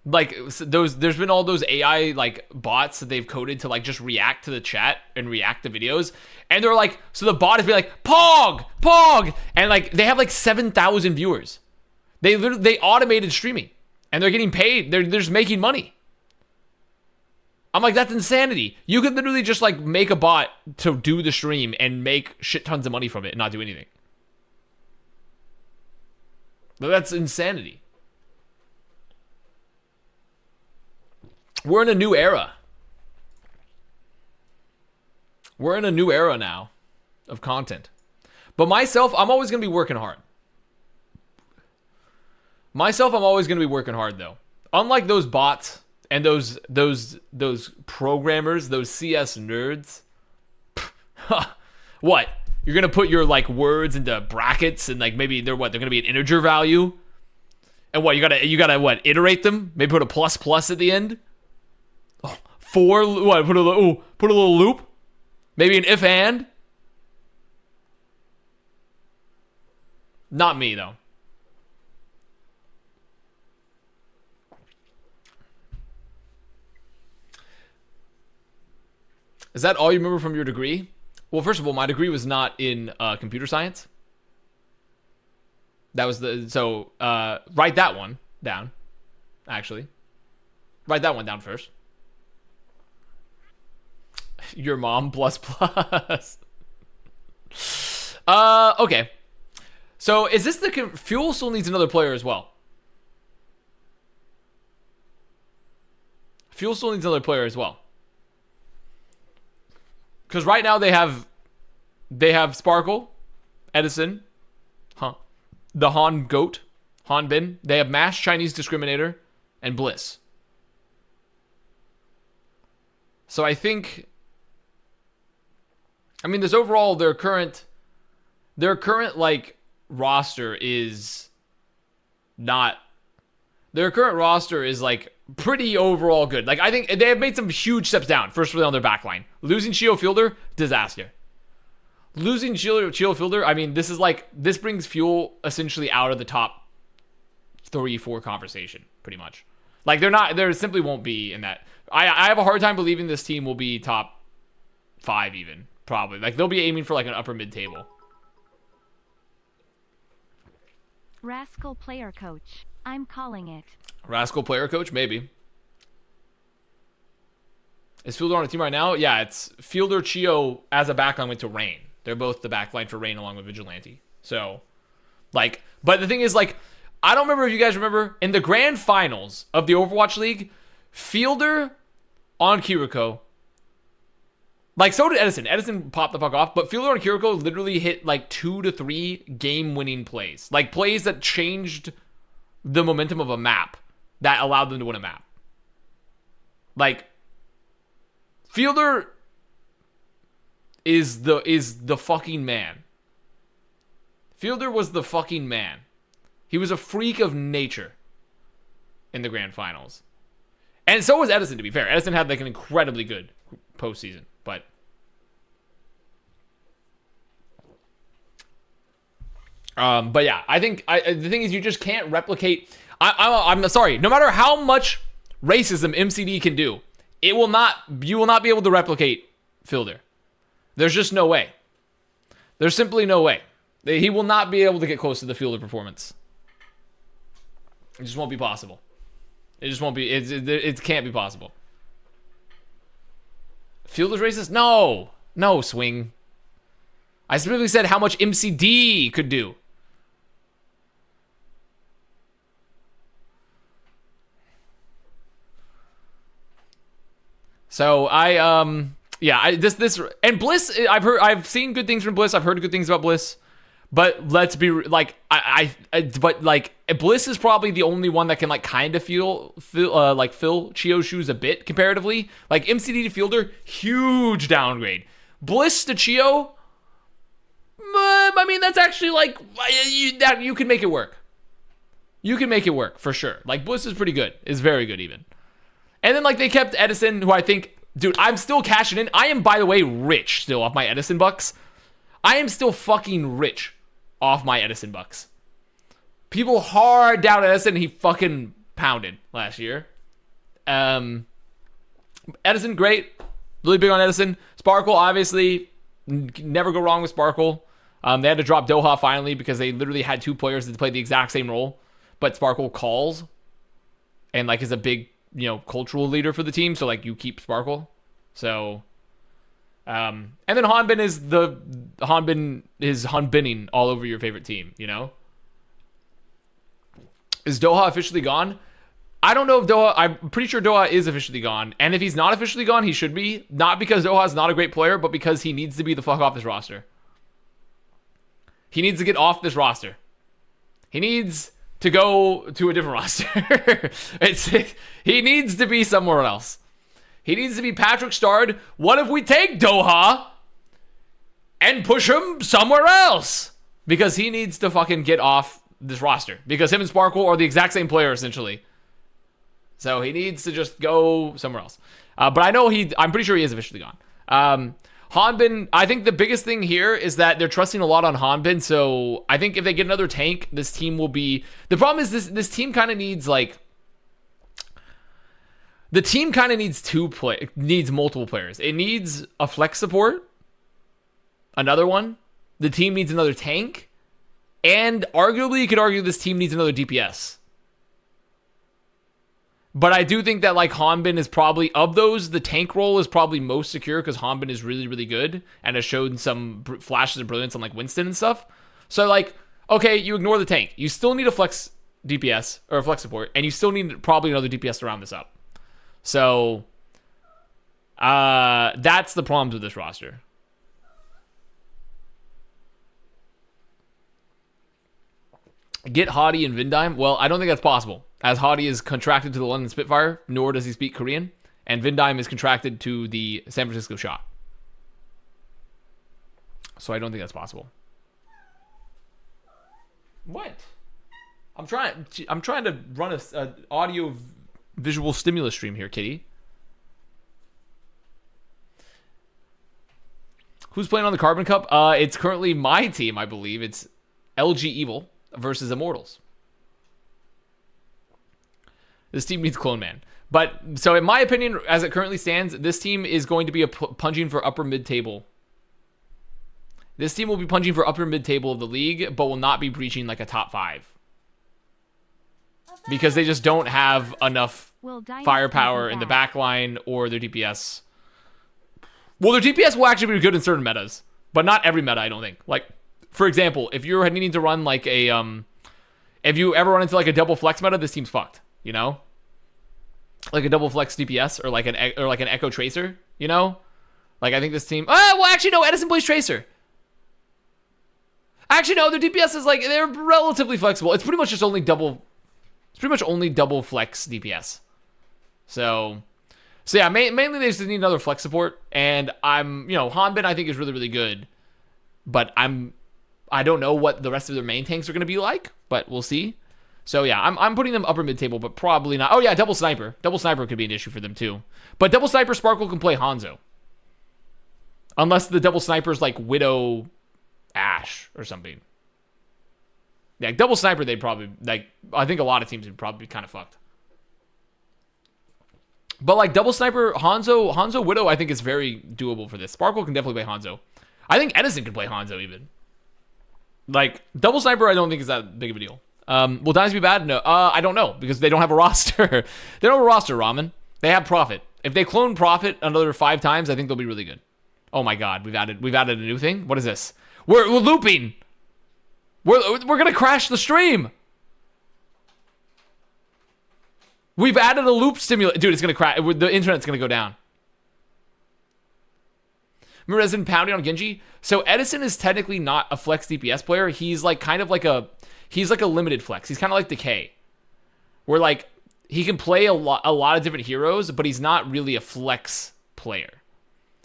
like there's been all those AI like bots that they've coded to like just react to the chat and react to videos, and they're like, so the bot is be like pog, and like they have like 7,000 viewers. They automated streaming and they're getting paid. They're just making money. I'm like, that's insanity. You could literally just like make a bot to do the stream and make shit tons of money from it and not do anything. But that's insanity. We're in a new era. We're in a new era now of content. But myself, I'm always going to be working hard. Myself, I'm always going to be working hard, though. Unlike those bots and those programmers, those CS nerds. What? You're going to put your, like, words into brackets and, like, maybe they're what? They're going to be an integer value? And what? You gotta what? Iterate them? Maybe put a plus plus at the end? Oh, what? Put a little loop? Maybe an if and? Not me, though. Is that all you remember from your degree? Well, first of all, my degree was not in computer science. That was so write that one down, actually. Write that one down first. Your mom plus plus. Okay. So is this the Fuel still needs another player as well? Fuel still needs another player as well. Because right now they have Sparkle, Edison, the Han Goat, Han Bin. They have Mash, Chinese Discriminator, and Bliss. So I think, I mean, this overall their current like roster is not. Their current roster is like pretty overall good. Like I think they have made some huge steps down. Firstly on their backline, losing Chio Fielder, disaster. Losing Chio Fielder, I mean, this brings Fuel essentially out of the top 3-4 conversation, pretty much. Like there simply won't be in that. I have a hard time believing this team will be top 5 even, probably. Like they'll be aiming for like an upper mid table. Rascal player coach. I'm calling it. Rascal player coach, maybe. Is Fielder on a team right now? Yeah, it's Fielder, Chio as a backline went to Rain. They're both the backline for Rain along with Vigilante. So, like, but the thing is, like, I don't remember if you guys remember, in the grand finals of the Overwatch League, Fielder on Kiriko, like, so did Edison. Edison popped the fuck off, but Fielder on Kiriko literally hit, like, 2 to 3 game-winning plays. Like, plays that changed the momentum of a map that allowed them to win a map. Like, Fielder is the fucking man. Fielder was the fucking man. He was a freak of nature in the grand finals. And so was Edison, to be fair. Edison had like an incredibly good postseason, but yeah, I think the thing is you just can't replicate. I'm sorry. No matter how much racism MCD can do, you will not be able to replicate Fielder. There's just no way. There's simply no way. He will not be able to get close to the Fielder performance. It just won't be possible. It just won't be. It can't be possible. Fielder's racist? No, Swing. I specifically said how much MCD could do. So this and Bliss. I've seen good things from Bliss. I've heard good things about Bliss. But let's be like, but like Bliss is probably the only one that can like kind of fill Chio's shoes a bit comparatively. Like MCD to Fielder, huge downgrade. Bliss to Chio, I mean that's actually like you can make it work. You can make it work for sure. Like Bliss is pretty good, is very good even. And then like they kept Edison, who I think, dude, I'm still cashing in. I am, by the way, rich still off my Edison bucks. I am still fucking rich off my Edison bucks. People hard down Edison, he fucking pounded last year. Edison, great. Really big on Edison. Sparkle, obviously, never go wrong with Sparkle. They had to drop Doha finally because they literally had 2 players that played the exact same role. But Sparkle calls and like is a big, cultural leader for the team. So like you keep Sparkle. So... and then Hanbin is Hanbining all over your favorite team, Is Doha officially gone? I don't know if Doha, I'm pretty sure Doha is officially gone. And if he's not officially gone, he should be. Not because Doha's not a great player, but because he needs to be the fuck off this roster. He needs to get off this roster. He needs to go to a different roster. He needs to be somewhere else. He needs to be Patrick Starred. What if we take Doha and push him somewhere else? Because he needs to fucking get off this roster. Because him and Sparkle are the exact same player, essentially. So he needs to just go somewhere else. But I know I'm pretty sure he is officially gone. Hanbin, I think the biggest thing here is that they're trusting a lot on Hanbin. So I think if they get another tank, this team will be... The problem is this team kind of needs like... The team kind of needs multiple players. It needs a flex support. Another one. The team needs another tank. And arguably, you could argue this team needs another DPS. But I do think that like Hanbin is probably, of those, the tank role is probably most secure because Hanbin is really, really good and has shown some flashes of brilliance on like Winston and stuff. So like, okay, you ignore the tank. You still need a flex DPS or a flex support, and you still need probably another DPS to round this up. So that's the problems with this roster. Get Hadi and Vindime? Well, I don't think that's possible, as Hadi is contracted to the London Spitfire, nor does he speak Korean, and Vindime is contracted to the San Francisco Shot. So I don't think that's possible. What? I'm trying to run a audio visual stimulus stream here, Kitty. Who's playing on the Carbon Cup? It's currently my team, I believe. It's LG Evil versus Immortals. This team needs Clone Man. But, so in my opinion, as it currently stands, this team is going to be punching for upper mid-table. This team will be punching for upper mid-table of the league, but will not be breaching like a top 5. Because they just don't have enough firepower in the back line or their DPS. Well, their DPS will actually be good in certain metas, but not every meta, I don't think. Like, for example, if you're needing to run like a, if you ever run into like a double flex meta, this team's fucked, you know? Like a double flex DPS or like an Echo Tracer, you know? Like, I think this team, well, actually, no, Edison plays Tracer. Actually, no, their DPS is like, they're relatively flexible. It's pretty much just only double flex DPS. So yeah, mainly they just need another flex support. And Hanbin I think is really, really good. But I don't know what the rest of their main tanks are going to be like, but we'll see. So yeah, I'm putting them upper mid-table, but probably not. Oh yeah, Double Sniper. Double Sniper could be an issue for them too. But Double Sniper Sparkle can play Hanzo. Unless the Double Sniper's like Widow Ash or something. Yeah, Double Sniper, they'd probably, like, I think a lot of teams would probably be kind of fucked. But like Double Sniper, Hanzo Widow, I think is very doable for this. Sparkle can definitely play Hanzo. I think Edison can play Hanzo even. Like, Double Sniper I don't think is that big of a deal. Will Dynasty be bad? No. I don't know, because they don't have a roster. They don't have a roster, Ramen. They have Prophet. If they clone Prophet another 5 times, I think they'll be really good. Oh my god, we've added a new thing? What is this? We're looping! We're gonna crash the stream! We've added a loop stimulator. Dude, it's gonna crash. The internet's gonna go down. Remember Edison pounding on Genji? So Edison is technically not a flex DPS player. He's like kind of like he's like a limited flex. He's kind of like Decay. Where like he can play a lot of different heroes, but he's not really a flex player.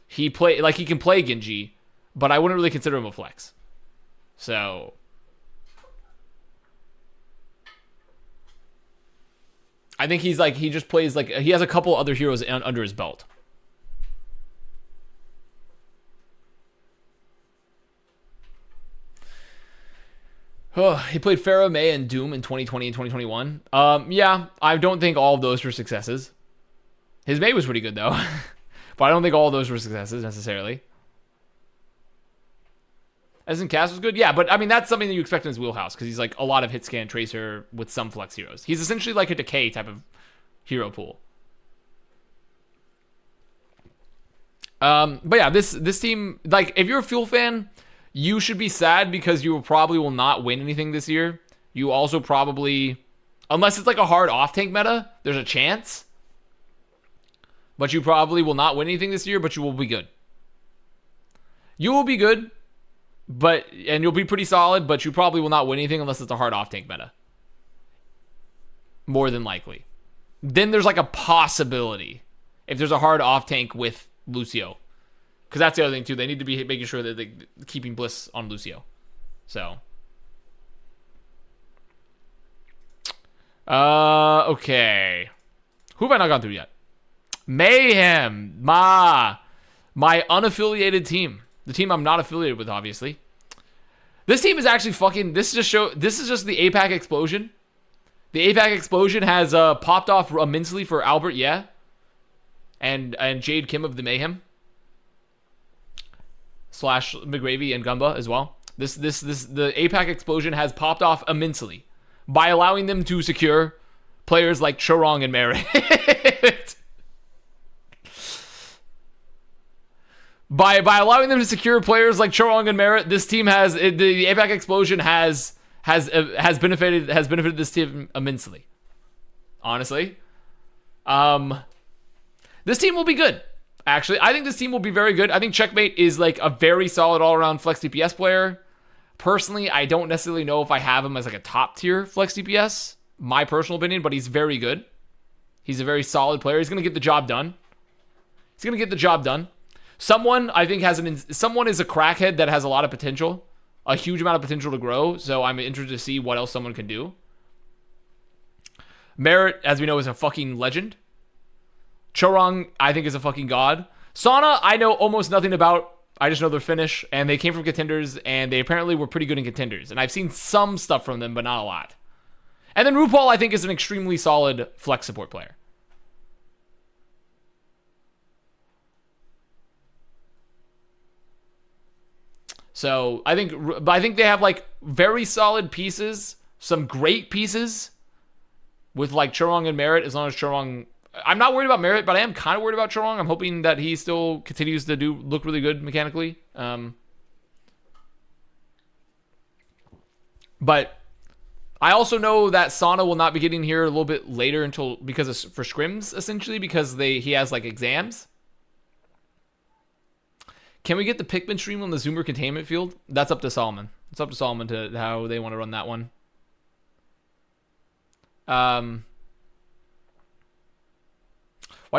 He can play Genji, but I wouldn't really consider him a flex. So I think he's like, he just plays like, he has a couple other heroes under his belt. Oh, he played Pharaoh, May, and Doom in 2020 and 2021. Yeah, I don't think all of those were successes. His May was pretty good though. But I don't think all of those were successes necessarily. As in Cass was good? Yeah, but I mean, that's something that you expect in his wheelhouse, because he's like a lot of hit scan tracer with some flex heroes. He's essentially like a Decay type of hero pool. But yeah, this team, like, if you're a Fuel fan, you should be sad because you probably will not win anything this year. You also probably Unless it's like a hard off-tank meta, there's a chance. But you probably will not win anything this year, but you will be good. You will be good, and you'll be pretty solid, but you probably will not win anything unless it's a hard off-tank meta. More than likely. Then there's like a possibility if there's a hard off-tank with Lucio. Because that's the other thing, too. They need to be making sure that they're keeping Bliss on Lucio. So. Okay. Who have I not gone through yet? Mayhem. My unaffiliated team. The team I'm not affiliated with, obviously. This team is actually fucking... This is just the APAC Explosion. The APAC Explosion has popped off immensely for Albert, yeah. And Jade Kim of the Mayhem. / McGravy and Gumba as well. The APAC Explosion has popped off immensely by allowing them to secure players like Chorong and Merit. By allowing them to secure players like Chorong and Merit, this team has the APAC Explosion has benefited this team immensely. Honestly, this team will be good. Actually, I think this team will be very good. I think Checkmate is like a very solid all-around flex DPS player. Personally, I don't necessarily know if I have him as like a top tier flex DPS, my personal opinion, but he's very good. He's a very solid player. He's going to get the job done. Someone I think someone is a crackhead that has a lot of potential, a huge amount of potential to grow. So I'm interested to see what else someone can do. Merit, as we know, is a fucking legend. Chorong, I think, is a fucking god. Sauna, I know almost nothing about. I just know they're Finnish, and they came from Contenders, and they apparently were pretty good in Contenders. And I've seen some stuff from them, but not a lot. And then RuPaul, I think, is an extremely solid flex support player. So I think they have like very solid pieces, some great pieces with like Chorong and Merit. As long as Chorong, I'm not worried about Merit, but I am kind of worried about Chorong. I'm hoping that he still continues to look really good mechanically. But I also know that Sana will not be getting here a little bit later for scrims, essentially, because he has like exams. Can we get the Pikmin stream on the Zoomer containment field? That's up to Solomon. It's up to Solomon to how they want to run that one. Why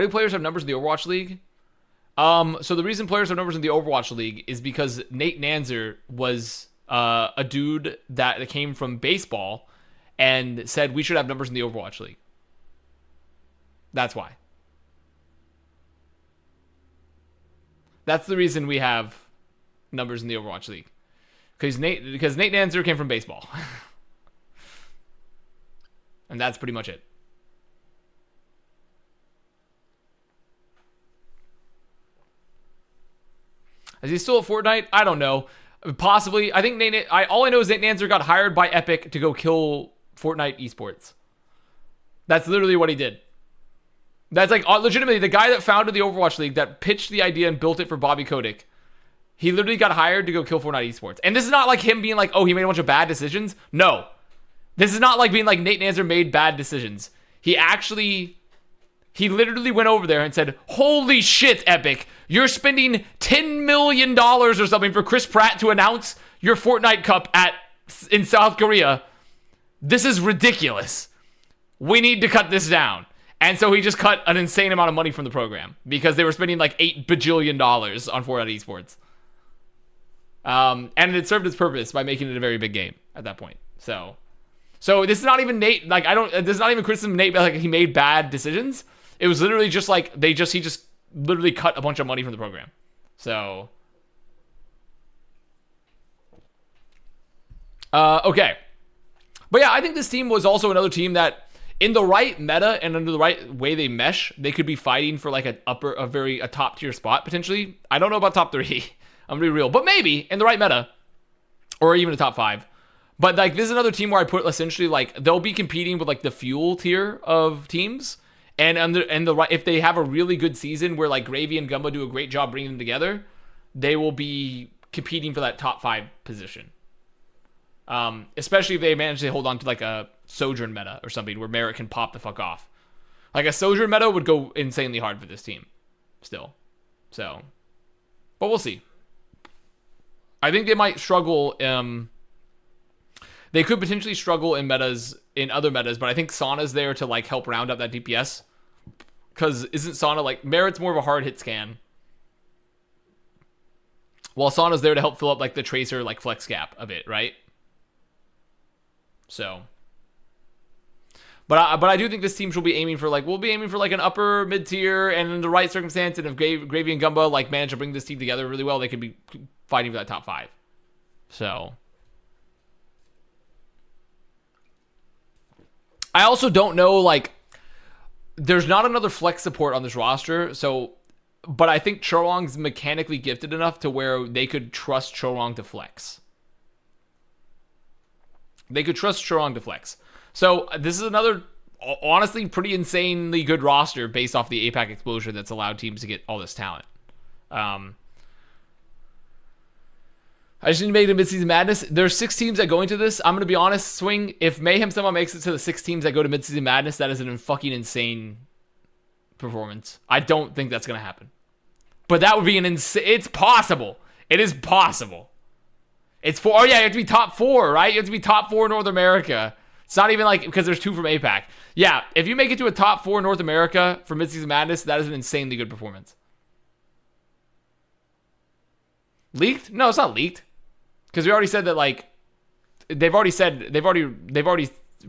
do players have numbers in the Overwatch League? So the reason players have numbers in the Overwatch League is because Nate Nanzer was a dude that came from baseball and said we should have numbers in the Overwatch League. That's why. That's the reason we have numbers in the Overwatch League. Because Nate Nanzer came from baseball. And that's pretty much it. Is he still at Fortnite? I don't know. Possibly. I think all I know is Nate Nanzer got hired by Epic to go kill Fortnite Esports. That's literally what he did. That's like legitimately the guy that founded the Overwatch League, that pitched the idea and built it for Bobby Kotick. He literally got hired to go kill Fortnite Esports. And this is not like him being like, oh, he made a bunch of bad decisions. No. This is not like being like Nate Nanzer made bad decisions. He literally went over there and said, holy shit, Epic. You're spending $10 million or something for Chris Pratt to announce your Fortnite Cup in South Korea. This is ridiculous. We need to cut this down. And so he just cut an insane amount of money from the program because they were spending like $8 bajillion on Fortnite Esports. And it served its purpose by making it a very big game at that point. So this is not even Nate. Like, this is not even criticism of Nate, like he made bad decisions. It was literally just like he just literally cut a bunch of money from the program. So, okay. But yeah, I think this team was also another team that, in the right meta and under the right way they mesh, they could be fighting for like a top tier spot potentially. I don't know about top 3. I'm gonna be real, but maybe in the right meta, or even a top 5. But like this is another team where I put essentially like they'll be competing with like the fuel tier of teams, and if they have a really good season where like Gravy and Gumba do a great job bringing them together, they will be competing for that top 5 position. Especially if they manage to hold on to like a Sojourn meta or something where Merit can pop the fuck off. Like a Sojourn meta would go insanely hard for this team still. So, but we'll see. I think they might struggle. They could potentially struggle in other metas, but I think Sana's there to like help round up that DPS. Because isn't Sana like Merit's more of a hard hit scan, while Sana's there to help fill up like the Tracer like flex gap a bit, right? So, but I do think this team should be aiming for like an upper mid tier, and in the right circumstance, and if Gravy and Gumbo like manage to bring this team together really well, they could be fighting for that top 5. So, I also don't know like. There's not another flex support on this roster, so, but I think Chorong's mechanically gifted enough to where they could trust Chorong to flex. So this is another, honestly, pretty insanely good roster based off the APAC exposure that's allowed teams to get all this talent. I just need to make it a Mid-Season Madness. There's 6 teams that go into this. I'm going to be honest, Swing. If Mayhem somehow makes it to the 6 teams that go to Mid-Season Madness, that is an fucking insane performance. I don't think that's going to happen. But that would be an insane... It's possible. It is possible. It's 4... Oh, yeah, you have to be top 4, right? You have to be top 4 in North America. It's not even like... Because there's 2 from APAC. Yeah, if you make it to a top 4 in North America for Mid-Season Madness, that is an insanely good performance. Leaked? No, it's not leaked. Because we already said that, like, they've already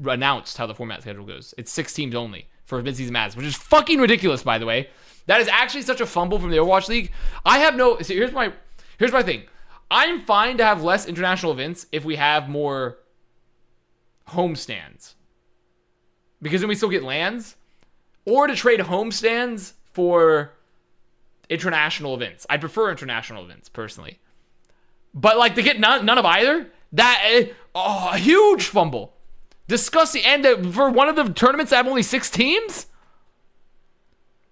announced how the format schedule goes. It's 6 teams only for mid-season Madness, which is fucking ridiculous, by the way. That is actually such a fumble from the Overwatch League. I have no... See, here's my thing. I'm fine to have less international events if we have more homestands. Because then we still get LANs. Or to trade homestands for international events. I prefer international events, personally. But, like, to get none of either, a huge fumble. Disgusting. And for one of the tournaments that have only 6 teams?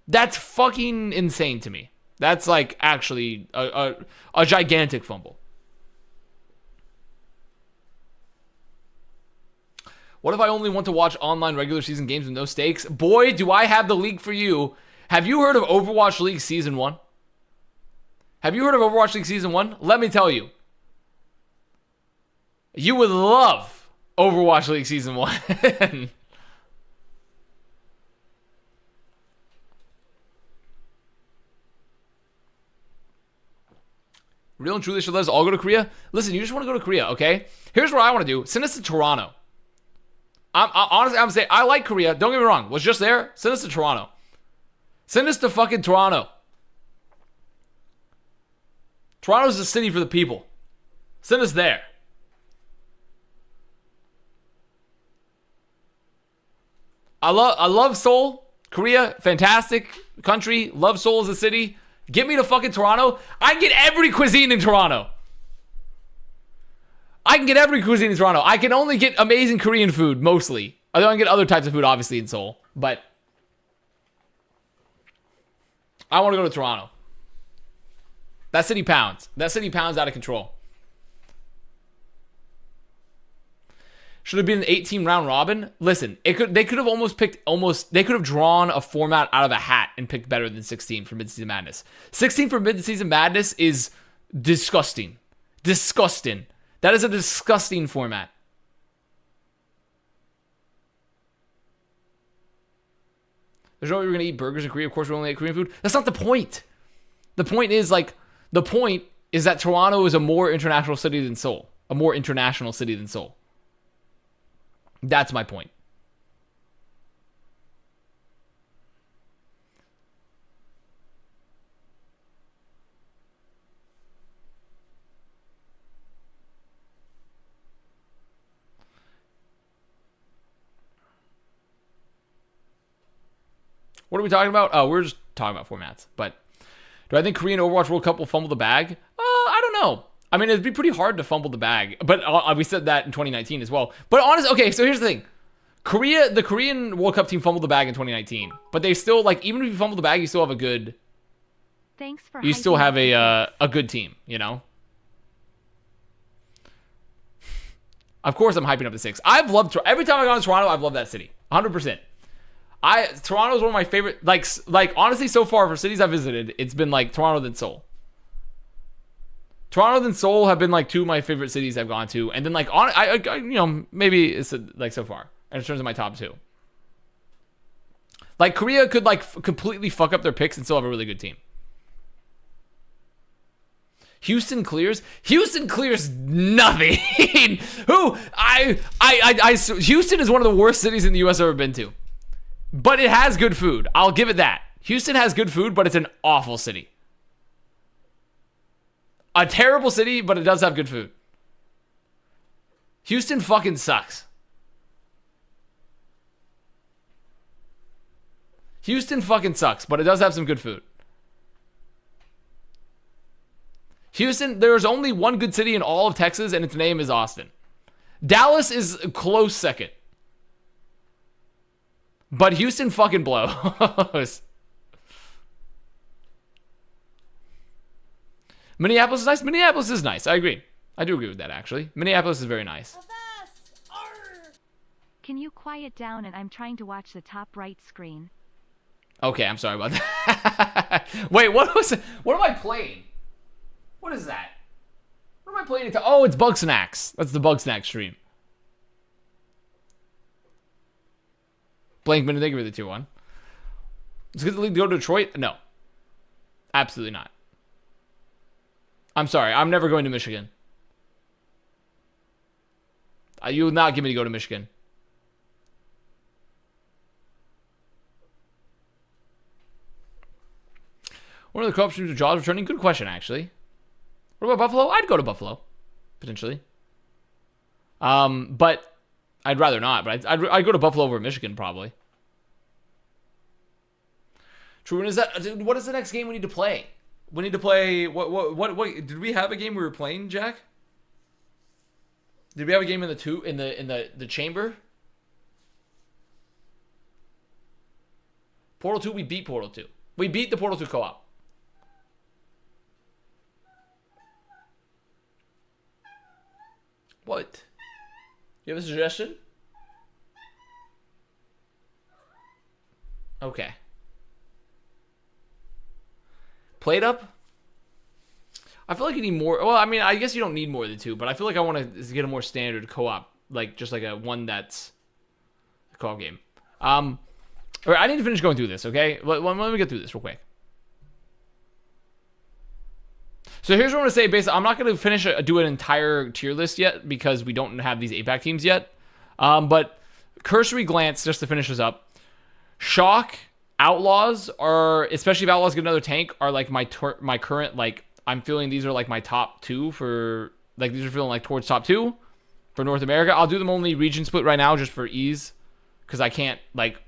That's fucking insane to me. That's, like, actually a gigantic fumble. What if I only want to watch online regular season games with no stakes? Boy, do I have the league for you. Have you heard of Overwatch League Season 1? Have you heard of Overwatch League Season 1? Let me tell you. You would love Overwatch League Season 1. Real and truly should let us all go to Korea? Listen, you just want to go to Korea, okay? Here's what I want to do. Send us to Toronto. Honestly, I'm saying, I like Korea. Don't get me wrong. Was just there. Send us to Toronto. Send us to fucking Toronto. Toronto's the city for the people. Send us there. I love Seoul. Korea, fantastic country. Love Seoul as a city. Get me to fucking Toronto. I can get every cuisine in Toronto. I can only get amazing Korean food, mostly. I don't get other types of food, obviously, in Seoul. But I want to go to Toronto. That city pounds. That city pounds out of control. Should have been an 8-team round robin. Listen, they could have they could have drawn a format out of a hat and picked better than 16 for Mid-Season Madness. 16 for Mid-Season Madness is disgusting. Disgusting. That is a disgusting format. There's no way we're going to eat burgers in Korea. Of course, we only eat Korean food. That's not the point. The point is that Toronto is a more international city than Seoul. A more international city than Seoul. That's my point. What are we talking about? Oh, we're just talking about formats. But do I think Korean Overwatch World Cup will fumble the bag? I don't know. I mean, it'd be pretty hard to fumble the bag. But we said that in 2019 as well. But honestly, okay, so here's the thing. The Korean World Cup team fumbled the bag in 2019. But they still, like, even if you fumble the bag, you still have a good... Thanks for You still have a good team, you know? Of course, I'm hyping up the 6. I've loved every time I go to Toronto. I've loved that city, 100%. Toronto is one of my favorite. Like honestly, so far for cities I've visited, it's been like Toronto then Seoul. Toronto and Seoul have been like two of my favorite cities I've gone to, and then like maybe it's like so far in terms of my top 2. Like Korea could like completely fuck up their picks and still have a really good team. Houston clears. Houston clears nothing. Houston is one of the worst cities in the U.S. I've ever been to, but it has good food. I'll give it that. Houston has good food, but it's an awful city. A terrible city, but it does have good food. Houston fucking sucks. Houston fucking sucks, but it does have some good food. Houston, there's only one good city in all of Texas, and its name is Austin. Dallas is a close second. But Houston fucking blows. Minneapolis is nice. Minneapolis is nice. I agree. I do agree with that, actually. Minneapolis is very nice. Avast! Arr! Can you quiet down, and I'm trying to watch the top right screen. Okay, I'm sorry about that. Wait, what am I playing? What is that? What am I playing? Oh, it's Bug Snacks. That's the Bug Snacks stream. Blankman, thank you for the tier 1. Let's get the league to go to Detroit? No. Absolutely not. I'm sorry. I'm never going to Michigan. You will not get me to go to Michigan. One of the co-op streams with Jaws returning? Good question, actually. What about Buffalo? I'd go to Buffalo, potentially. But I'd rather not. But I'd go to Buffalo over Michigan, probably. True. When is that? Dude, what is the next game we need to play? We need to play. What? Did we have a game we were playing, Jack? Did we have a game in the chamber? Portal 2. We beat Portal 2. We beat the Portal 2 co-op. What? You have a suggestion? Okay. Played up? I feel like you need more. Well, I mean, I guess you don't need more than 2, but I feel like I want to get a more standard co-op, like just like a one that's a co-op game. All right, I need to finish going through this, okay? Let me get through this real quick. So here's what I'm going to say. Basically, I'm not going to do an entire tier list yet because we don't have these APAC teams yet. But cursory glance, just to finish this up. Shock, Outlaws are, especially if Outlaws get another tank, are like my current, like, I'm feeling these are like my top 2 for, like, these are feeling like towards top 2 for North America. I'll do them only region split right now just for ease because I can't, like,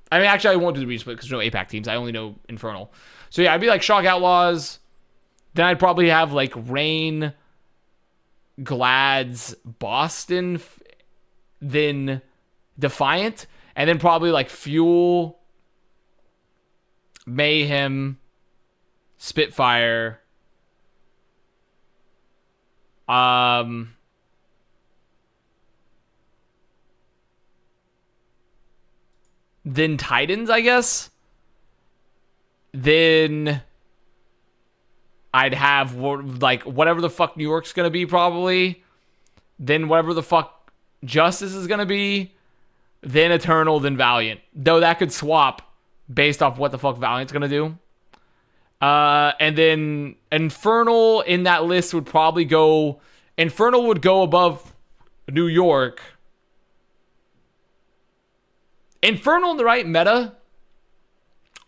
I mean, actually, I won't do the region split because there's no APAC teams. I only know Infernal. So yeah, I'd be like Shock, Outlaws. Then I'd probably have like Rain, Glads, Boston, then Defiant, and then probably like Fuel, Mayhem, Spitfire, then Titans, I guess. Then I'd have like whatever the fuck New York's gonna be probably. Then whatever the fuck Justice is gonna be. Then Eternal, then Valiant. Though that could swap based off what the fuck Valiant's gonna do. And then Infernal in that list would probably go. Infernal would go above New York. Infernal in the right meta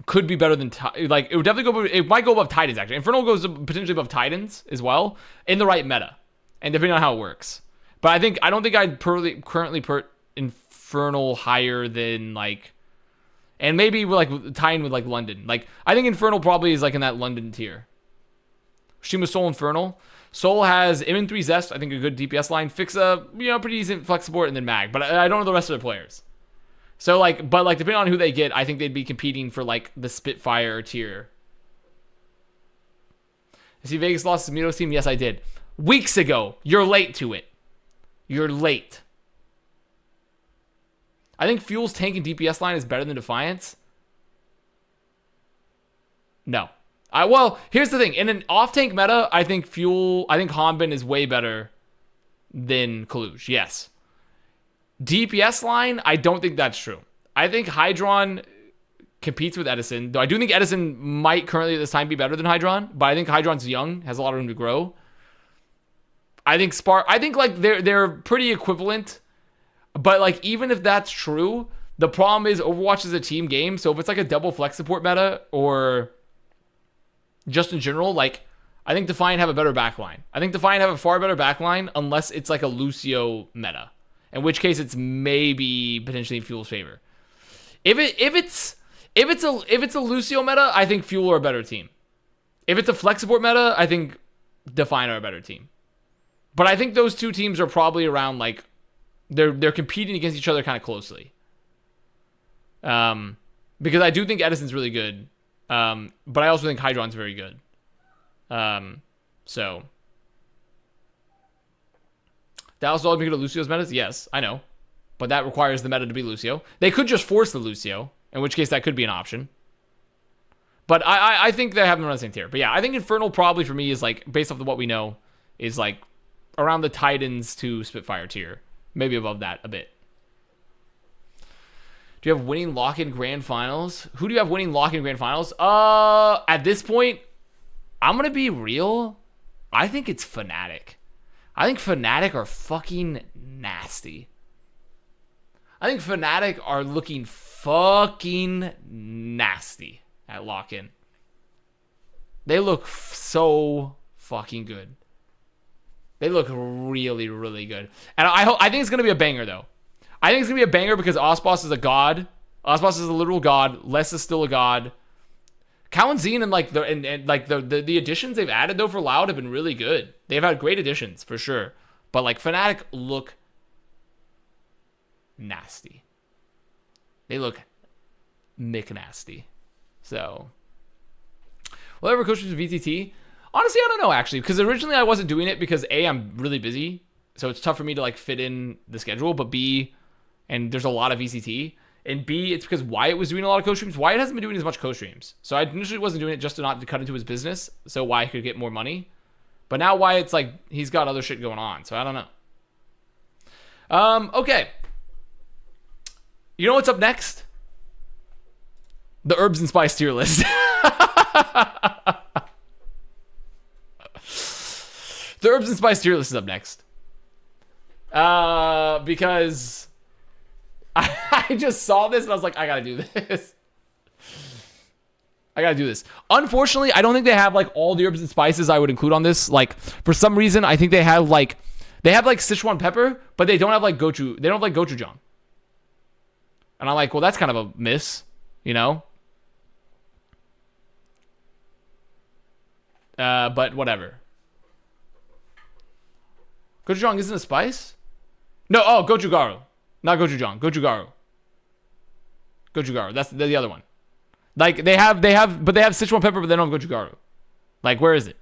could be better than like it would definitely go. It might go above Titans actually. Infernal goes potentially above Titans as well in the right meta, and depending on how it works. But I don't think I'd currently put Infernal higher than like, and maybe like tying with like London. Like I think Infernal probably is like in that London tier. Shima Soul Infernal. Soul has M3 Zest, I think a good DPS line. Fixa, pretty decent flex support, and then Mag. But I don't know the rest of their players. So, like, but, like, depending on who they get, I think they'd be competing for, like, the Spitfire tier. You see Vegas lost to Mito's team? Yes, I did. Weeks ago. You're late to it. You're late. I think Fuel's tank and DPS line is better than Defiance. No. Well, here's the thing. In an off-tank meta, I think Hanbin is way better than Kaluj. Yes. DPS line, I don't think that's true. I think Hydron competes with Edison, though I do think Edison might currently at this time be better than Hydron, but I think Hydron's young, has a lot of room to grow. I think like they're pretty equivalent, but like even if that's true, the problem is Overwatch is a team game, so if it's like a double flex support meta or just in general, like I think Defiant have a better backline. I think Defiant have a far better backline unless it's like a Lucio meta, in which case it's maybe potentially in Fuel's favor. If it's a Lucio meta, I think Fuel are a better team. If it's a flex support meta, I think Defiant are a better team. But I think those two teams are probably around like they're competing against each other kind of closely. Because I do think Edison's really good. But I also think Hydron's very good. So Dallas always make it to Lucio's metas? Yes, I know. But that requires the meta to be Lucio. They could just force the Lucio, in which case that could be an option. But I think they have them on the same tier. But yeah, I think Infernal probably for me is like, based off of what we know, is like around the Titans to Spitfire tier. Maybe above that a bit. Do you have winning lock-in grand finals? Who do you have winning lock-in grand finals? At this point, I'm going to be real. I think it's Fnatic. I think Fnatic are fucking nasty. I think Fnatic are looking fucking nasty at lock-in. They look so fucking good. They look really, really good. And I think it's going to be a banger, though. I think it's going to be a banger because Osboss is a god. Osboss is a literal god. Les is still a god. Cow and Zine and like the additions they've added, though, for Loud have been really good. They've had great additions, for sure. But, like, Fnatic look nasty. They look McNasty. So, whatever coach was VTT. Honestly, I don't know, actually, because originally I wasn't doing it because A, I'm really busy, so it's tough for me to like fit in the schedule, but B, and there's a lot of VCT, and B, it's because Wyatt was doing a lot of co-streams. Wyatt hasn't been doing as much co-streams, so I initially wasn't doing it just to not cut into his business, so Wyatt could get more money, but now Wyatt's like, he's got other shit going on, so I don't know. Okay. You know what's up next? The Herbs and Spice tier list. The Herbs and Spice tier list is up next. Because I just saw this and I was like, I gotta do this. I gotta do this. Unfortunately, I don't think they have like all the herbs and spices I would include on this. Like, for some reason, I think they have like Sichuan pepper, but they don't have like gochu. They don't have like gochujang. And I'm like, well, that's kind of a miss, you know? But whatever. Gochujang isn't a spice? No, oh, gochugaru. Not gochujang. Gochugaru. Gochugaru. That's the other one. Like, they have Sichuan pepper, but they don't have gochugaru. Like, where is it?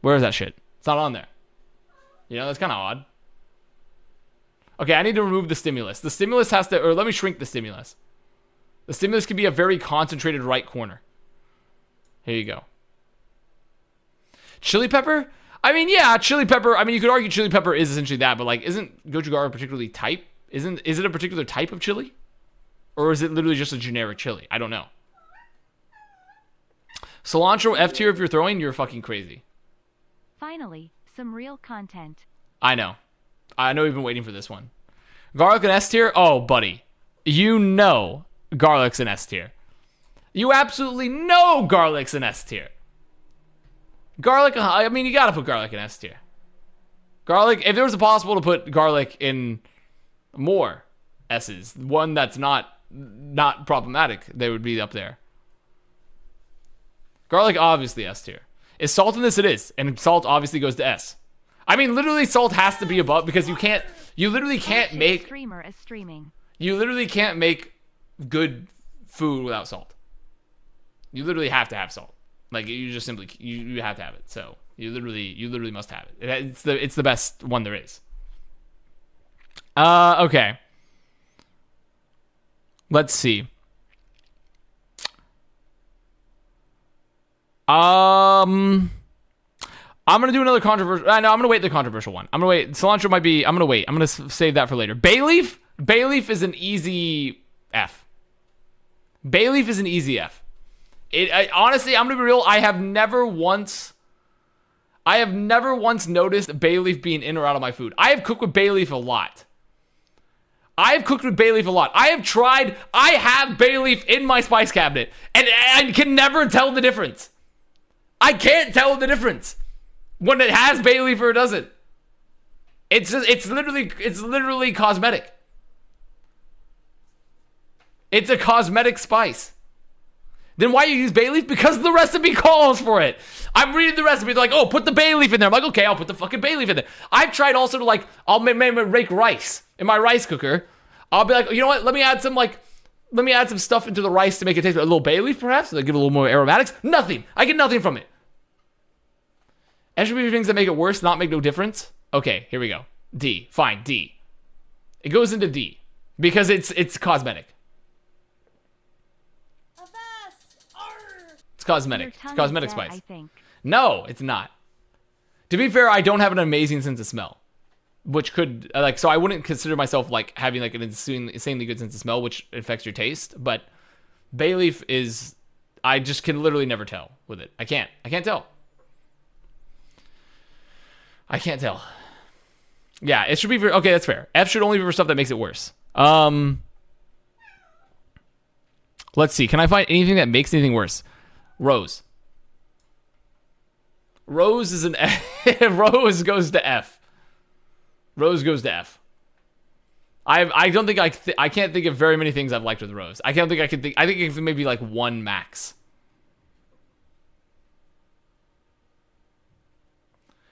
Where is that shit? It's not on there. You know, that's kind of odd. Okay, I need to remove the stimulus. The stimulus has to, or let me shrink the stimulus. The stimulus can be a very concentrated right corner. Here you go. Chili pepper? I mean, yeah, chili pepper. I mean, you could argue chili pepper is essentially that, but like, isn't gochugaru particularly type? Is it a particular type of chili? Or is it literally just a generic chili? I don't know. Cilantro F tier if you're throwing, you're fucking crazy. Finally, some real content. I know you've been waiting for this one. Garlic and S tier? Oh, buddy. You know garlic's an S tier. You absolutely know garlic's an S tier. Garlic, I mean, you gotta put garlic in S tier. Garlic, if there was a possible to put garlic in more S's, one that's not problematic, they would be up there. Garlic, obviously S tier. Is salt in this? It is. And salt obviously goes to S. I mean, literally salt has to be above because you literally can't make... Streamer is streaming. You literally can't make good food without salt. You literally have to have salt. Like, you just simply, you have to have it. So, you literally must have it. It's the best one there is. Okay. Let's see. I'm gonna do another controversial. No, I'm gonna wait the controversial one. I'm gonna wait. Cilantro might be. I'm gonna wait. I'm gonna save that for later. Bay leaf. Bay leaf is an easy F. Bay leaf is an easy F. Honestly, I'm gonna be real. I have never once noticed bay leaf being in or out of my food. I have cooked with bay leaf a lot. I have bay leaf in my spice cabinet, and I can never tell the difference. I can't tell the difference when it has bay leaf or it doesn't. It's literally cosmetic. It's a cosmetic spice. Then why you use bay leaf? Because the recipe calls for it. I'm reading the recipe. They're like, oh, put the bay leaf in there. I'm like, okay, I'll put the fucking bay leaf in there. I've tried also to like, I'll make rice in my rice cooker. I'll be like, you know what? Let me add some stuff into the rice to make it taste a little bay leaf, perhaps, to give it a little more aromatics. Nothing. I get nothing from it. Extra things that make it worse, not make no difference. Okay, here we go. D. Fine, D. It goes into D because it's cosmetic. Avast! Arr! It's cosmetic. Your It's tongue cosmetic is dead, spice. I think. No, it's not. To be fair, I don't have an amazing sense of smell, which could so I wouldn't consider myself like having like an insanely good sense of smell, which affects your taste. But bay leaf is, I just can literally never tell with it. I can't tell. I can't tell. Yeah, it should be for, okay, that's fair. F should only be for stuff that makes it worse. Let's see. Can I find anything that makes anything worse? Rose. Rose is an F. Rose goes to F. Rose goes to F. I don't think I can't think of very many things I've liked with Rose. I think it's maybe like one max.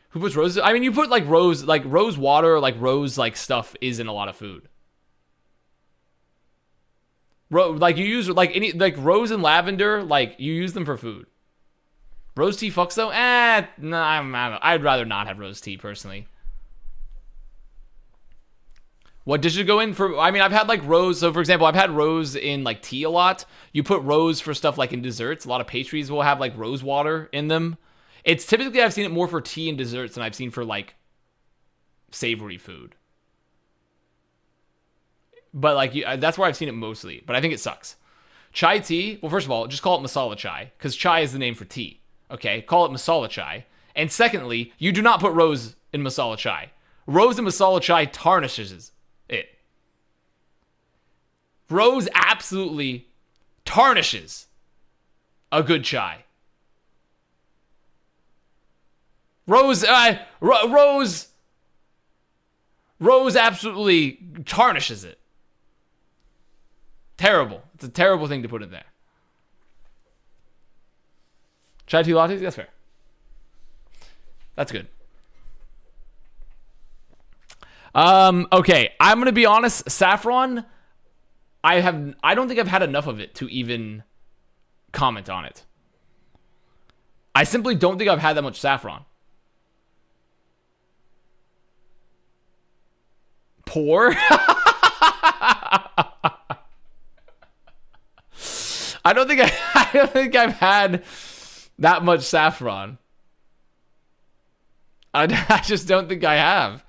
Who puts roses? I mean, you put like rose water, like rose like stuff is in a lot of food. Like you use like any like rose and lavender, like you use them for food. Rose tea fucks though? No, I'd rather not have rose tea personally. What dishes go in for? I mean, I've had like rose. So for example, I've had rose in like tea a lot. You put rose for stuff like in desserts. A lot of pastries will have like rose water in them. It's typically, I've seen it more for tea and desserts than I've seen for like savory food. But like, that's where I've seen it mostly. But I think it sucks. Chai tea. Well, first of all, just call it masala chai, because chai is the name for tea. Okay, call it masala chai. And secondly, you do not put rose in masala chai. Rose in masala chai tarnishes it. Rose absolutely tarnishes a good chai. Rose absolutely tarnishes it. Terrible. It's a terrible thing to put in there. Chai tea lattes? That's fair. That's good. Okay, I'm gonna be honest. Saffron, I don't think I've had enough of it to even comment on it. I simply don't think I've had that much saffron. Poor. I don't think I've had that much saffron. I just don't think I have.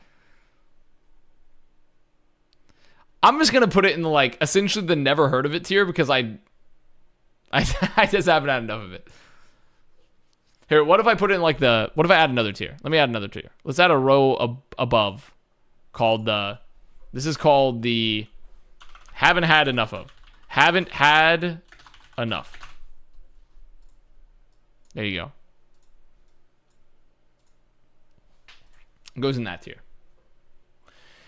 I'm just gonna put it in the like essentially the never heard of it tier because I just haven't had enough of it. Here, what if I put it in like what if I add another tier? Let me add another tier. Let's add a row above called this is called the haven't had enough of. Haven't had enough. There you go. It goes in that tier.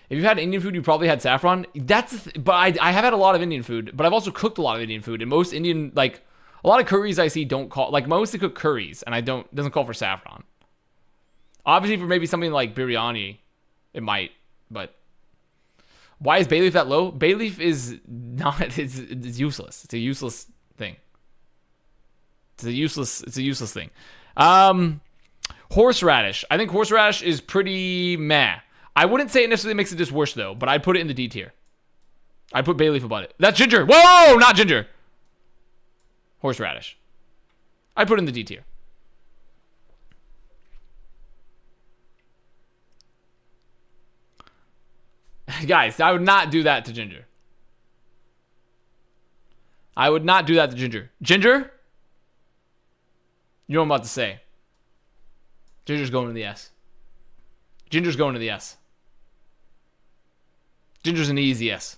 If you've had Indian food, you probably had saffron. But I have had a lot of Indian food, but I've also cooked a lot of Indian food. And most Indian, like, a lot of curries I see don't call, like, mostly cook curries, and doesn't call for saffron. Obviously, for maybe something like biryani, it might, but why is bay leaf that low? Bay leaf is not, it's useless. It's a useless thing. It's a useless thing. Horseradish. I think horseradish is pretty meh. I wouldn't say it necessarily makes it just worse though, but I'd put it in the D tier. I'd put bay leaf above it. That's ginger. Whoa, not ginger. Horseradish. I'd put it in the D tier. Guys, I would not do that to ginger. I would not do that to ginger. Ginger? You know what I'm about to say. Ginger's going to the S. Ginger's going to the S. Ginger's an easy S.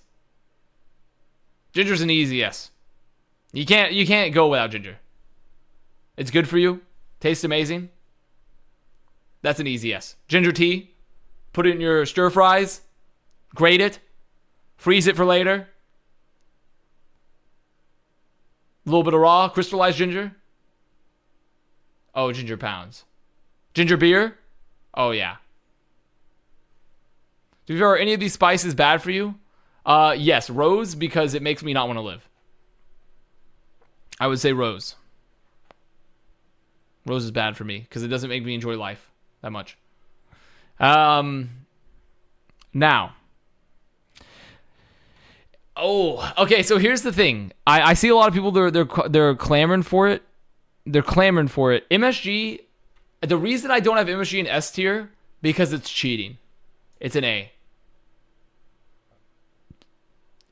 Ginger's an easy S. You can't go without ginger. It's good for you. Tastes amazing. That's an easy S. Ginger tea. Put it in your stir fries. Grate it. Freeze it for later. A little bit of raw, crystallized ginger. Oh, ginger pounds. Ginger beer? Oh, yeah. Are any of these spices bad for you? Yes, rose, because it makes me not want to live. I would say rose. Rose is bad for me, because it doesn't make me enjoy life that much. Now. Oh, okay, so here's the thing. I see a lot of people, they're clamoring for it. They're clamoring for it. MSG, the reason I don't have MSG in S tier, because it's cheating. It's an A.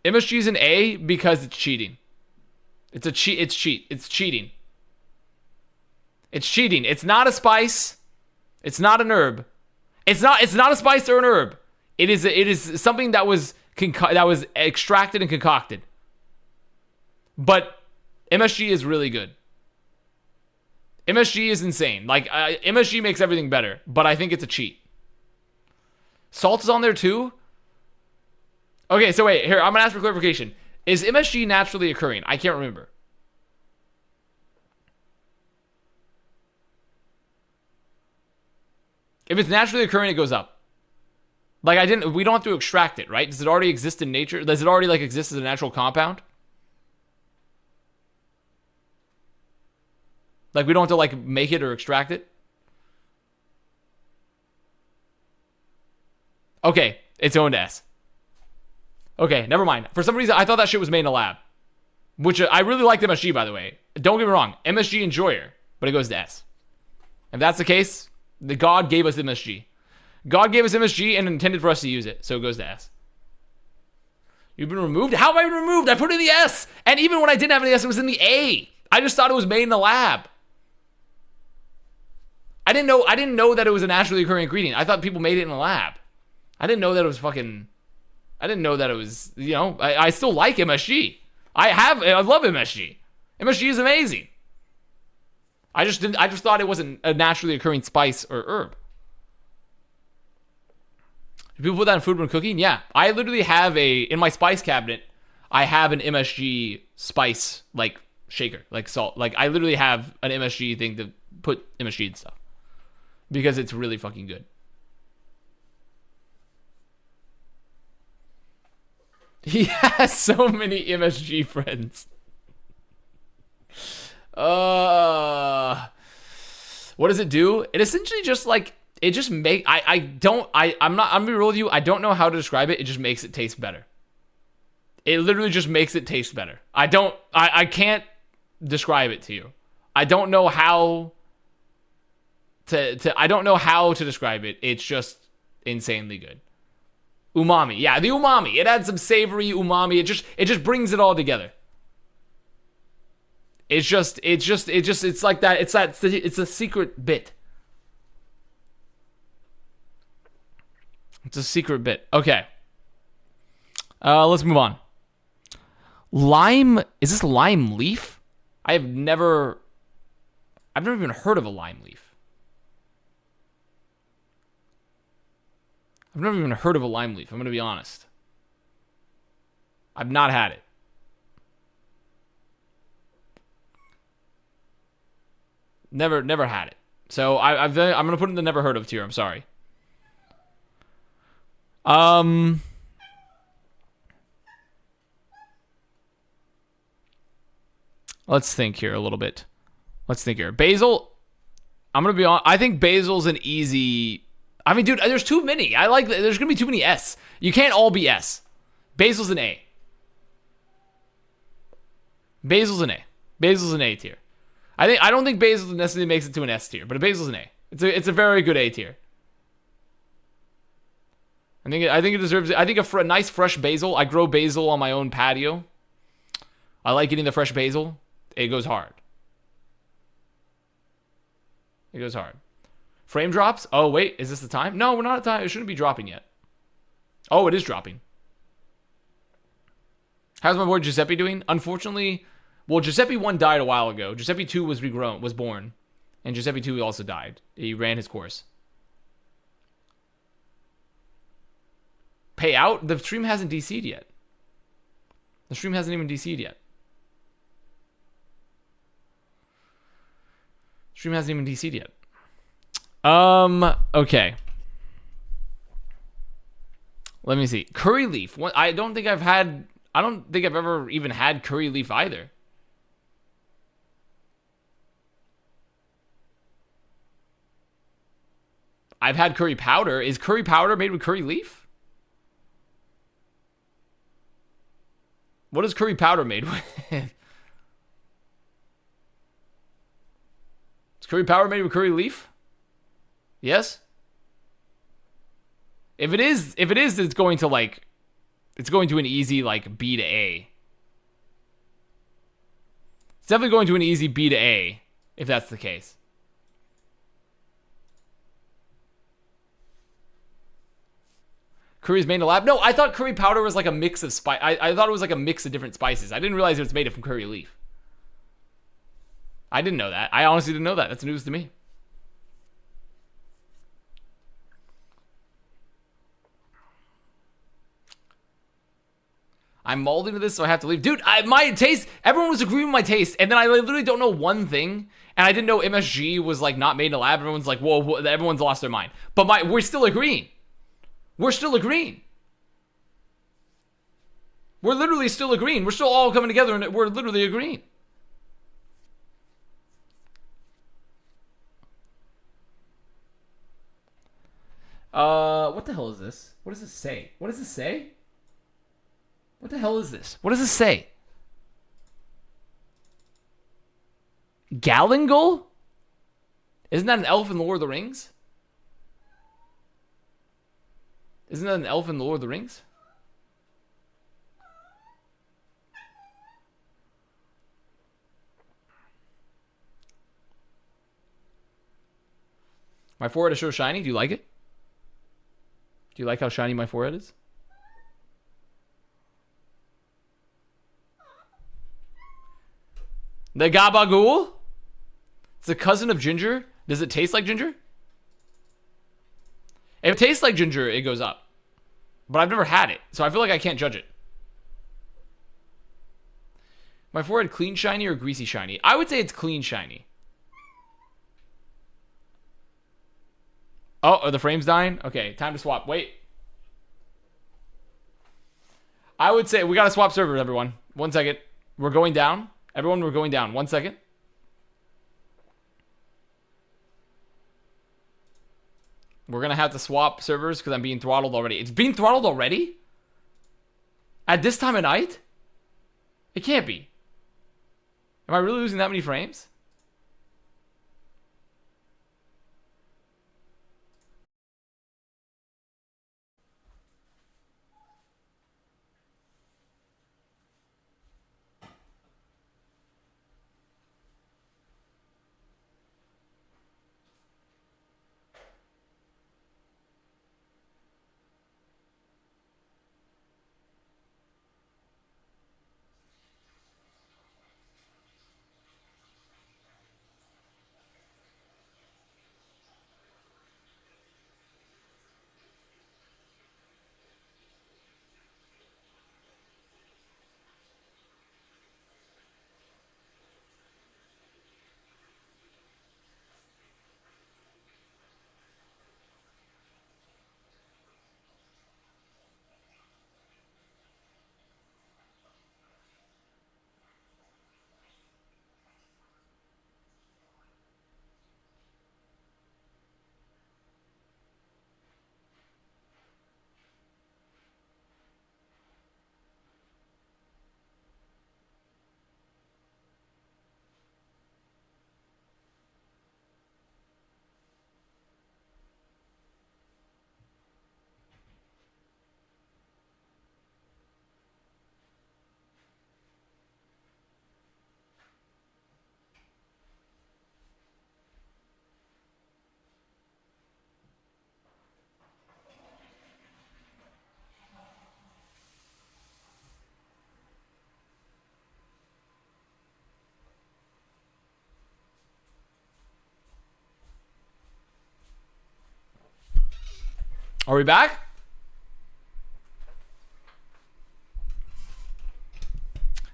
MSG is an A because it's cheating. It's cheating. It's cheating. It's cheating. It's not a spice. It's not an herb. It's not a spice or an herb. It is something that was extracted and concocted. But MSG is really good. MSG is insane. Like MSG makes everything better, but I think it's a cheat. Salt is on there too. Okay, so wait, here, I'm gonna ask for clarification. Is MSG naturally occurring? I can't remember. If it's naturally occurring, it goes up. Like we don't have to extract it, right? Does it already exist in nature? Does it already exist as a natural compound? Like we don't have to make it or extract it? Okay, it's going to S. Okay, never mind. For some reason, I thought that shit was made in a lab. Which, I really like MSG, by the way. Don't get me wrong. MSG enjoyer. But it goes to S. If that's the case, the God gave us MSG. God gave us MSG and intended for us to use it. So it goes to S. You've been removed? How have I been removed? I put it in the S. And even when I didn't have an S, it was in the A. I just thought it was made in the lab. I didn't know that it was a naturally occurring ingredient. I thought people made it in a lab. I didn't know that it was I didn't know that it was, I still like MSG. I love MSG. MSG is amazing. I just thought it wasn't a naturally occurring spice or herb. Do people put that in food when cooking? Yeah. I literally have in my spice cabinet, I have an MSG spice, shaker, salt. I literally have an MSG thing to put MSG and stuff. Because it's really fucking good. He has so many MSG friends. What does it do? It essentially just it just I'm gonna be real with you. I don't know how to describe it. It just makes it taste better. It literally just makes it taste better. I can't describe it to you. I don't know how to describe it. It's just insanely good. Umami. Yeah, the umami. It adds some savory umami. It just brings it all together. It's like that. It's a secret bit. It's a secret bit. Okay. Let's move on. Lime. Is this lime leaf? I've never even heard of a lime leaf. I've never even heard of a lime leaf. I'm going to be honest. I've not had it. Never had it. So I'm going to put it in the never heard of tier. I'm sorry. Let's think here a little bit. Let's think here. Basil. I'm going to be honest. I think basil's an easy. I mean, dude, there's too many. There's gonna be too many S. You can't all be S. Basil's an A. Basil's an A. Basil's an A tier. I don't think Basil necessarily makes it to an S tier, but Basil's an A. It's a very good A tier. I think it deserves it. I think a nice fresh basil. I grow basil on my own patio. I like eating the fresh basil. It goes hard. It goes hard. Frame drops? Oh, wait. Is this the time? No, we're not at time. It shouldn't be dropping yet. Oh, it is dropping. How's my boy Giuseppe doing? Unfortunately, well, Giuseppe 1 died a while ago. Giuseppe 2 was born. And Giuseppe 2 also died. He ran his course. Pay out? The stream hasn't DC'd yet. The stream hasn't even DC'd yet. Stream hasn't even DC'd yet. Okay. Let me see. Curry leaf. I don't think I've ever even had curry leaf either. I've had curry powder. Is curry powder made with curry leaf? What is curry powder made with? Is curry powder made with curry leaf? Yes? If it is, it's going to an easy like B to A. It's definitely going to an easy B to A, if that's the case. Curry's made in a lab? No, I thought curry powder was like a mix of spice. I thought it was like a mix of different spices. I didn't realize it was made from curry leaf. I didn't know that. I honestly didn't know that. That's news to me. I'm molding to this, so I have to leave. Dude, my taste, everyone was agreeing with my taste, and then I literally don't know one thing, and I didn't know MSG was like not made in a lab. Everyone's like, whoa, everyone's lost their mind. But we're still agreeing. We're still agreeing. We're literally still agreeing. We're still all coming together, and we're literally agreeing. What the hell is this? What does this say? What does this say? What the hell is this? What does this say? Galangal? Isn't that an elf in the Lord of the Rings? Isn't that an elf in the Lord of the Rings? My forehead is so shiny. Do you like it? Do you like how shiny my forehead is? The gabagool? It's a cousin of ginger. Does it taste like ginger? If it tastes like ginger, it goes up. But I've never had it, so I feel like I can't judge it. My forehead clean shiny or greasy shiny? I would say it's clean shiny. Oh, are the frames dying? Okay, time to swap. Wait. I would say we gotta swap servers, everyone. 1 second. We're going down. Everyone, we're going down. 1 second. We're gonna have to swap servers because I'm being throttled already. It's being throttled already? At this time of night? It can't be. Am I really losing that many frames? Are we back?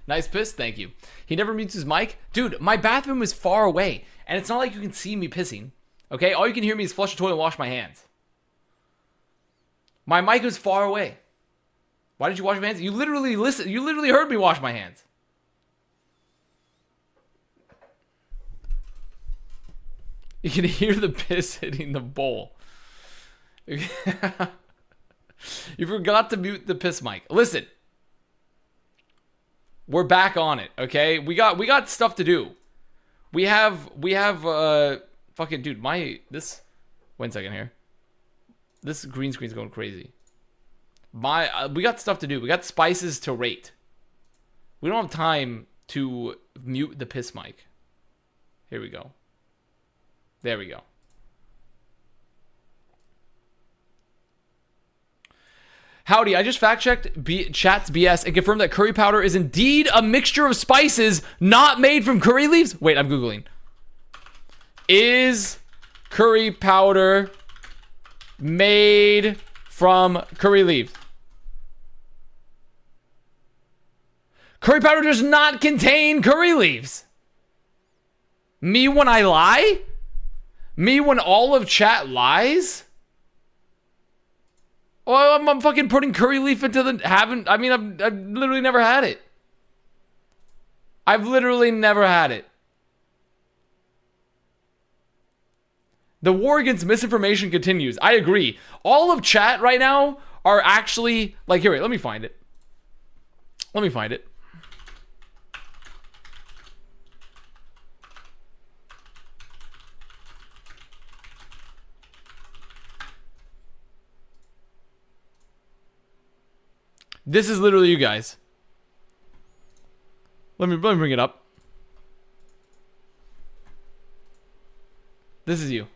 Nice piss, thank you. He never mutes his mic. Dude, my bathroom is far away, and it's not like you can see me pissing. Okay? All you can hear me is flush the toilet and wash my hands. My mic is far away. Why did you wash my hands? You literally heard me wash my hands. You can hear the piss hitting the bowl. You forgot to mute the piss mic. Listen. We're back on it, okay? We got stuff to do. We have fucking dude, this 1 second here. This green screen's going crazy. We got stuff to do. We got spices to rate. We don't have time to mute the piss mic. Here we go. There we go. Howdy, I just fact-checked chat's BS and confirmed that curry powder is indeed a mixture of spices not made from curry leaves. Wait, I'm Googling. Is curry powder made from curry leaves? Curry powder does not contain curry leaves. Me when I lie? Me when all of chat lies? Oh, I'm fucking putting curry leaf into the... I've literally never had it. I've literally never had it. The war against misinformation continues. I agree. All of chat right now are actually... Like, here, wait, let me find it. Let me find it. This is literally you guys. Let me bring it up. This is you.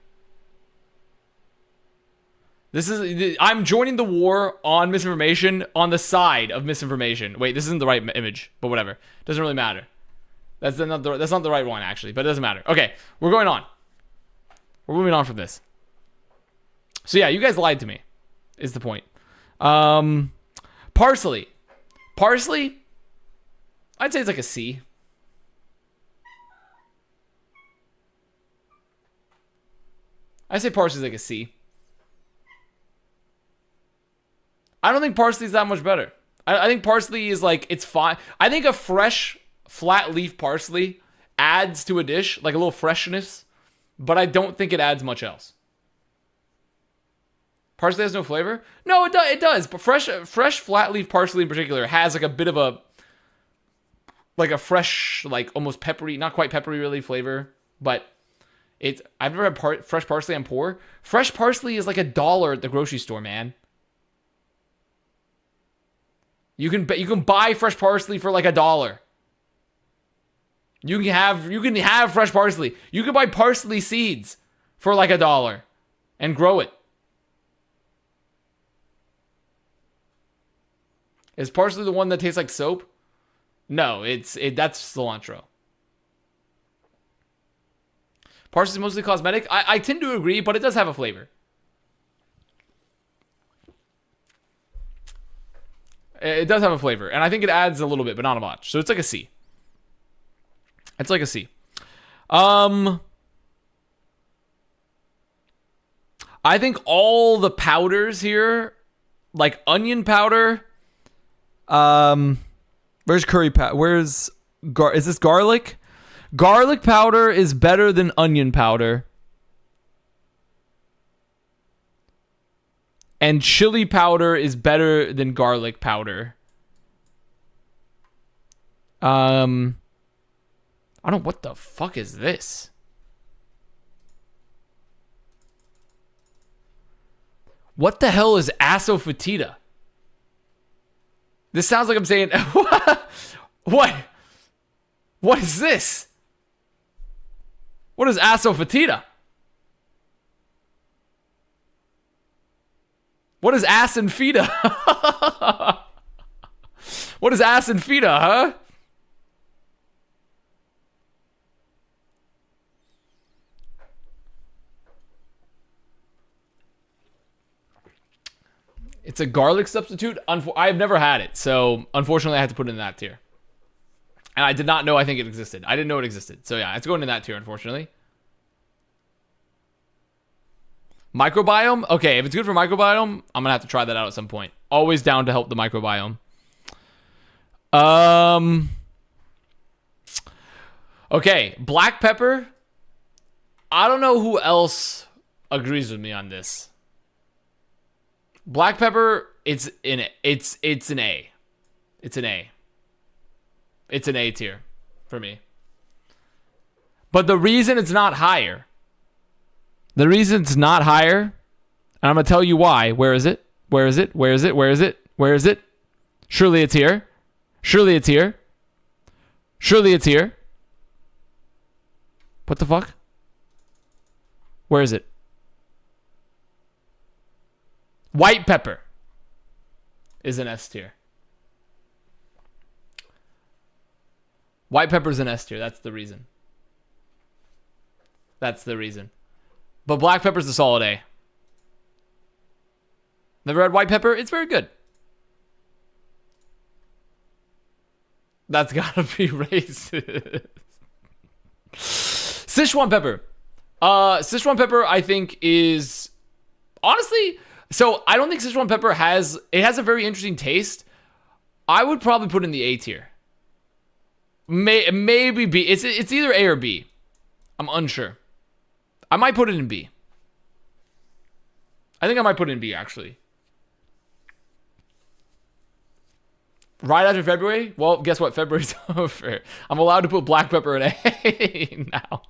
I'm joining the war on misinformation on the side of misinformation. Wait, this isn't the right image, but whatever. Doesn't really matter. That's not the right one actually, but it doesn't matter. Okay, we're going on. We're moving on from this. So yeah, you guys lied to me. Is the point. Parsley. Parsley, I'd say it's like a C. I say parsley's like a C. I don't think parsley's that much better. I think parsley is like, it's fine. I think a fresh, flat leaf parsley adds to a dish, like a little freshness, but I don't think it adds much else. Parsley has no flavor? No, it does. But fresh flat leaf parsley in particular has like a bit of a fresh, like almost peppery, not quite peppery really flavor, but I've never had fresh parsley on pour. Fresh parsley is like $1 at the grocery store, man. You can buy fresh parsley for like $1. You can have fresh parsley. You can buy parsley seeds for like $1 and grow it. Is parsley the one that tastes like soap? No, that's cilantro. Parsley is mostly cosmetic. I tend to agree, but it does have a flavor. It does have a flavor, and I think it adds a little bit, but not much. So it's like a C. It's like a C. I think all the powders here, like onion powder. Where's curry powder? Is this garlic? Garlic powder is better than onion powder. And chili powder is better than garlic powder. I don't know, what the fuck is this? What the hell is asafoetida? This sounds like I'm saying... What? What is this? What is asafoetida? What is ass and feta? What is ass and feta, huh? It's a garlic substitute. I've never had it, so unfortunately I had to put it in that tier. And I did not know I think it existed. I didn't know it existed. So yeah, it's going in that tier, unfortunately. Microbiome? Okay, if it's good for microbiome, I'm gonna have to try that out at some point. Always down to help the microbiome. Okay, black pepper. I don't know who else agrees with me on this. Black pepper, it's an A. It's an A. It's an A tier for me. But the reason it's not higher, and I'm gonna tell you why. Where is it? Surely it's here. What the fuck? Where is it? White pepper is an S tier. White pepper's an S tier. That's the reason. But black pepper's a solid A. Never had white pepper? It's very good. That's gotta be racist. Sichuan pepper. Sichuan pepper, I think, is honestly. So I don't think Sichuan pepper has a very interesting taste. I would probably put it in the A tier. Maybe B. It's either A or B. I'm unsure. I might put it in B. I think I might put it in B actually. Right after February? Well, guess what? February's over. I'm allowed to put black pepper in A now.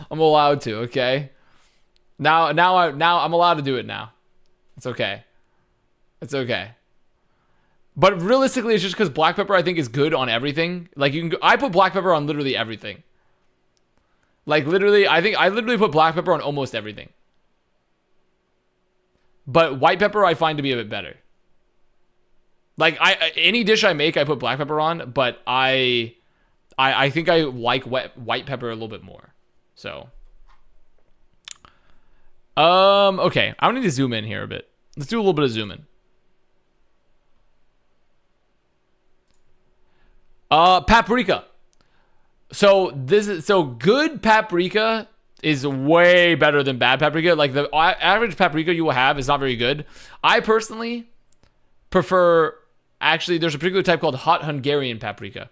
I'm allowed to, okay? Now I'm allowed to do it now. It's okay. But realistically, it's just because black pepper I think is good on everything. Like I put black pepper on literally everything. Like literally, I think I literally put black pepper on almost everything. But white pepper I find to be a bit better. Like any dish I make, I put black pepper on, but I think I like white pepper a little bit more. So, okay, I need to zoom in here a bit. Let's do a little bit of zoom in. Paprika. So good paprika is way better than bad paprika. Like the average paprika you will have is not very good. I personally prefer, actually, there's a particular type called hot Hungarian paprika.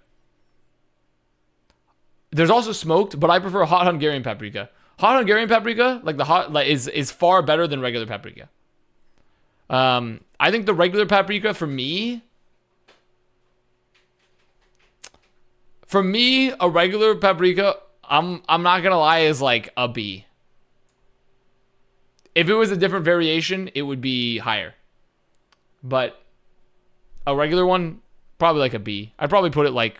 There's also smoked, but I prefer hot Hungarian paprika. Hot Hungarian paprika, is far better than regular paprika. I think the regular paprika for me, a regular paprika, I'm not gonna lie, is like a B. If it was a different variation, it would be higher. But a regular one, probably like a B. I'd probably put it like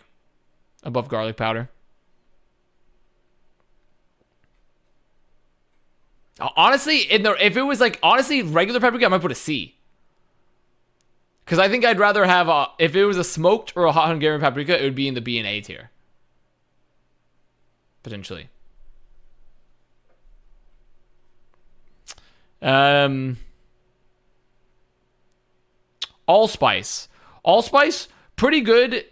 above garlic powder. Honestly, if it was like regular paprika, I might put a C. Because I think I'd rather have if it was a smoked or a hot Hungarian paprika, it would be in the B and A tier. Potentially. Allspice. Allspice, pretty good.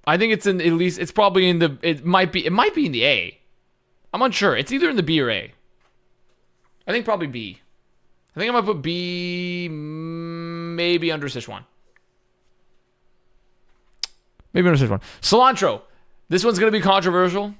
I think it's it's probably in the, it might be in the A. I'm unsure. It's either in the B or A. I think probably B. I think I might put B, maybe under Sichuan. Maybe under Sichuan. Cilantro. This one's going to be controversial.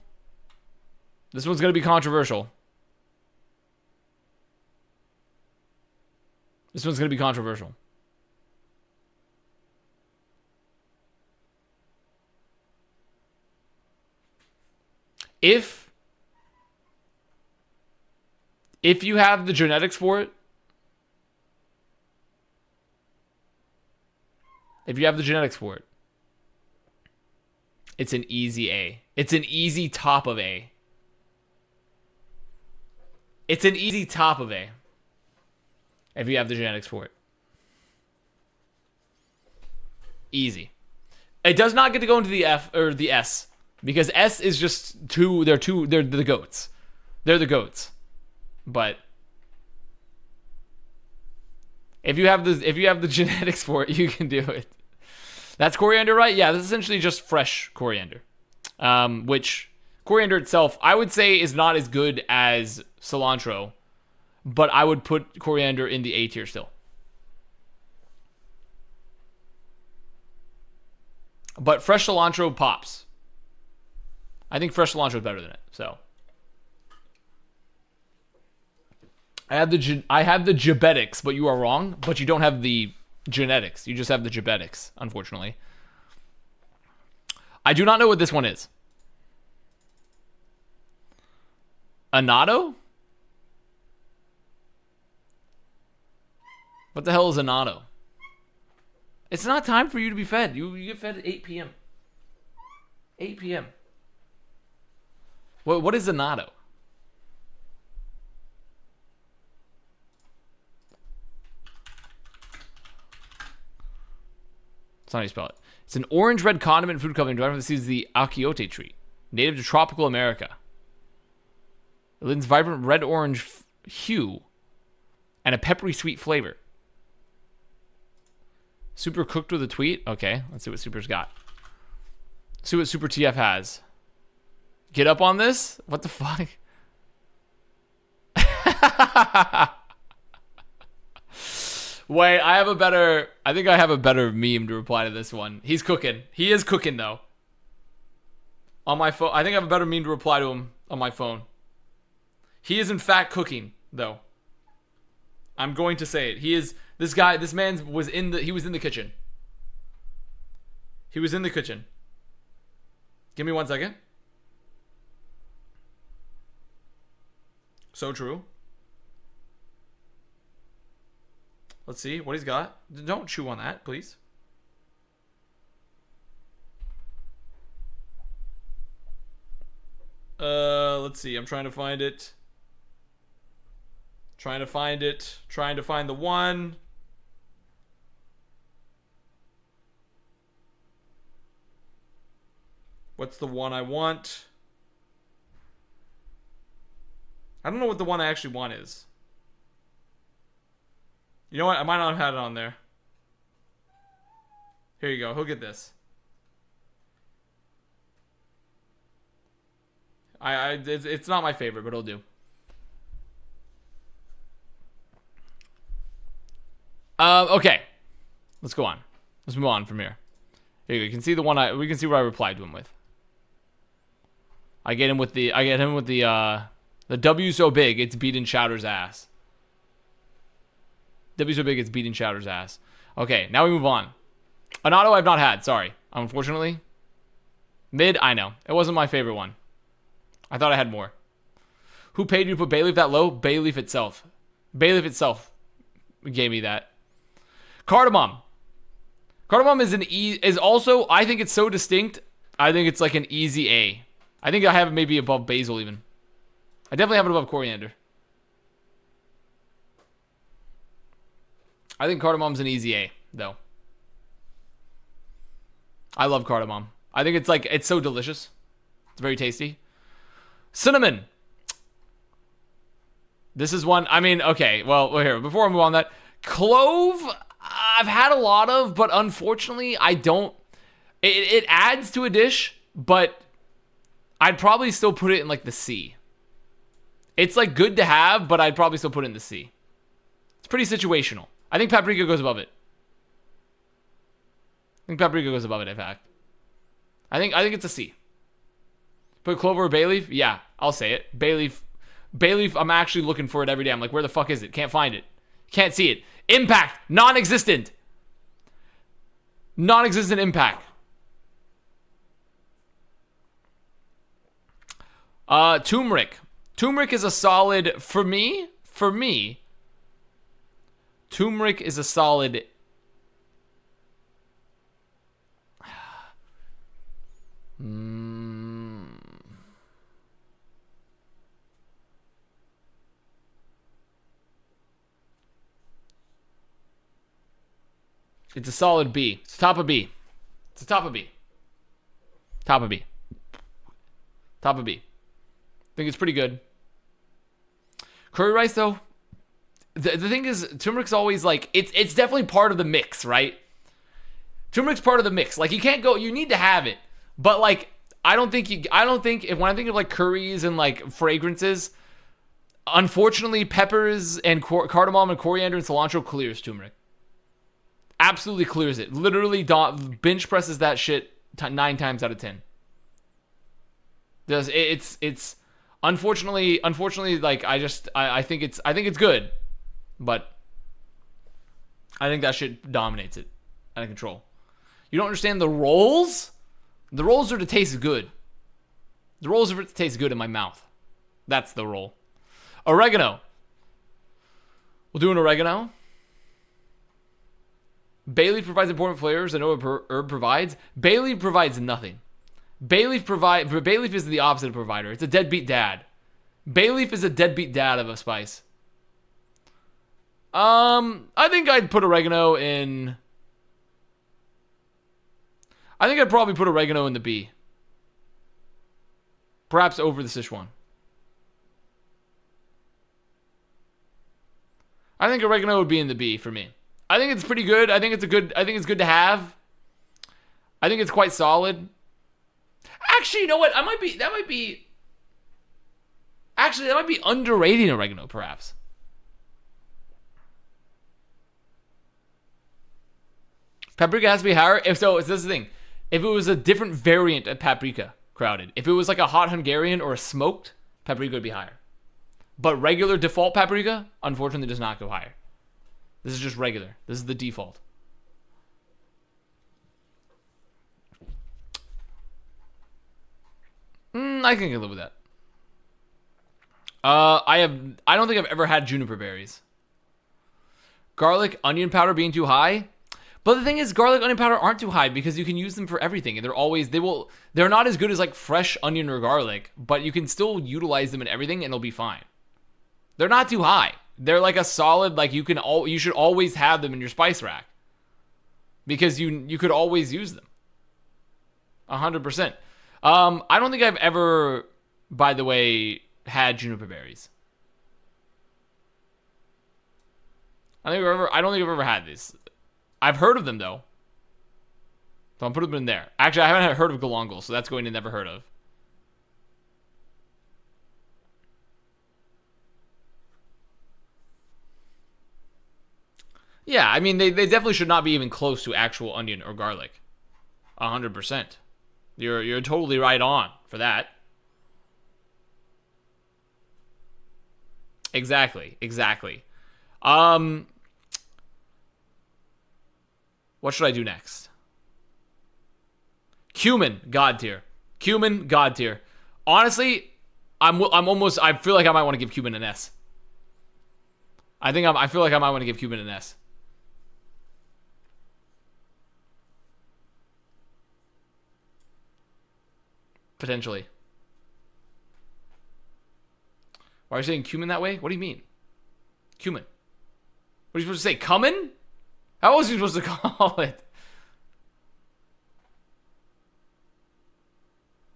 If you have the genetics for it, it's an easy A. It's an easy top of A. If you have the genetics for it. Easy. It does not get to go into the F or the S, because S is just they're the goats. They're the goats. But If you have the genetics for it, you can do it. That's coriander, right? Yeah, this is essentially just fresh coriander. Which coriander itself, I would say, is not as good as cilantro, but I would put coriander in the A tier still. But fresh cilantro pops. I think fresh cilantro is better than it. So I have the gebetics, but you are wrong. But you don't have the genetics. You just have the gebetics, unfortunately. I do not know what this one is. Annatto? What the hell is annatto? It's not time for you to be fed. You get fed at 8 p.m. 8 p.m. What is annatto? That's not how you spell it. It's an orange-red condiment food coloring derived from the seeds of the achiote tree, native to tropical America. It lends vibrant red-orange hue and a peppery sweet flavor. Super cooked with a tweet? Okay, let's see what Super's got. See what Super TF has. Get up on this? What the fuck? Wait, I think I have a better meme to reply to this one. He's cooking. He is cooking, though. On my phone. I think I have a better meme to reply to him on my phone. He is, in fact, cooking, though. I'm going to say it. This man was in the kitchen. He was in the kitchen. Give me 1 second. So true. Let's see what he's got. Don't chew on that, please. Let's see. I'm trying to find it. Trying to find the one. What's the one I want? I don't know what the one I actually want is. You know what? I might not have had it on there. Here you go. He'll get this. It's not my favorite, but it'll do. Okay. Let's go on. Let's move on from here. Here you go. You can see the one we can see what I replied to him with. I get him with the W so big it's beating Chowder's ass. W so big it's beating Chowder's ass. Okay, now we move on. Annatto I've not had, sorry. Unfortunately. Mid, I know. It wasn't my favorite one. I thought I had more. Who paid you to put Bayleaf that low? Bayleaf itself. Bayleaf itself gave me that. Cardamom. Cardamom is also, I think it's so distinct. I think it's like an easy A. I think I have it maybe above basil even. I definitely have it above coriander. I think cardamom's an easy A, though. I love cardamom. I think it's so delicious. It's very tasty. Cinnamon. This is one, I mean, okay, well, here, before I move on that. Clove, I've had a lot of, but unfortunately, I don't. It adds to a dish, but I'd probably still put it in like the C. It's like good to have, but I'd probably still put it in the C. It's pretty situational. I think paprika goes above it. I think paprika goes above it, in fact. I think it's a C. Put clover or bay leaf? Yeah, I'll say it. Bay leaf, I'm actually looking for it every day. I'm like, where the fuck is it? Can't find it. Can't see it. Impact, non-existent. Non-existent impact. Turmeric. Turmeric is a solid, for me, turmeric is a solid. It's a solid B. It's top of B. It's a top of B. Top of B. Top of B. I think it's pretty good. Curry rice, though, the thing is, turmeric's always like, it's definitely part of the mix, right? Turmeric's part of the mix. Like, you can't go, you need to have it. But like, when I think of like curries and like fragrances, unfortunately, peppers and cardamom and coriander and cilantro clears turmeric. Absolutely clears it. Literally bench presses that shit 9 times out of 10. It's unfortunately like I think it's good, but I think that shit dominates it out of control. You don't understand the rolls? The rolls are to taste good. The rolls are to taste good in my mouth. That's the roll. Oregano. We'll do an oregano. Bay leaf provides important flavors. I know what herb provides. Bay leaf provides nothing. Bay leaf is the opposite of provider. It's a deadbeat dad. Bay leaf is a deadbeat dad of a spice. I think I'd put oregano in. I think I'd probably put oregano in the B. Perhaps over the Sichuan. I think oregano would be in the B for me. I think it's pretty good. I think it's good to have. I think it's quite solid. Actually, you know what? That might be underrating oregano, perhaps. Paprika has to be higher. If so, this is the thing. If it was a different variant of paprika, crowded. If it was like a hot Hungarian or a smoked, paprika would be higher. But regular default paprika, unfortunately, does not go higher. This is just regular. This is the default. I can live with that. I don't think I've ever had juniper berries. Garlic, onion powder being too high. But the thing is, garlic, onion powder aren't too high because you can use them for everything. And they're not as good as like fresh onion or garlic, but you can still utilize them in everything and it'll be fine. They're not too high. They're like a solid, like you should always have them in your spice rack. Because you could always use them. 100%. I don't think I've ever, by the way, had juniper berries. I don't think I've ever had these. I've heard of them though. So I'll put them in there. Actually, I haven't heard of galangal, so that's going to never heard of. Yeah, I mean, they definitely should not be even close to actual onion or garlic. 100%. You're totally right on for that. Exactly. What should I do next? Cumin, God tier. Cumin, God tier. Honestly, I feel like I might want to give cumin an S. I feel like I might want to give cumin an S. Potentially. Why are you saying cumin that way? What do you mean? Cumin. What are you supposed to say? Cumin? How else are you supposed to call it?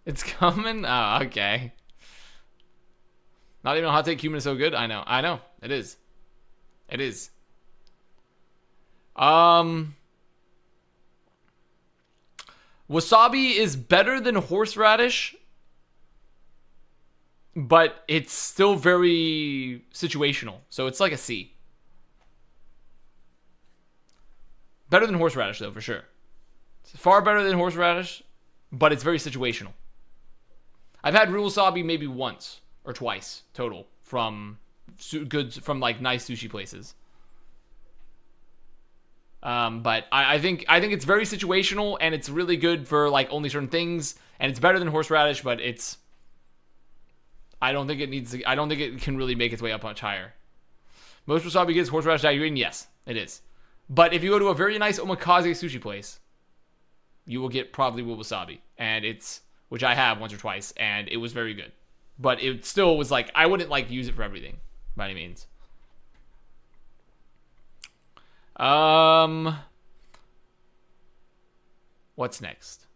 It's cumin? Oh, okay. Not even a hot take. Cumin is so good. I know. It is. Wasabi is better than horseradish, but it's still very situational. So it's like a C. Better than horseradish, though, for sure. It's far better than horseradish, but it's very situational. I've had real wasabi maybe once or twice total from like nice sushi places. But I think it's very situational and it's really good for like only certain things, and it's better than horseradish, but I don't think it can really make its way up much higher. Most wasabi gets horseradish diluted, yes, it is. But if you go to a very nice omakase sushi place, you will get probably real wasabi, which I have once or twice, and it was very good. But it still was like, I wouldn't like use it for everything by any means. What's next?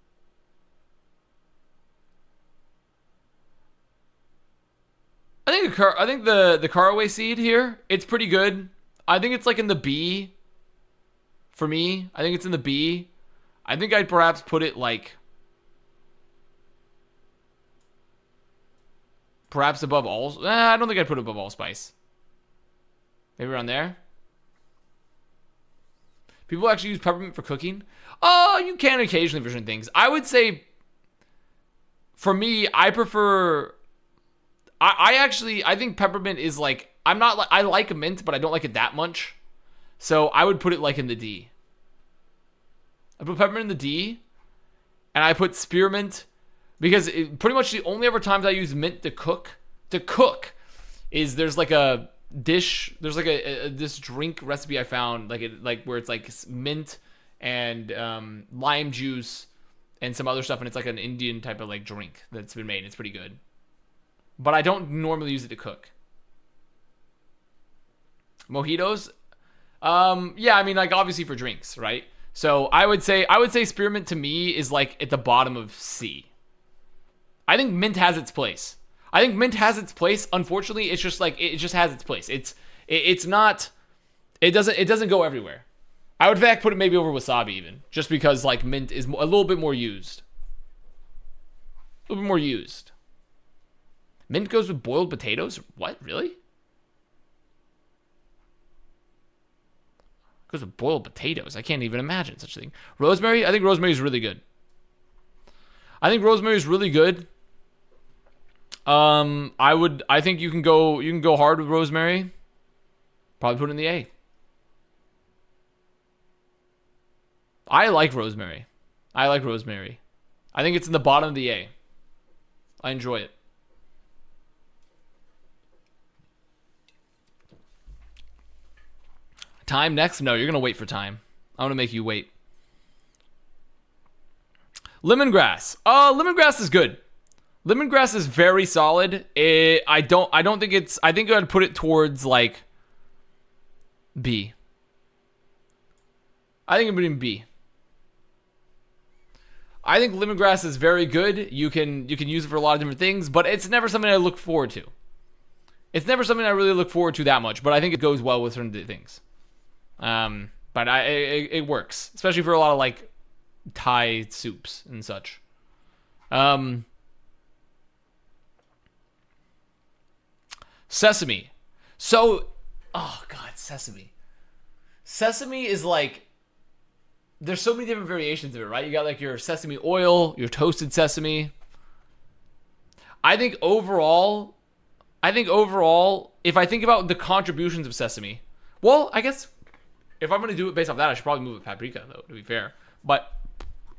I think the caraway seed here, it's pretty good. I think it's like in the B. For me, I think it's in the B. I think I'd perhaps put it like perhaps above all. I don't think I'd put it above allspice. Maybe around there. People actually use peppermint for cooking. Oh, you can occasionally for certain things. I would say, for me, I prefer. I think peppermint is like, I like mint, but I don't like it that much. So I would put it like in the D. I put peppermint in the D, and I put spearmint because pretty much the only ever times I use mint to cook is there's like a dish, there's like this drink recipe I found like where it's like mint and lime juice and some other stuff, and it's like an Indian type of like drink that's been made. It's pretty good, but I don't normally use it to cook. Mojitos, yeah, I mean, like, obviously for drinks, right? So I would say spearmint to me is like at the bottom of C. I think mint has its place. Unfortunately, it's just like, it just has its place. It's not, it doesn't go everywhere. I would in fact put it maybe over wasabi even, just because like mint is a little bit more used. Mint goes with boiled potatoes? What, really? Goes with boiled potatoes. I can't even imagine such a thing. Rosemary? I think rosemary is really good. I think you can go hard with rosemary. Probably put it in the A. I like rosemary. I think it's in the bottom of the A. I enjoy it. Time next? No, you're going to wait for time. I'm going to make you wait. Lemongrass. Lemongrass is good. Lemongrass is very solid. I think I'd put it towards like B. I think I'm putting B. I think lemongrass is very good. You can use it for a lot of different things, but it's never something I look forward to. It's never something I really look forward to that much, but I think it goes well with certain things. But it works, especially for a lot of like Thai soups and such. Sesame. So, oh god, sesame. Sesame is like, there's so many different variations of it, right? You got like your sesame oil, your toasted sesame. I think overall, if I think about the contributions of sesame, well, I guess if I'm going to do it based off that, I should probably move it paprika, though, to be fair. But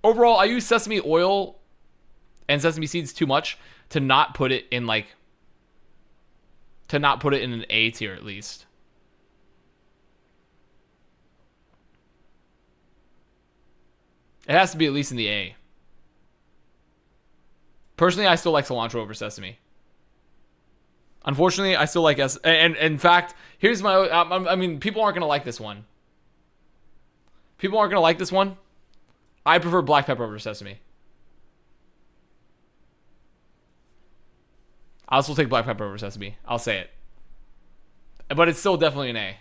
overall, I use sesame oil and sesame seeds too much to not put it in like, to not put it in an A tier at least. It has to be at least in the A. Personally, I still like cilantro over sesame. Unfortunately, I still like and in fact, here's my, I mean, people aren't going to like this one. I prefer black pepper over sesame. I'll still take black pepper over sesame. I'll say it. But it's still definitely an A.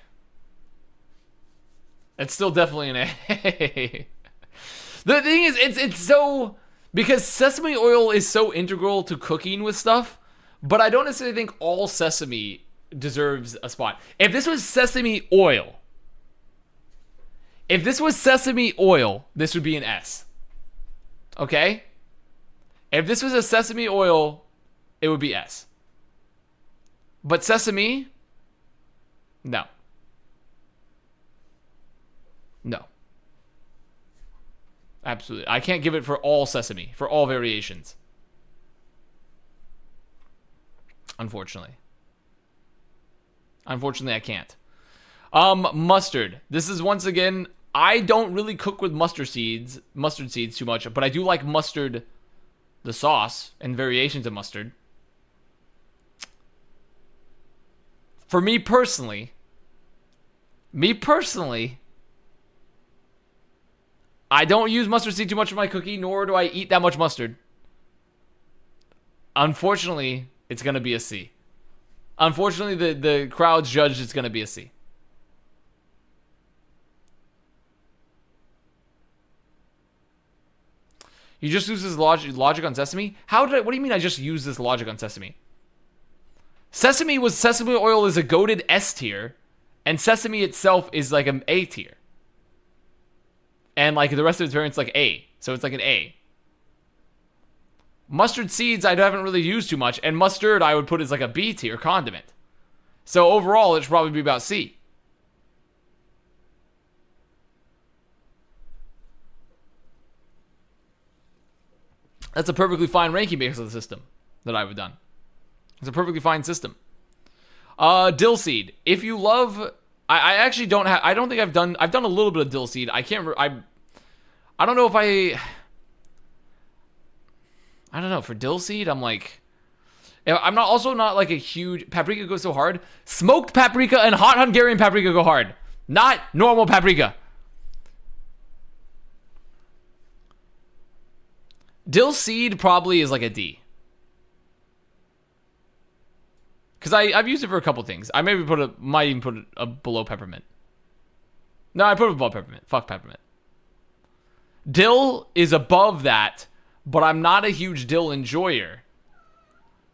The thing is, it's so, because sesame oil is so integral to cooking with stuff, but I don't necessarily think all sesame deserves a spot. If this was sesame oil, this would be an S. Okay? If this was a sesame oil, it would be S. But sesame, no. No. Absolutely. I can't give it for all sesame, for all variations. Unfortunately, I can't. Mustard. This is, once again, I don't really cook with mustard seeds too much, but I do like mustard, the sauce, and variations of mustard. For me personally, I don't use mustard seed too much in my cooking, nor do I eat that much mustard. Unfortunately, it's going to be a C. Unfortunately, the crowd's judged it's going to be a C. You just use this logic on Sesame? What do you mean I just use this logic on Sesame? Sesame oil is a goated S tier, and Sesame itself is like an A tier. And like the rest of its variants like A. So it's like an A. Mustard seeds I haven't really used too much, and mustard I would put as like a B tier condiment. So overall it should probably be about C. That's a perfectly fine ranking based on the system that I've done. It's a perfectly fine system. Dill seed. If you love, I actually don't have. I don't think I've done a little bit of dill seed. I can't. I don't know if I don't know for dill seed. I'm like, I'm not like a huge paprika goes so hard. Smoked paprika and hot Hungarian paprika go hard. Not normal paprika. Dill seed probably is like a D. Because I've used it for a couple things. I maybe might even put it below peppermint. No, I put it above peppermint. Fuck peppermint. Dill is above that, but I'm not a huge dill enjoyer.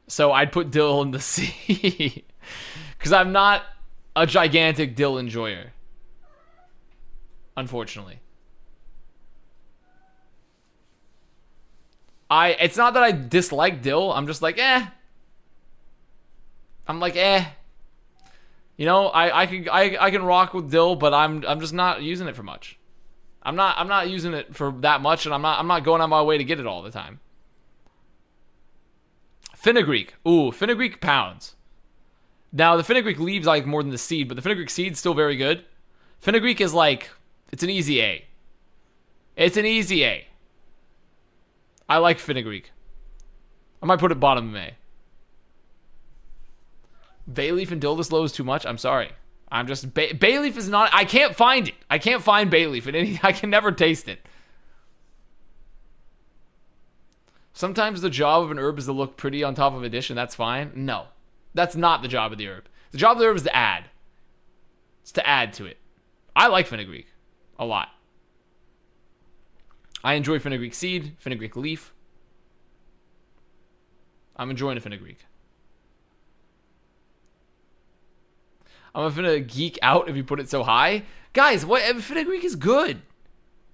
So I'd put dill in the C. Because I'm not a gigantic dill enjoyer. Unfortunately. It's not that I dislike dill. I'm just like, eh. I'm like, eh. You know, I can rock with dill, but I'm just not using it for much. I'm not using it for that much, and I'm not going on my way to get it all the time. Fenugreek. Ooh, fenugreek pounds. Now the fenugreek leaves like more than the seed, but the fenugreek seed's still very good. Fenugreek is like, it's an easy A. It's an easy A. I like fenugreek. I might put it bottom of A. Bay leaf and dill this low is too much. I'm sorry. I'm just bay leaf is not. I can't find it. I can't find bay leaf in any. I can never taste it. Sometimes the job of an herb is to look pretty on top of a dish, and that's fine. No, that's not the job of the herb. The job of the herb is to add. It's to add to it. I like fenugreek a lot. I enjoy fenugreek seed, fenugreek leaf. I'm enjoying a fenugreek. I'm gonna geek out if you put it so high. Guys, what fenugreek is good.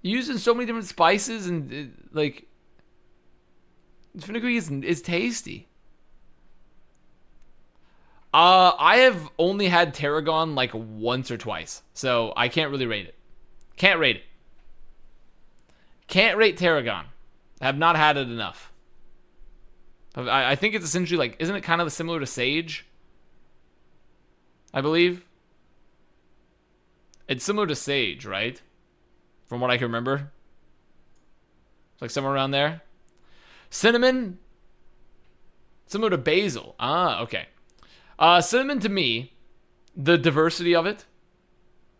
Using so many different spices and like fenugreek is tasty. I have only had tarragon like once or twice, so I can't really rate it. Can't rate it. Can't rate tarragon. I have not had it enough. I think it's essentially like, isn't it kind of similar to sage? I believe. It's similar to sage, right? From what I can remember. It's like somewhere around there. Cinnamon. Similar to basil. Ah, okay. Cinnamon to me, the diversity of it,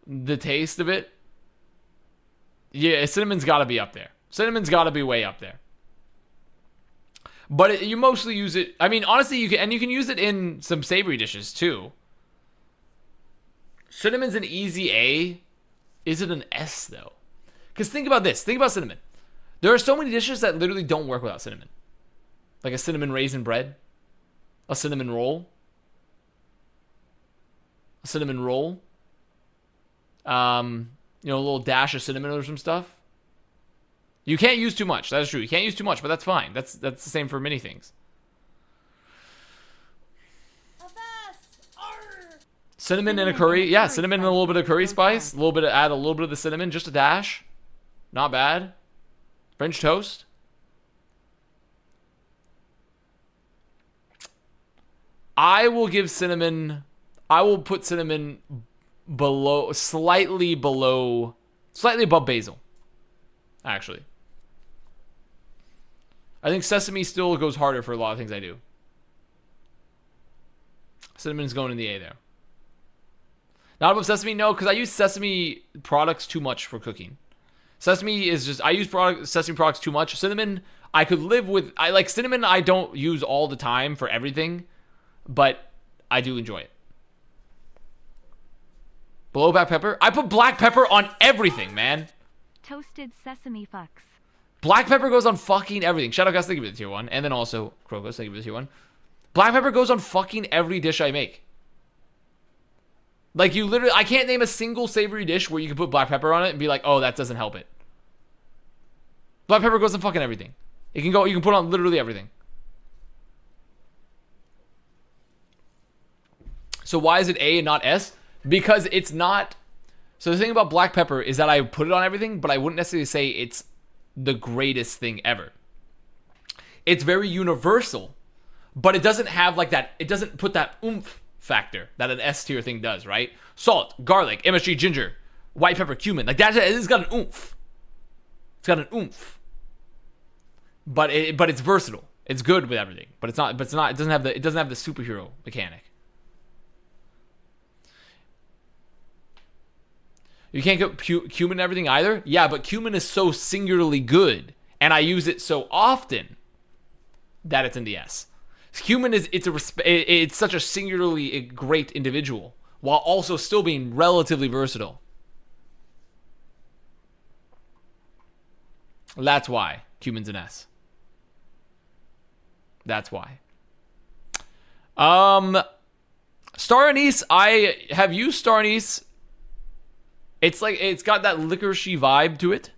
the taste of it, yeah, cinnamon's got to be up there. Cinnamon's got to be way up there. But you mostly use it. I mean, honestly, you can use it in some savory dishes too. Cinnamon's an easy A. Is it an S though? Because think about this. Think about cinnamon. There are so many dishes that literally don't work without cinnamon. Like a cinnamon raisin bread, a cinnamon roll, a cinnamon roll. You know, a little dash of cinnamon or some stuff. You can't use too much. That is true. You can't use too much, but that's fine. That's the same for many things. Avast! Arr! Cinnamon in a curry. Yeah, cinnamon and a little bit of curry spice. Add a little bit of the cinnamon, just a dash. Not bad. French toast. I will put cinnamon slightly above basil. Actually. I think sesame still goes harder for a lot of things I do. Cinnamon's going in the A there. Not above sesame, no, because I use sesame products too much for cooking. Sesame is just, I use sesame products too much. Cinnamon, I could live with. I like cinnamon, I don't use all the time for everything, but I do enjoy it. Below black pepper? I put black pepper on everything, man. Toasted sesame fucks. Black pepper goes on fucking everything. Shadow Gus, thank you for the tier 1. And then also, Krokos, thank you for the tier 1. Black pepper goes on fucking every dish I make. Like, you literally, I can't name a single savory dish where you can put black pepper on it and be like, oh, that doesn't help it. Black pepper goes on fucking everything. You can put on literally everything. So why is it A and not S? Because it's not. So the thing about black pepper is that I put it on everything, but I wouldn't necessarily say it's the greatest thing ever. It's very universal, but it doesn't have like that. It doesn't put that oomph factor that an S tier thing does, right? Salt, garlic, MSG, ginger, white pepper, cumin. Like that, it's got an oomph. It's got an oomph. But it's versatile. It's good with everything. But it's not. But it's not. It doesn't have the superhero mechanic. You can't get cumin in everything either? Yeah, but cumin is so singularly good, and I use it so often that it's in the S. Cumin it's such a singularly great individual, while also still being relatively versatile. That's why cumin's an S. That's why. Star anise, I have used star anise. It's like, it's got that licoricey vibe to it.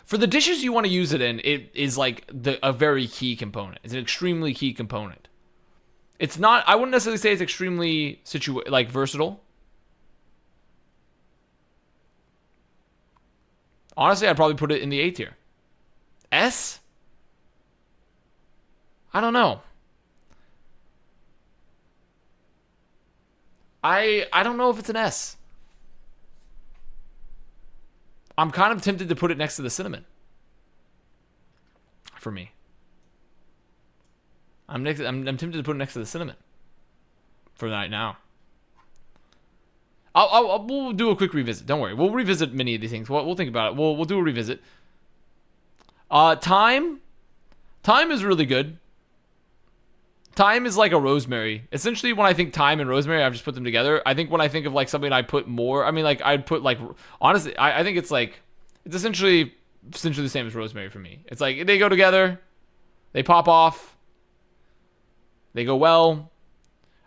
For the dishes you want to use it in, it is like a very key component. It's an extremely key component. It's not, I wouldn't necessarily say it's extremely versatile. Honestly, I'd probably put it in the A tier. S? I don't know. I don't know if it's an S. I'm kind of tempted to put it next to the cinnamon. For me. I'm tempted to put it next to the cinnamon. For right now. We'll do a quick revisit. Don't worry. We'll revisit many of these things. We'll think about it. We'll do a revisit. Thyme is really good. Thyme is like a rosemary. Essentially, when I think thyme and rosemary, I've just put them together. I think when I think of like something I put more, I mean, like I'd put like, honestly, I think it's like, it's essentially the same as rosemary for me. It's like they go together, they pop off, they go well.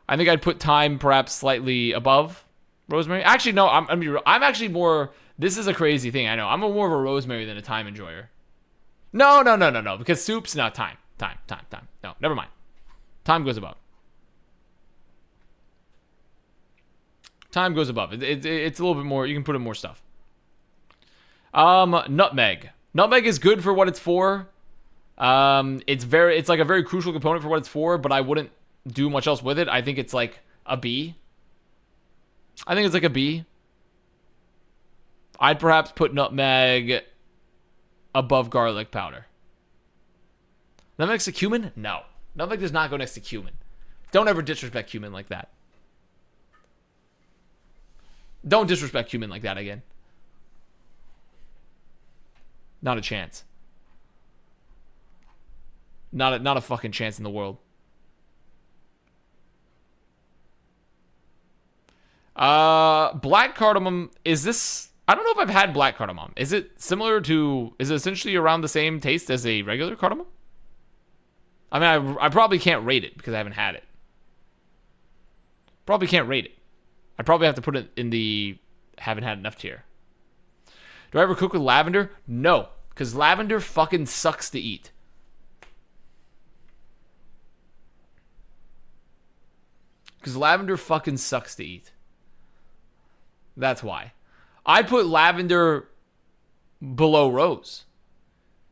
I think I'd put thyme perhaps slightly above rosemary. Actually, no, I'm actually more. This is a crazy thing. I know. I'm more of a rosemary than a thyme enjoyer. No. Because soup's not thyme. No, never mind. Thyme goes above. Thyme goes above. It's a little bit more. You can put in more stuff. Nutmeg. Nutmeg is good for what it's for. It's like a very crucial component for what it's for, but I wouldn't do much else with it. I think it's like a B. I think it's like a B. I'd perhaps put nutmeg above garlic powder. Nutmeg next to cumin? No. Nutmeg does not go next to cumin. Don't ever disrespect cumin like that. Don't disrespect cumin like that again. Not a chance. Not a fucking chance in the world. Black cardamom, is this... I don't know if I've had black cardamom. Is it similar to... Is it essentially around the same taste as a regular cardamom? I mean, I probably can't rate it because I haven't had it. Probably can't rate it. I probably have to put it in the haven't had enough tier. Do I ever cook with lavender? No, because lavender fucking sucks to eat. Because lavender fucking sucks to eat. That's why. I'd put lavender below rose.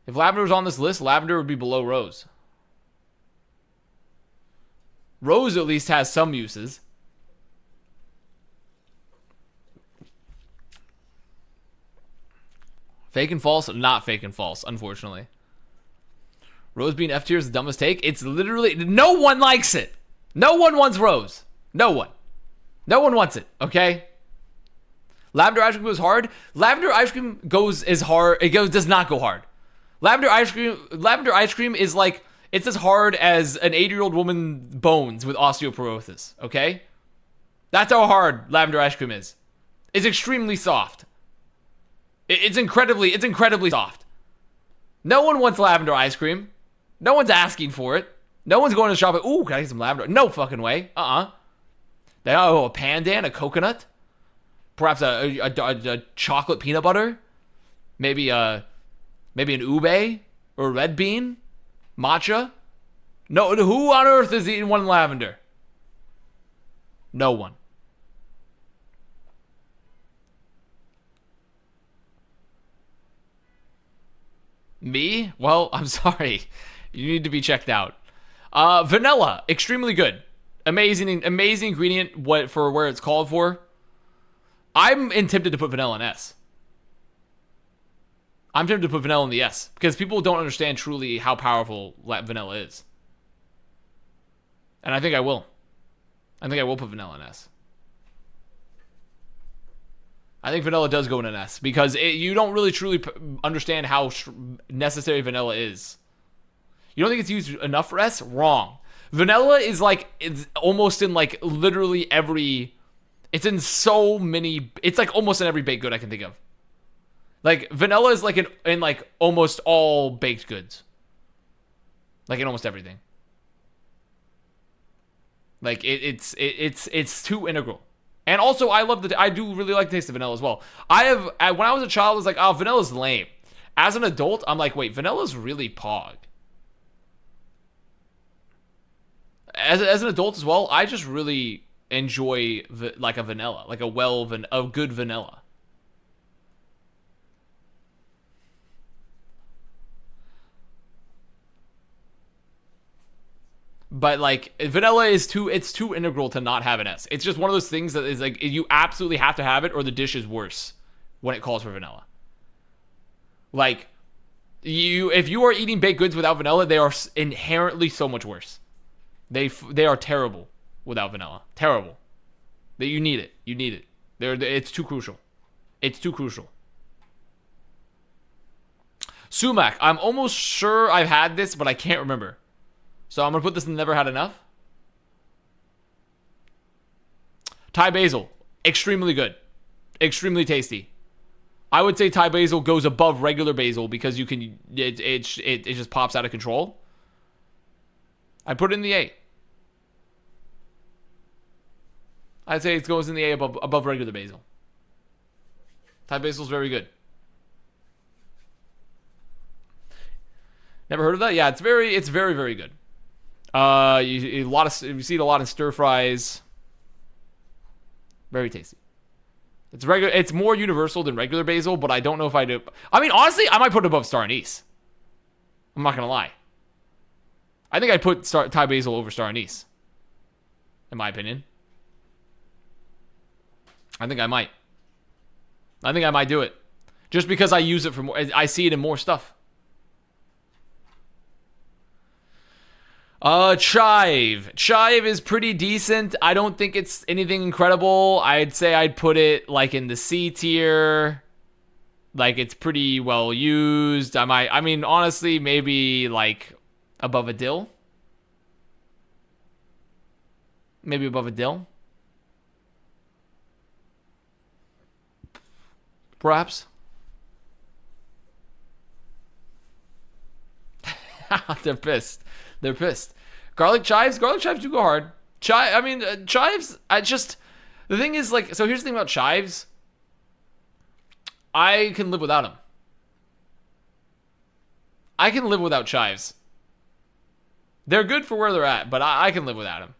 If lavender was on this list, lavender would be below rose. Rose at least has some uses. Fake and false? Not fake and false, unfortunately. Rose being F tier is the dumbest take. It's literally... No one likes it. No one wants Rose. No one. No one wants it, okay? Lavender ice cream goes hard. Lavender ice cream goes as hard. Does not go hard. Lavender ice cream is like, it's as hard as an 80-year-old woman's bones with osteoporosis. Okay, that's how hard lavender ice cream is. It's extremely soft. It's incredibly soft. No one wants lavender ice cream. No one's asking for it. No one's going to the shop like, ooh, can I get some lavender? No fucking way. They a pandan, a coconut, perhaps a chocolate peanut butter, maybe an ube or a red bean, matcha. No, who on earth is eating one lavender? No one. Me? Well, I'm sorry. You need to be checked out. Vanilla, extremely good. Amazing ingredient for where it's called for. I'm tempted to put vanilla in S. I'm tempted to put vanilla in the S because people don't understand truly how powerful vanilla is. And I think I will. I think I will put vanilla in S. I think vanilla does go in an S because you don't really truly understand how necessary vanilla is. You don't think it's used enough for S? Wrong. Vanilla is like, it's almost in like literally every, it's in so many, it's like almost in every baked good I can think of. Like vanilla is like in like almost all baked goods. Like in almost everything. Like it's too integral. And also I do really like the taste of vanilla as well. When I was a child I was like, oh, vanilla's lame. As an adult, I'm like, wait, vanilla's really pog. As an adult as well, I just really enjoy like a vanilla, like a good vanilla. But like vanilla is too integral to not have an S. It's just one of those things that is like you absolutely have to have it or the dish is worse when it calls for vanilla. Like if you are eating baked goods without vanilla, they are inherently so much worse. They are terrible without vanilla. Terrible. That you need it. You need it. It's too crucial. It's too crucial. Sumac. I'm almost sure I've had this, but I can't remember. So I'm going to put this in never had enough. Thai basil. Extremely good. Extremely tasty. I would say Thai basil goes above regular basil because you can it just pops out of control. I put it in the A. I'd say it goes in the A above regular basil. Thai basil is very good. Never heard of that? Yeah, it's very very good. You see it a lot in stir fries. Very tasty. It's more universal than regular basil, but I don't know if I do. I mean, honestly, I might put it above star anise. I'm not gonna lie. I think I'd put Thai basil over star anise. In my opinion. I think I might. I think I might do it. Just because I use it for more. I see it in more stuff. Chive. Chive is pretty decent. I don't think it's anything incredible. I'd say I'd put it like in the C tier. Like it's pretty well used. I mean, honestly, maybe like above a dill. Maybe above a dill. Perhaps. They're pissed. They're pissed. Garlic chives do go hard. Chives, the thing is, like, so here's the thing about chives. I can live without them. I can live without chives. They're good for where they're at, but I can live without them.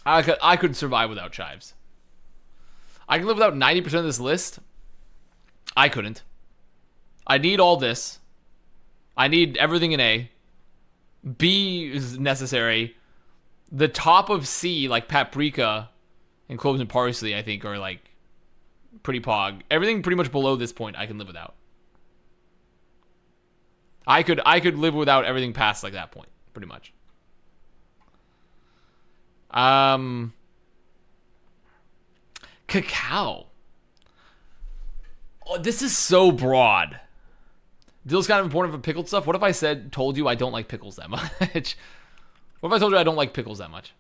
I could survive without chives. I can live without 90% of this list. I couldn't. I need all this. I need everything in A. B is necessary. The top of C, like paprika and cloves and parsley, I think, are like pretty pog. Everything pretty much below this point I can live without. I could live without everything past like that point, pretty much. Cacao. Oh, this is so broad. Dill's kind of important for pickled stuff. What if I told you I don't like pickles that much? What if I told you I don't like pickles that much?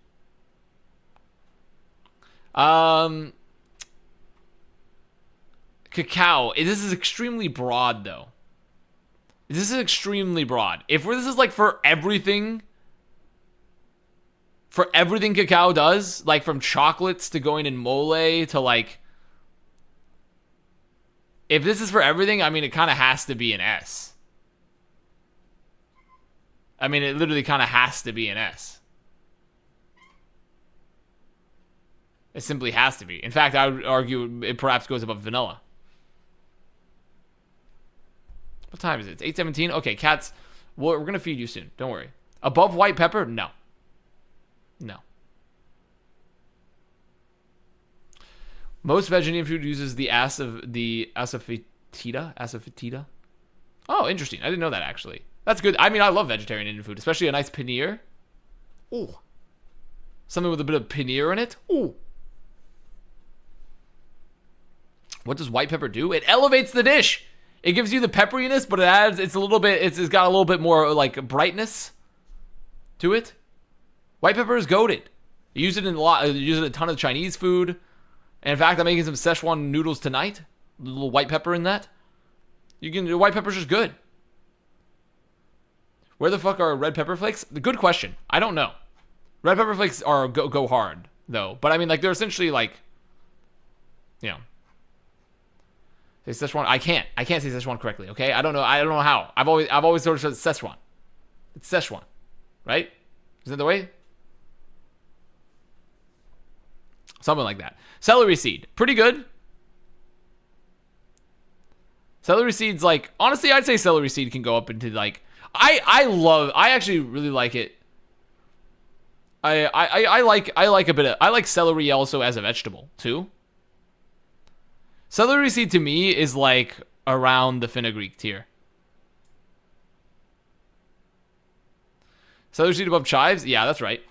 Cacao. This is extremely broad, though. This is extremely broad. If this is like for everything cacao does, like from chocolates to going in mole to like, if this is for everything, I mean, it kind of has to be an S. I mean, it literally kind of has to be an S. It simply has to be. In fact, I would argue it perhaps goes above vanilla. What time is it? It's 8:17. Okay, cats. We're going to feed you soon. Don't worry. Above white pepper? No. No. Most vegetarian food uses the asafoetida. Oh, interesting. I didn't know that, actually. That's good. I mean, I love vegetarian Indian food, especially a nice paneer. Ooh. Something with a bit of paneer in it. Ooh. What does white pepper do? It elevates the dish. It gives you the pepperiness, but it's got a little bit more like brightness to it. White pepper is goated. You use it in a ton of Chinese food. And in fact, I'm making some Szechuan noodles tonight. A little white pepper in that. White pepper's just good. Where the fuck are red pepper flakes? Good question. I don't know. Red pepper flakes are go hard though, but I mean, like, they're essentially like, you know. Say Szechuan. I can't say Szechuan correctly. Okay, I don't know how. I've always sort of said Szechuan. It's Szechuan, right? Is that the way? Something like that. Celery seed, pretty good. Celery seed's like, honestly, I'd say celery seed can go up into like, I actually really like it. I like celery also as a vegetable too. Celery seed to me is like around the fenugreek tier. Celery seed above chives? Yeah, that's right.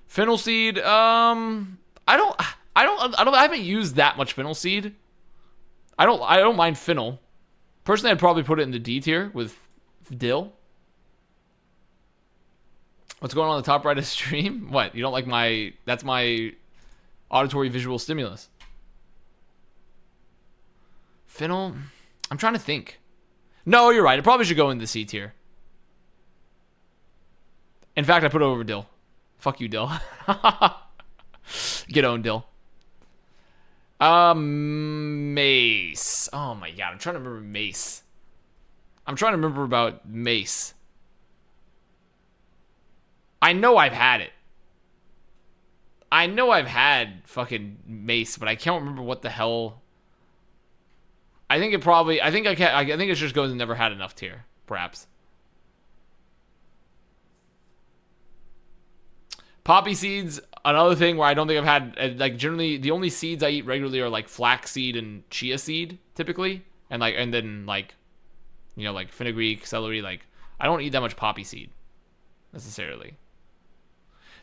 Fennel seed, I haven't used that much fennel seed. I don't mind fennel. Personally, I'd probably put it in the D tier with dill. What's going on the top right of the stream? What? You don't like that's my auditory visual stimulus. Fennel, I'm trying to think. No, you're right. It probably should go in the C tier. In fact, I put it over dill. Fuck you, dill. Get owned, dill. Mace. Oh my god, I'm trying to remember mace. I'm trying to remember about mace. I know I've had it. I know I've had fucking mace, but I can't remember what the hell. I think it just goes and never had enough tier, perhaps. Poppy seeds, another thing where I don't think I've had, like, generally the only seeds I eat regularly are like flaxseed and chia seed typically, and then you know, like fenugreek, celery. Like, I don't eat that much poppy seed necessarily.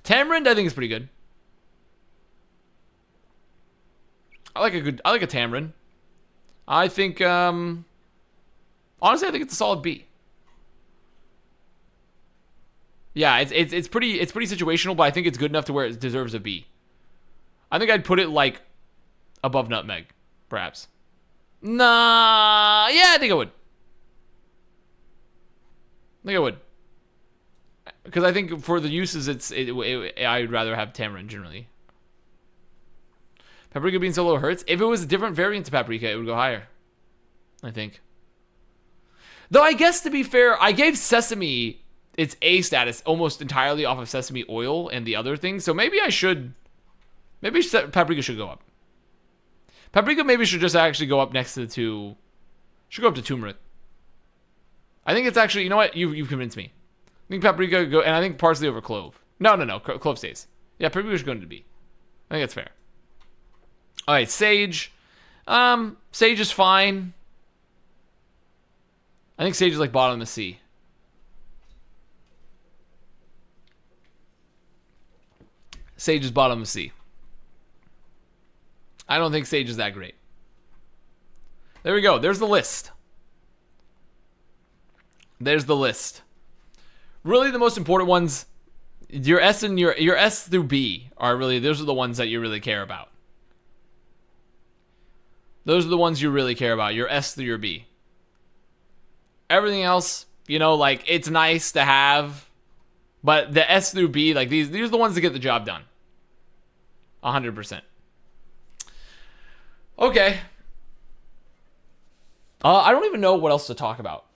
Tamarind, I think, is pretty good. I like a tamarind. I think honestly, I think it's a solid B. Yeah, it's pretty situational, but I think it's good enough to where it deserves a B. I think I'd put it like above nutmeg, perhaps. Nah, yeah, I think I would. Because I think for the uses, I'd rather have tamarind generally. Paprika being so low hurts. If it was different variants of paprika, it would go higher, I think. Though I guess, to be fair, I gave sesame its A status almost entirely off of sesame oil and the other things. So maybe paprika should go up. Paprika maybe should just actually go up next to the two. Should go up to turmeric. I think it's actually, you know what? You've convinced me. I think paprika go, and I think parsley over clove. No. Clove stays. Yeah, paprika should go into B. I think that's fair. All right, sage. Sage is fine. I think Sage is like bottom of C. Sage is bottom of C. I don't think Sage is that great. There we go. There's the list. There's the list. Really, the most important ones, your S and your S through B are really, those are the ones that you really care about. Those are the ones you really care about, your S through your B. Everything else, you know, like, it's nice to have, but the S through B, like, these are the ones that get the job done. 100%. Okay. I don't even know what else to talk about.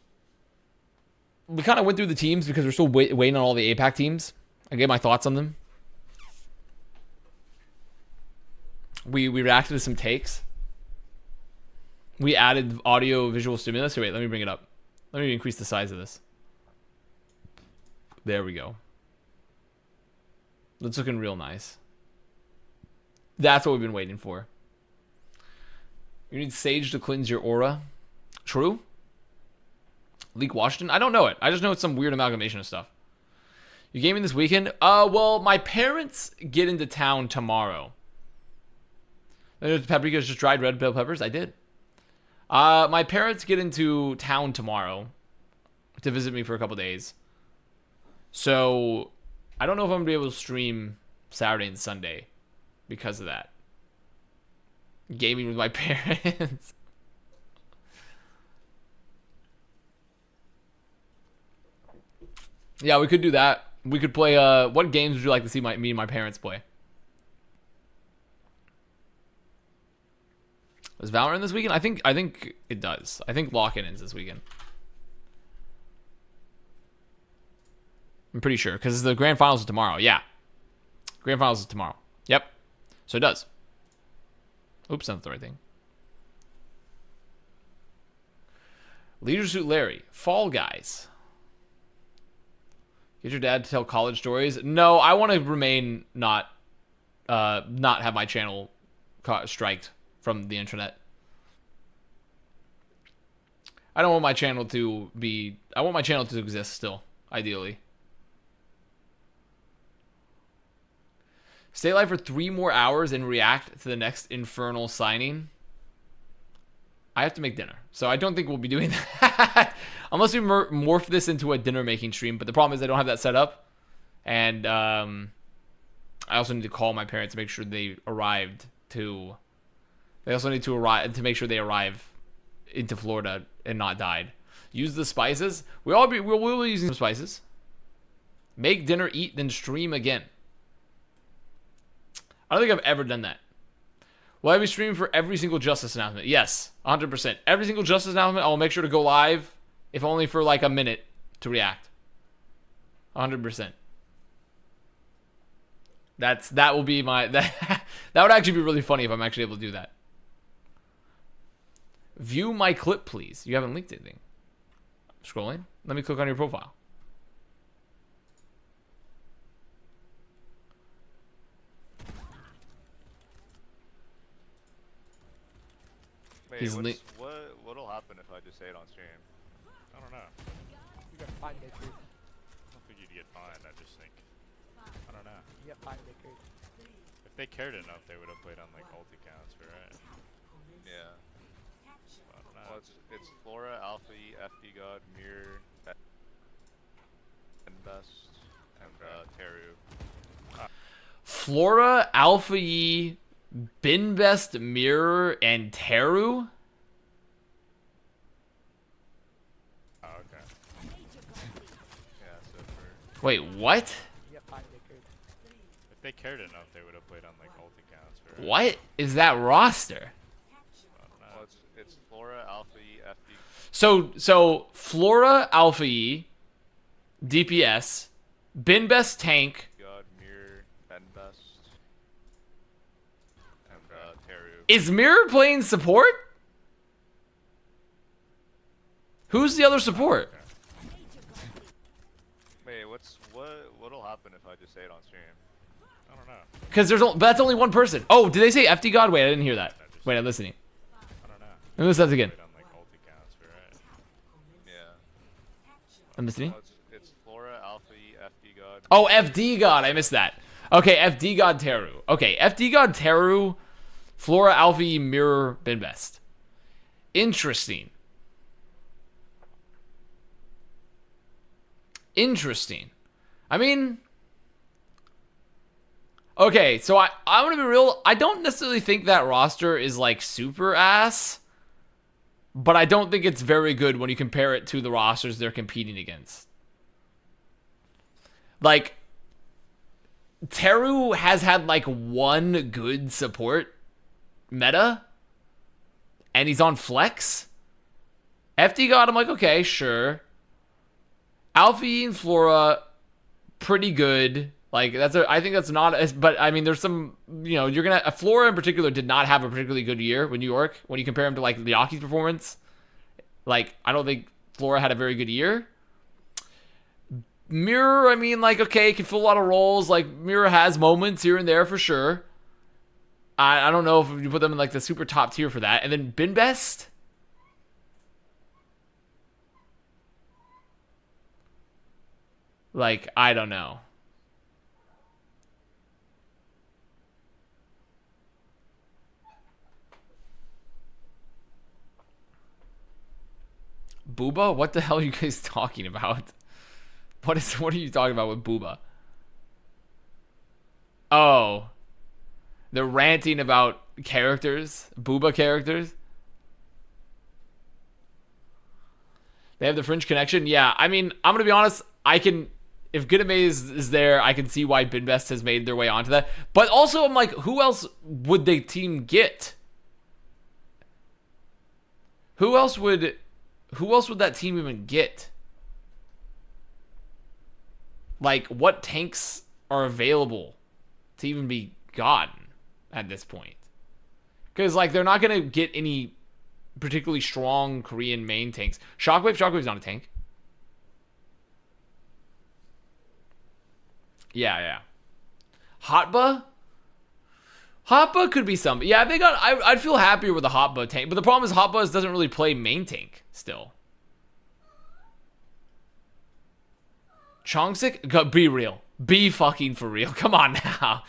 We kind of went through the teams because we're still waiting on all the APAC teams. I gave my thoughts on them. We reacted to some takes. We added audio visual stimulus. Here, wait, let me bring it up. Let me increase the size of this. There we go. It's looking real nice. That's what we've been waiting for. You need Sage to cleanse your aura. True. League Washington? I don't know it. I just know it's some weird amalgamation of stuff. You gaming this weekend? Well, my parents get into town tomorrow. Paprika's just dried red bell peppers? I did. My parents get into town tomorrow to visit me for a couple days. So, I don't know if I'm going to be able to stream Saturday and Sunday because of that. Gaming with my parents. Yeah, we could do that. We could play, what games would you like to see me and my parents play? Is Valorant this weekend? I think it does. I think lock-in is this weekend. I'm pretty sure, because the grand finals is tomorrow. Yeah. Grand finals is tomorrow. Yep. So it does. Oops, that's the right thing. Leisure Suit Larry. Fall Guys. Get your dad to tell college stories. No, I want to remain not have my channel striked from the internet. I don't want my channel to be... I want my channel to exist still, ideally. Stay alive for 3 more hours and react to the next infernal signing. I have to make dinner, so I don't think we'll be doing that. Unless we morph this into a dinner-making stream. But the problem is I don't have that set up. And I also need to call my parents to make sure they arrived to... They also need to arrive to make sure they arrive into Florida and not died. Use the spices. We'll be using some spices. Make dinner, eat, then stream again. I don't think I've ever done that. Will I be streaming for every single Justice announcement? Yes, 100%. Every single Justice announcement, I will make sure to go live, if only for like a minute, to react. 100%. That will be my... That would actually be really funny if I'm actually able to do that. View my clip, please. You haven't linked anything. Scrolling. Let me click on your profile. Wait, what'll happen if I just say it on stream? I don't know. You get fined, Baker. I don't think you'd get fined. I just think. I don't know. You get fined, Baker. If they cared enough, they would have played on like multi-counts, right? Yeah. I don't know. Well, it's Flora, Alpha E, FD God, Mirror, and Best, and Teru. Flora, Alpha E, Binbest, Mirror, and Teru? Oh, okay. Yeah, so for... Wait, what? You get fined, Baker. If they cared enough, they would have played on like multi-counts, right? What is that roster? I don't know. Well, it's Flora, Alpha E, FD. So Flora, Alpha E, DPS, Binbest Tank. God, Mirror, and Best, and Teru. Is Mirror playing support? Who's the other support? Wait, what'll happen if I just say it on stream? I don't know. Because that's only one person. Oh, did they say FD God? Wait, I didn't hear that. Wait, I'm listening. I don't know. Let me listen to that again. Played on like multi-counts, right? Yeah. I'm listening. It's Flora, Alpha E, FD God. Oh, FD God. I missed that. Okay, FD God Teru. Okay, FD God Teru, Flora, Alfie, Mirror, Binbest. Interesting. Interesting. I mean, okay, so I'm gonna be real. I don't necessarily think that roster is like super ass, but I don't think it's very good when you compare it to the rosters they're competing against. Like, Teru has had like one good support meta, and he's on flex. FD God, I'm like, okay, sure. Alfie and Flora, pretty good. Like, I think that's not, but I mean, there's some, you know, Flora in particular did not have a particularly good year with New York. When you compare him to like Liaki's performance, like, I don't think Flora had a very good year. Mirror, I mean, like, okay, can fill a lot of roles. Like, Mirror has moments here and there for sure. I don't know if you put them in like the super top tier for that. And then Binbest, like, I don't know. Booba? What the hell are you guys talking about? What are you talking about with Booba? Oh. They're ranting about characters, Booba characters. They have the Fringe connection. Yeah, I mean, I'm gonna be honest. If Good Amaze is there, I can see why Binbest has made their way onto that. But also, I'm like, who else would the team get? Who else would that team even get? Like, what tanks are available to even be gotten at this point? Because, like, they're not going to get any particularly strong Korean main tanks. Shockwave's not a tank. Yeah. Hotba could be some. Yeah, I'd feel happier with a Hotba tank. But the problem is Hotba doesn't really play main tank still. Chongsik, be real. Be fucking for real. Come on now.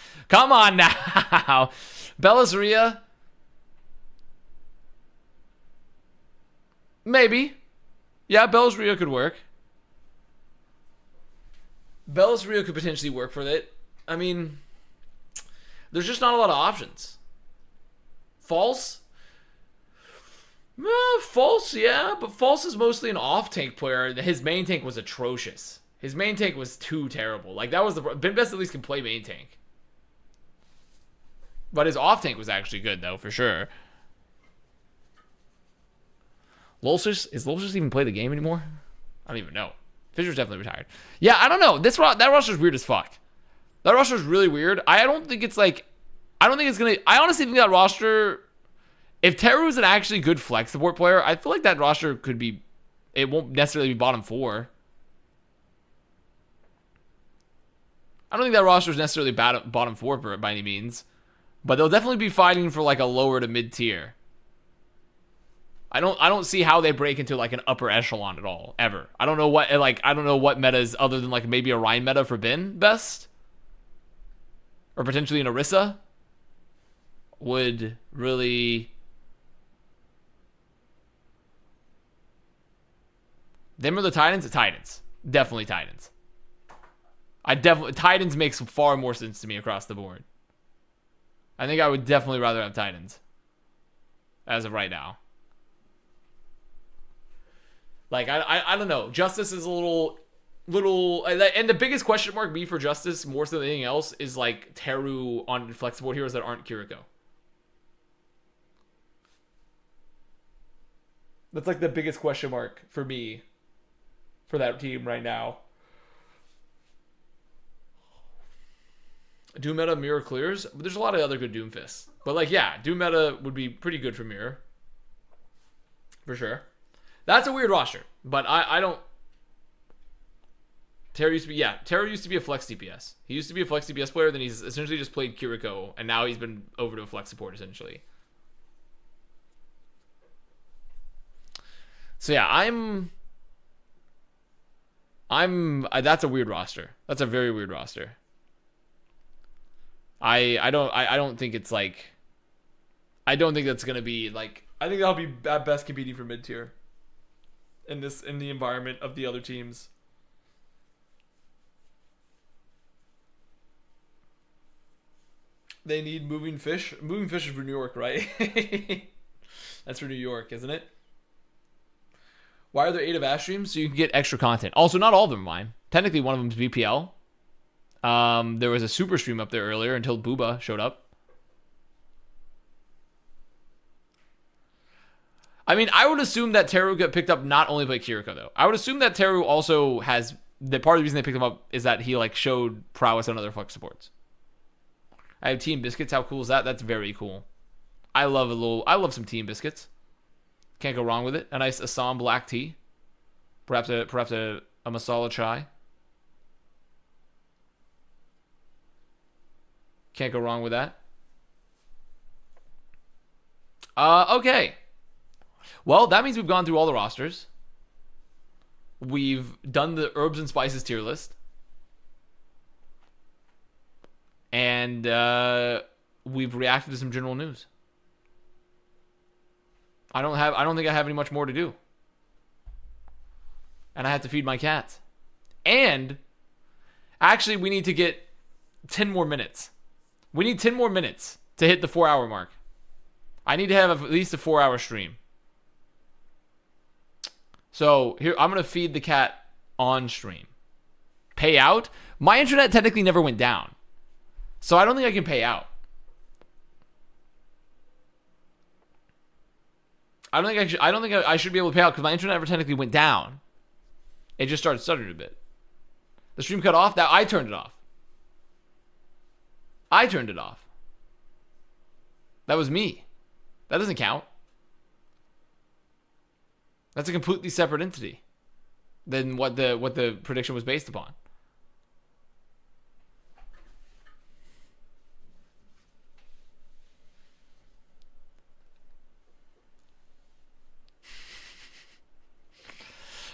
Bellasaria. Maybe. Yeah, Bellasaria could work. Bellasaria could potentially work for it. I mean, there's just not a lot of options. False? False, yeah, but False is mostly an off-tank player. His main tank was atrocious. His main tank was too terrible. Like, that was Binbest at least can play main tank. But his off-tank was actually good, though, for sure. Is Lolsis even play the game anymore? I don't even know. Fisher's definitely retired. Yeah, I don't know. That roster's weird as fuck. That roster's really weird. I honestly think that roster, if Teru's an actually good flex support player, I feel like that roster could be, it won't necessarily be bottom 4. I don't think that roster is necessarily bottom 4 by any means, but they'll definitely be fighting for like a lower to mid tier. I don't see how they break into like an upper echelon at all ever. I don't know what metas other than like maybe a Ryan meta for Binbest or potentially an Orisa would really. Them or the Titans? The Titans. Definitely Titans. Titans makes far more sense to me across the board. I think I would definitely rather have Titans as of right now. Like, I don't know. Justice is a little, and the biggest question mark me for Justice more so than anything else is like Teru on flexible heroes that aren't Kiriko. That's like the biggest question mark for me for that team right now. Doom meta Mirror clears, but there's a lot of other good Doom fists. But like, yeah, Doom meta would be pretty good for Mirror. For sure. That's a weird roster, but I don't. Terra used to be a flex DPS. He used to be a flex DPS player, then he's essentially just played Kiriko, and now he's been over to a flex support essentially. So yeah, I'm That's a weird roster. That's a very weird roster. I don't think it's like. I don't think that's gonna be like. I think that'll be at best competing for mid tier. In the environment of the other teams. They need moving fish. Moving fish is for New York, right? That's for New York, isn't it? Why are there 8 Avast streams? So you can get extra content. Also, not all of them are mine. Technically, one of them is VPL. There was a super stream up there earlier until Booba showed up. I mean, I would assume that Teru got picked up not only by Kiriko, though. I would assume that Teru also has... The part of the reason they picked him up is that he, like, showed prowess on other Flex supports. I have Team Biscuits. How cool is that? That's very cool. I love some Team Biscuits. Can't go wrong with it. A nice Assam black tea. Perhaps a masala chai. Can't go wrong with that. Okay. Well, that means we've gone through all the rosters. We've done the herbs and spices tier list. And we've reacted to some general news. I don't think I have any much more to do. And I have to feed my cats. And actually, we need to get 10 more minutes. We need 10 more minutes to hit the 4-hour mark. I need to have at least a 4-hour stream. So here, I'm going to feed the cat on stream. Pay out? My internet technically never went down. So I don't think I can pay out. I don't think I should be able to pay out because my internet never technically went down. It just started stuttering a bit. The stream cut off. That I turned it off. I turned it off. That was me. That doesn't count. That's a completely separate entity than what the prediction was based upon.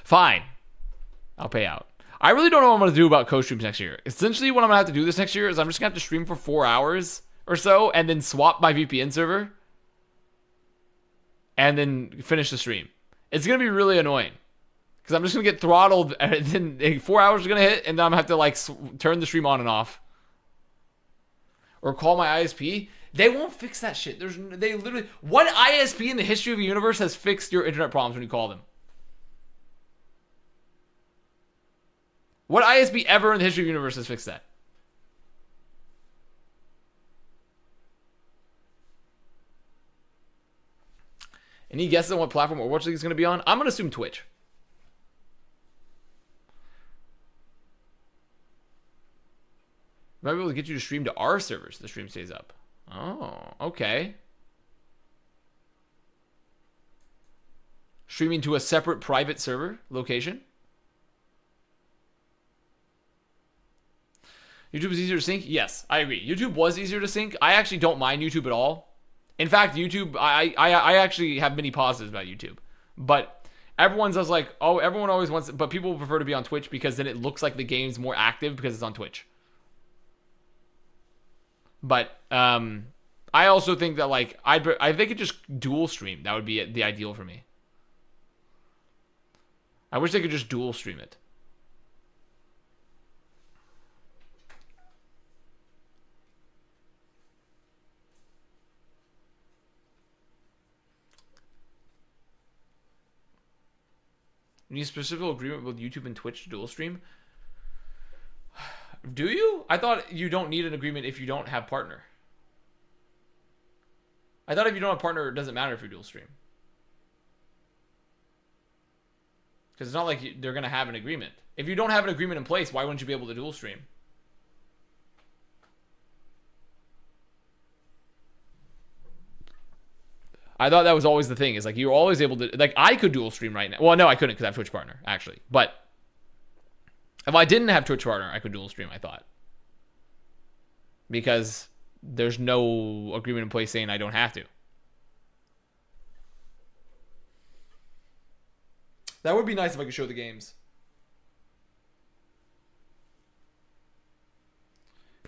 Fine. I'll pay out. I really don't know what I'm going to do about co-streams next year. Essentially, what I'm going to have to do this next year is I'm just going to have to stream for 4 hours or so and then swap my VPN server and then finish the stream. It's going to be really annoying because I'm just going to get throttled and then 4 hours is going to hit and then I'm going to have to turn the stream on and off. Or call my ISP. They won't fix that shit. They literally... What ISP in the history of the universe has fixed your internet problems when you call them? What ISP ever in the history of the universe has fixed that? Any guesses on what platform Overwatch League is going to be on? I'm going to assume Twitch. Might be able to get you to stream to our servers so the stream stays up. Oh, okay. Streaming to a separate private server location. YouTube is easier to sync? Yes, I agree. YouTube was easier to sync. I actually don't mind YouTube at all. In fact, YouTube, I actually have many positives about YouTube. But everyone always wants, but people prefer to be on Twitch because then it looks like the game's more active because it's on Twitch. But I also think that I think it just dual stream. That would be the ideal for me. I wish they could just dual stream it. You need a specific agreement with YouTube and Twitch to dual stream? Do you? I thought you don't need an agreement if you don't have partner. I thought if you don't have partner, it doesn't matter if you dual stream. Because it's not like they're going to have an agreement. If you don't have an agreement in place, why wouldn't you be able to dual stream? I thought that was always the thing. Is like you're always able to... Like, I could dual stream right now. Well, no, I couldn't because I have Twitch partner, actually. But if I didn't have Twitch partner, I could dual stream, I thought. Because there's no agreement in place saying I don't have to. That would be nice if I could show the games.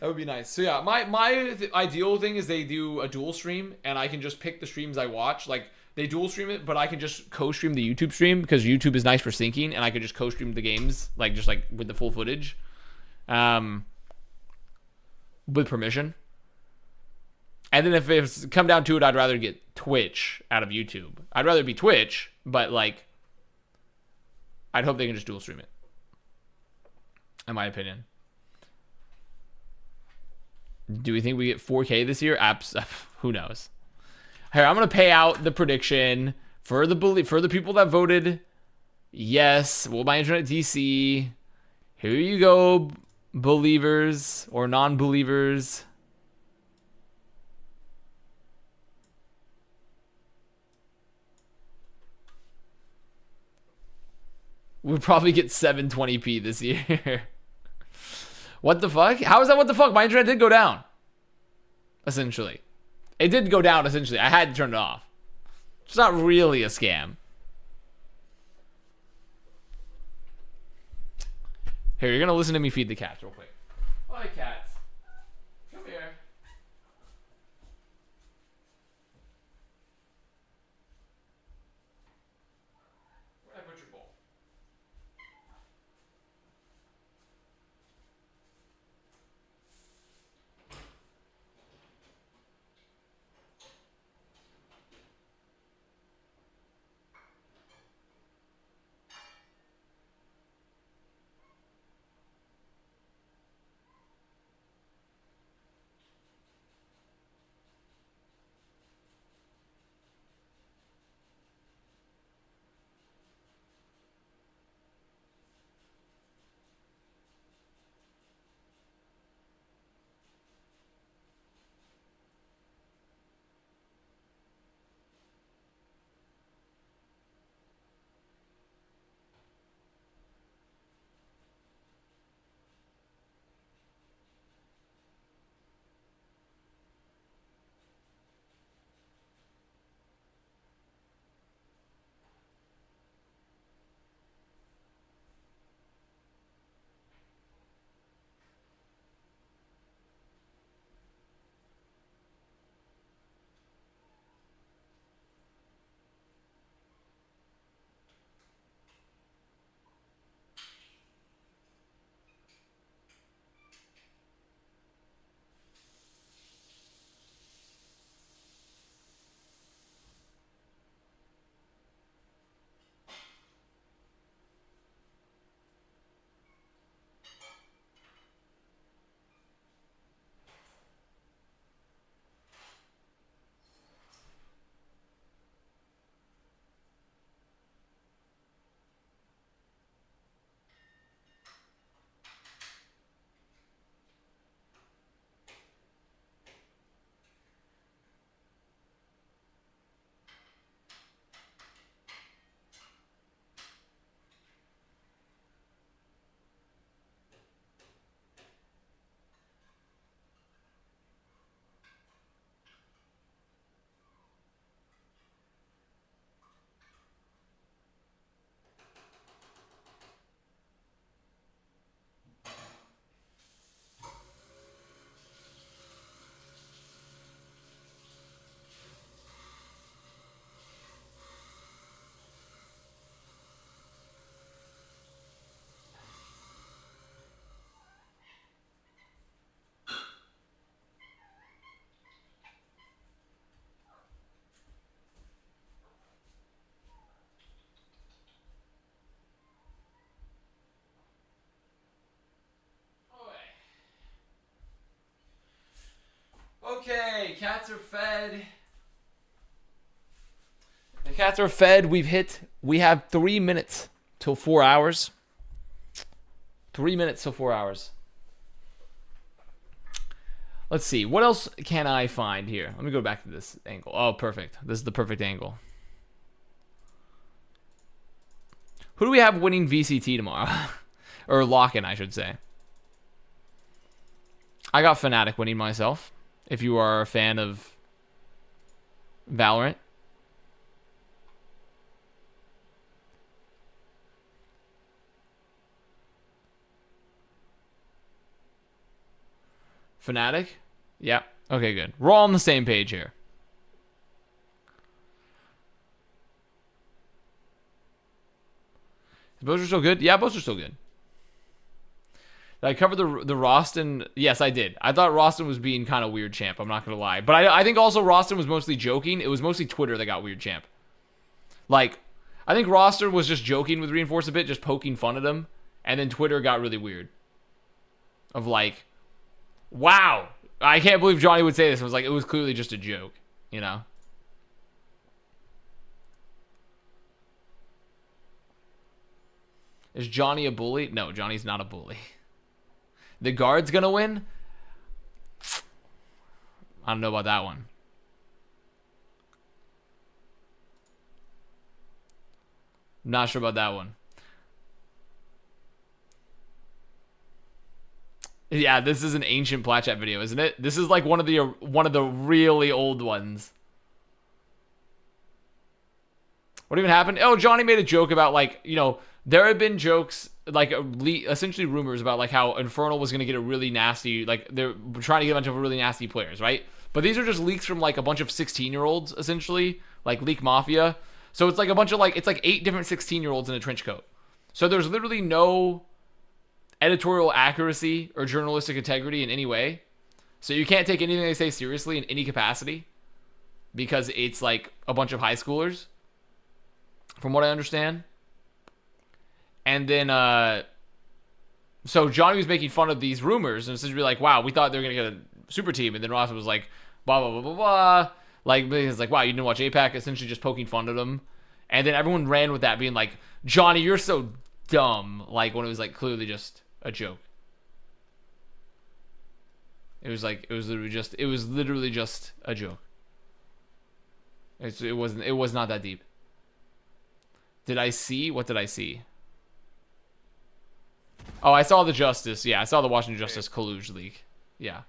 That would be nice. So yeah, my ideal thing is they do a dual stream, and I can just pick the streams I watch. Like they dual stream it, but I can just co-stream the YouTube stream because YouTube is nice for syncing, and I could just co-stream the games like just like with the full footage, with permission. And then if it's come down to it, I'd rather get Twitch out of YouTube. I'd rather be Twitch, but like I'd hope they can just dual stream it. In my opinion. Do we think we get 4K this year? Who knows? Here, I'm gonna pay out the prediction for the people that voted yes. Will my internet DC? Here you go, believers or non-believers. We'll probably get 720p this year. What the fuck? How is that what the fuck? My internet did go down. Essentially. It did go down, essentially. I had to turn it off. It's not really a scam. Here, you're going to listen to me feed the cats real quick. Hi, cats. Come here. Where did I put your bowl? Okay, cats are fed. The cats are fed. We have 3 minutes till 4 hours. 3 minutes till 4 hours. Let's see. What else can I find here? Let me go back to this angle. Oh, perfect. This is the perfect angle. Who do we have winning VCT tomorrow? Or lock-in, I should say. I got Fnatic winning myself. If you are a fan of Valorant. Fnatic? Yeah. Okay, good. We're all on the same page here. Both are still good? Yeah, both are still good. Did I cover the Roston? Yes, I did. I thought Roston was being kind of weird, champ. I'm not going to lie. But I think also Roston was mostly joking. It was mostly Twitter that got weird, champ. Like, I think Roston was just joking with Reinforce a bit, just poking fun at him. And then Twitter got really weird. Of like, wow, I can't believe Johnny would say this. It was like, it was clearly just a joke, you know? Is Johnny a bully? No, Johnny's not a bully. The guard's gonna win? I don't know about that one. Not sure about that one. Yeah, this is an ancient Plat Chat video, isn't it? This is like one of the really old ones. What even happened? Oh, Johnny made a joke about, like, you know, there have been jokes, like, essentially rumors about, like, how Infernal was going to get a really nasty, like, they're trying to get a bunch of really nasty players, right? But these are just leaks from, like, a bunch of 16-year-olds, essentially, like, Leak Mafia. So it's, like, a bunch of, like, it's, like, 8 different 16-year-olds in a trench coat. So there's literally no editorial accuracy or journalistic integrity in any way. So you can't take anything they say seriously in any capacity because it's, like, a bunch of high schoolers, from what I understand. And then, so Johnny was making fun of these rumors, and essentially like, wow, we thought they were going to get a super team. And then Ross was like, blah, blah, blah, blah, blah. Like, it's like, wow, you didn't watch APAC, essentially just poking fun at them. And then everyone ran with that, being like, Johnny, you're so dumb. Like, when it was, like, clearly just a joke. It was like, it was literally just a joke. It was not that deep. Did I see? What did I see? Oh, I saw the Justice. Yeah, I saw the Washington Justice Colluge leak. Yeah.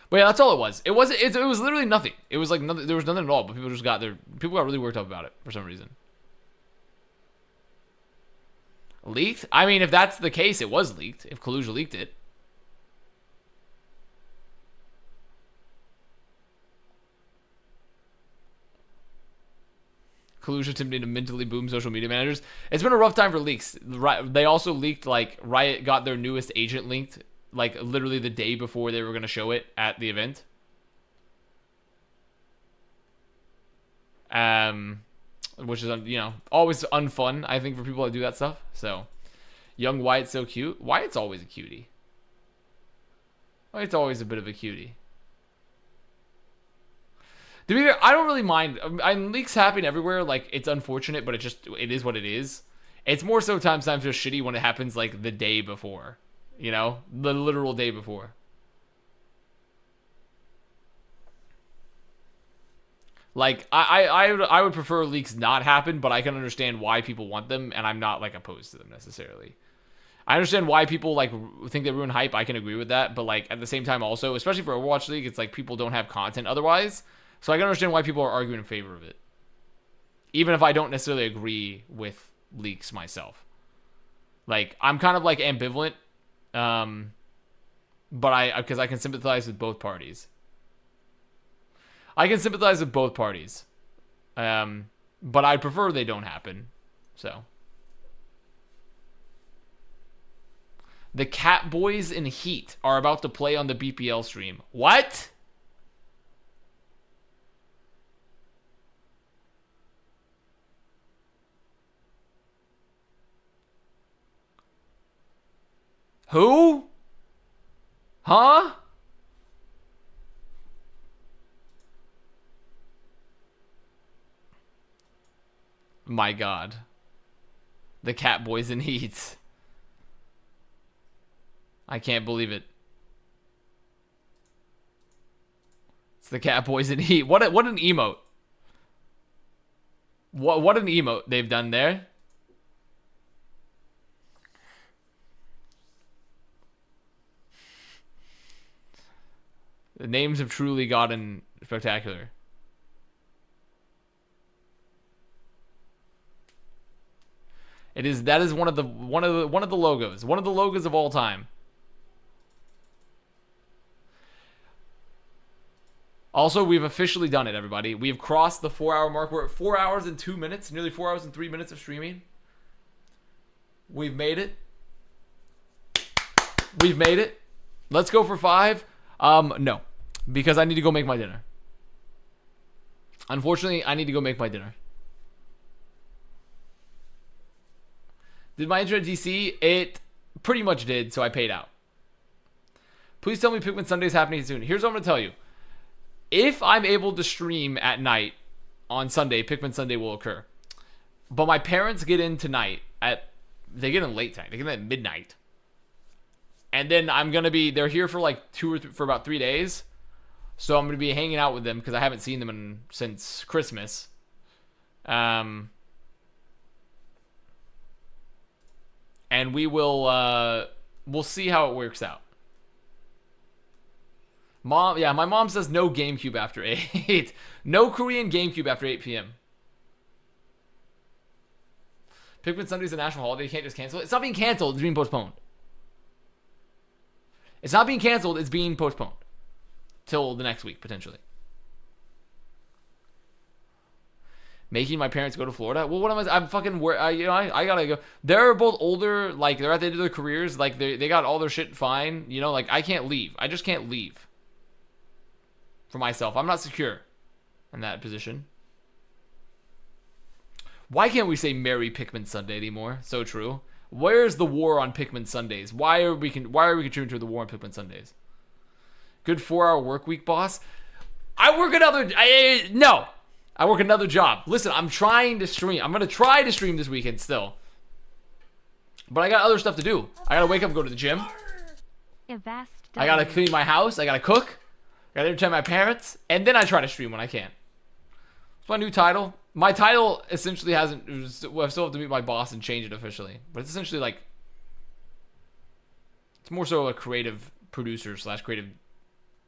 But yeah, that's all it was. It was literally nothing. It was like nothing, there was nothing at all, but people got really worked up about it for some reason. Leaked? I mean, if that's the case, it was leaked. If Colluge leaked it. Collusion attempting to mentally boom social media managers. It's been a rough time for leaks. They also leaked, like, Riot got their newest agent leaked, like, literally the day before they were going to show it at the event. Which is, you know, always unfun, I think, for people that do that stuff. So, young Wyatt's so cute. Wyatt's always a cutie. Wyatt's always a bit of a cutie. To be fair, I don't really mind. Leaks happen everywhere. Like, it's unfortunate, but it is what it is. It's more so times just shitty when it happens, like, the day before. You know? The literal day before. Like, I would prefer leaks not happen, but I can understand why people want them, and I'm not, like, opposed to them necessarily. I understand why people, like, think they ruin hype. I can agree with that, but, like, at the same time also, especially for Overwatch League, it's like people don't have content otherwise. So I can understand why people are arguing in favor of it. Even if I don't necessarily agree with leaks myself. Like, I'm kind of, like, ambivalent. But because I can sympathize with both parties. I can sympathize with both parties. But I prefer they don't happen. So. The Cat Boys in Heat are about to play on the BPL stream. What? Who? Huh? My God. The Cat Boys in Heat. I can't believe it. It's the Cat Boys in Heat. What an emote. What an emote they've done there. The names have truly gotten spectacular. That is one of the logos. One of the logos of all time. Also, we've officially done it, everybody. We have crossed the 4-hour mark. We're at 4 hours and 2 minutes, nearly 4 hours and 3 minutes of streaming. We've made it. We've made it. Let's go for 5. No, because I need to go make my dinner. Unfortunately, I need to go make my dinner. Did my internet DC? It pretty much did, so I paid out. Please tell me Pikmin Sunday is happening soon. Here's what I'm going to tell you. If I'm able to stream at night on Sunday, Pikmin Sunday will occur. But my parents get in tonight they get in late tonight. They get in at midnight. And then I'm going to be, they're here for like for about 3 days. So I'm going to be hanging out with them because I haven't seen them since Christmas. And we will, we'll see how it works out. Mom, yeah, my mom says no GameCube after 8. No Korean GameCube after 8 p.m. Pikmin Sunday's a national holiday. You can't just cancel it. It's not being canceled. It's being postponed. It's not being canceled. It's being postponed. Till the next week, potentially. Making my parents go to Florida? Well, what am I? I'm fucking, I gotta go. They're both older. Like, they're at the end of their careers. Like, they got all their shit fine. You know, like, I can't leave. I just can't leave. For myself. I'm not secure in that position. Why can't we say Merry Pikmin Sunday anymore? So true. Where's the war on Pikmin Sundays? Why are we contributing to the war on Pikmin Sundays? Good 4-hour work week, boss. I work another job. Listen, I'm trying to stream. I'm gonna try to stream this weekend still. But I got other stuff to do. I gotta wake up and go to the gym. Avast. I gotta clean my house. I gotta cook. I gotta entertain my parents. And then I try to stream when I can. It's my new title. My title essentially I still have to meet my boss and change it officially. But it's essentially like, it's more so a creative producer / creative,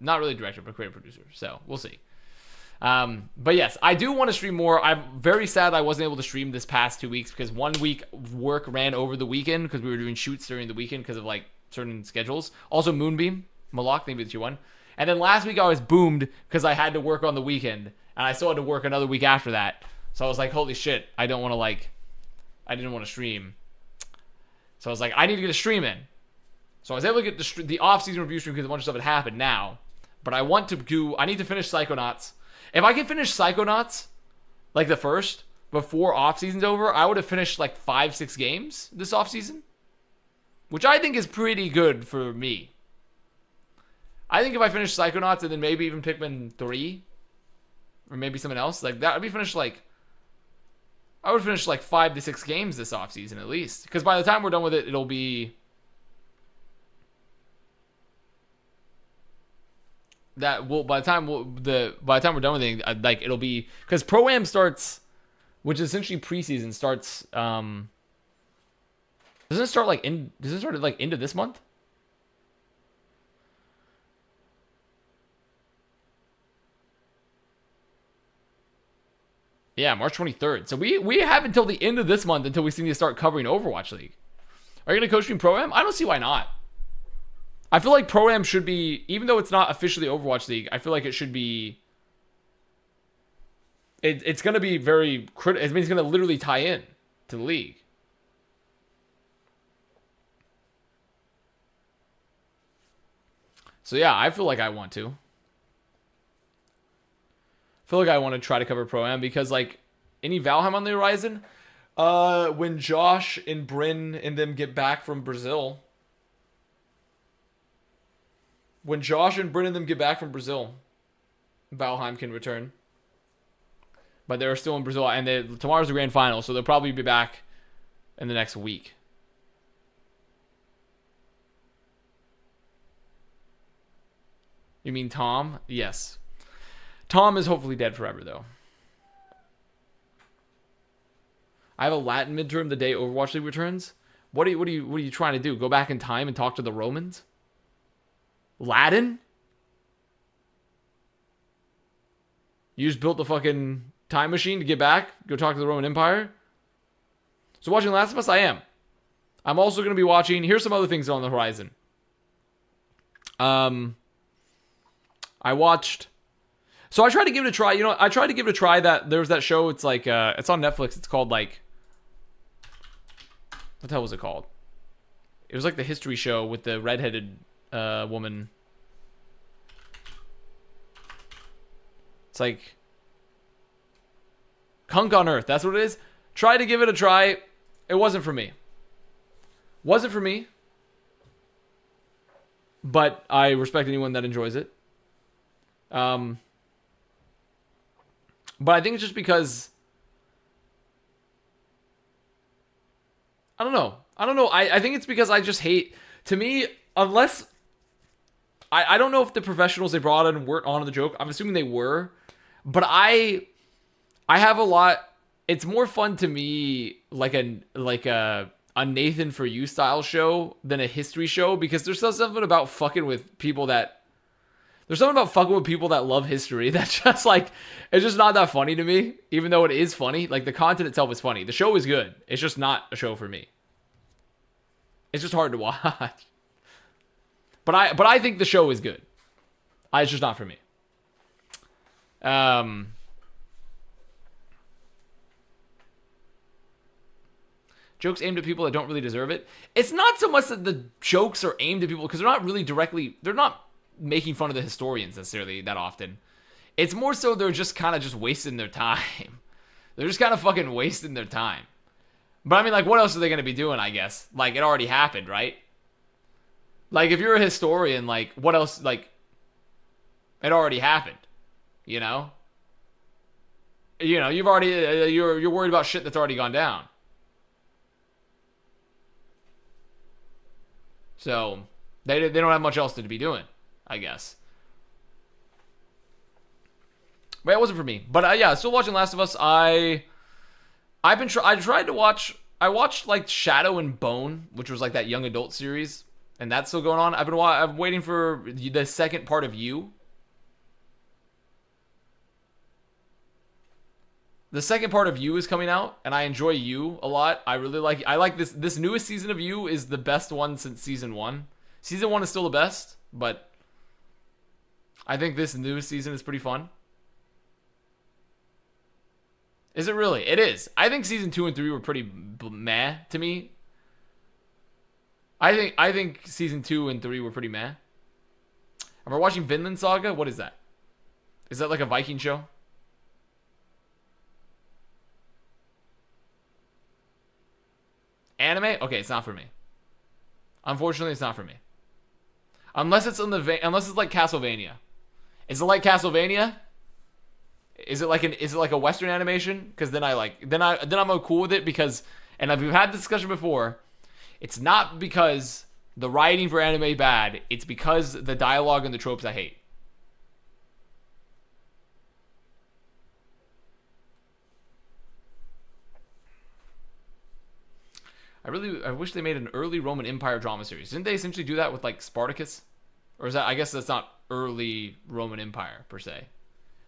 not really director, but creative producer. So we'll see. But yes, I do want to stream more. I'm very sad I wasn't able to stream this past 2 weeks because 1 week work ran over the weekend because we were doing shoots during the weekend because of like certain schedules. Also Moonbeam, Malak, maybe it's you one. And then last week I was boomed because I had to work on the weekend and I still had to work another week after that. So I was like, holy shit, I didn't want to stream. So I was like, I need to get a stream in. So I was able to get the off-season review stream because a bunch of stuff had happened now. But I need to finish Psychonauts. If I can finish Psychonauts, like the first, before off-season's over, I would have finished like 5-6 games this off-season. Which I think is pretty good for me. I think if I finish Psychonauts and then maybe even Pikmin 3, or maybe something else, like that would be finished like, I would finish like 5 to 6 games this offseason at least. Because by the time we're done with it, it'll be that will by the time we're done with it, like it'll be because Pro-Am starts, which is essentially preseason starts. Doesn't it start like end of this month? Yeah, March 23rd. So we have until the end of this month until we need to start covering Overwatch League. Are you going to co-stream Pro-Am? I don't see why not. I feel like Pro-Am should be, even though it's not officially Overwatch League, I feel like it should be, it's going to be very critical. I mean, it's going to literally tie in to the league. So yeah, I feel like I want to. I feel like I want to try to cover Pro-Am because like any Valheim on the horizon, when Josh and Bryn and them get back from Brazil, Valheim can return. But they're still in Brazil and tomorrow's the grand final, so they'll probably be back in the next week. You mean Tom? Yes. Tom is hopefully dead forever, though. I have a Latin midterm the day Overwatch League returns. What are you trying to do? Go back in time and talk to the Romans? Latin? You just built the fucking time machine to get back? Go talk to the Roman Empire? So watching Last of Us, I am. I'm also going to be watching... Here's some other things on the horizon. I watched... So I tried to give it a try. You know, I tried to give it a try. That there's that show. It's like it's on Netflix. It's called like, what the hell was it called? It was like the history show with the redheaded woman. It's like Hunk on Earth. That's what it is. Tried to give it a try. It wasn't for me. Wasn't for me. But I respect anyone that enjoys it. But I think it's just because I don't know. I think it's because I just hate, to me, unless I don't know if the professionals they brought in weren't on the joke. I'm assuming they were. But I have a lot. It's more fun to me like a Nathan For You style show than a history show, because there's something about fucking with people that love history that's just like, it's just not that funny to me, even though it is funny. Like, the content itself is funny. The show is good. It's just not a show for me. It's just hard to watch. But I think the show is good. It's just not for me. Jokes aimed at people that don't really deserve it. It's not so much that the jokes are aimed at people, because they're not really directly, they're not making fun of the historians necessarily that often. It's more so they're just kind of just wasting their time. They're just kind of fucking wasting their time. But I mean, like, what else are they going to be doing, I guess? Like, it already happened, right? Like, if you're a historian, like, what else, like, it already happened, you know? You know, you've already, you're worried about shit that's already gone down. So, they don't have much else to be doing, I guess. But it wasn't for me. But yeah, still watching Last of Us. I tried to watch. I watched like Shadow and Bone, which was like that young adult series, and that's still going on. I'm waiting for the second part of You. The second part of You is coming out, and I enjoy You a lot. I like this newest season of You is the best one since season 1. Season 1 is still the best, but I think this newest season is pretty fun. Is it really? It is. I think season 2 and 3 were pretty meh to me. I think season 2 and 3 were pretty meh. And we're watching Vinland Saga. What is that? Is that like a Viking show? Anime? Okay, it's not for me. Unfortunately, it's not for me. Unless it's unless it's like Castlevania. Is it like Castlevania? Is it like a Western animation? Because then I'm cool with it, because, and we've had this discussion before. It's not because the writing for anime bad. It's because the dialogue and the tropes I hate. I wish they made an early Roman Empire drama series. Didn't they essentially do that with like Spartacus? Or is that, I guess that's not early Roman Empire per se.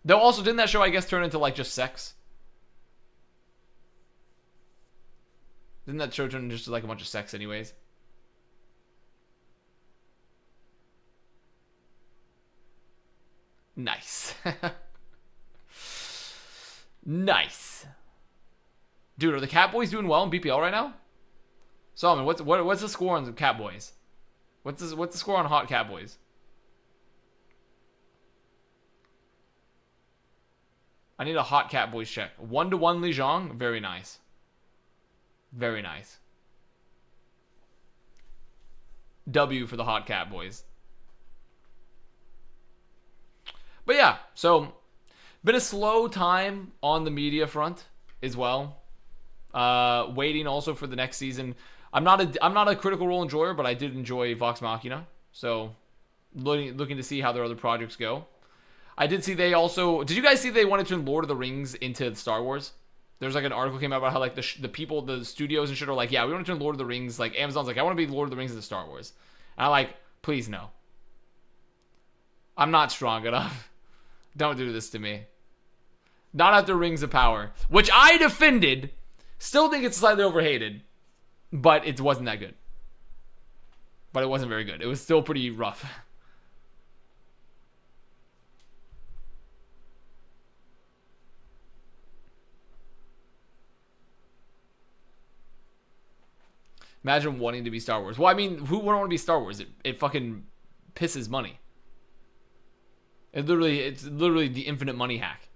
Though also, didn't that show, I guess, turn into like just sex? Didn't that show turn into just like a bunch of sex anyways? Nice. Nice. Dude, are the Catboys doing well in BPL right now? Solomon, what's the score on the Catboys? What's the score on Hot Catboys? I need a Hot Catboys check. 1-1 Lijiang. Very nice. Very nice. W for the Hot Catboys. But yeah, so been a slow time on the media front as well. Waiting also for the next season. I'm not a Critical Role enjoyer, but I did enjoy Vox Machina. So looking to see how their other projects go. I did see they also... Did you guys see they wanted to turn Lord of the Rings into Star Wars? There's like an article came out about how like the people, the studios and shit are like, yeah, we want to turn Lord of the Rings, like Amazon's like, I want to be Lord of the Rings into Star Wars. And I'm like, please no. I'm not strong enough. Don't do this to me. Not after Rings of Power, which I defended. Still think it's slightly overhated, but it wasn't that good. But it wasn't very good. It was still pretty rough. Imagine wanting to be Star Wars. Well, I mean, who wouldn't want to be Star Wars? It fucking pisses money. It's literally the infinite money hack.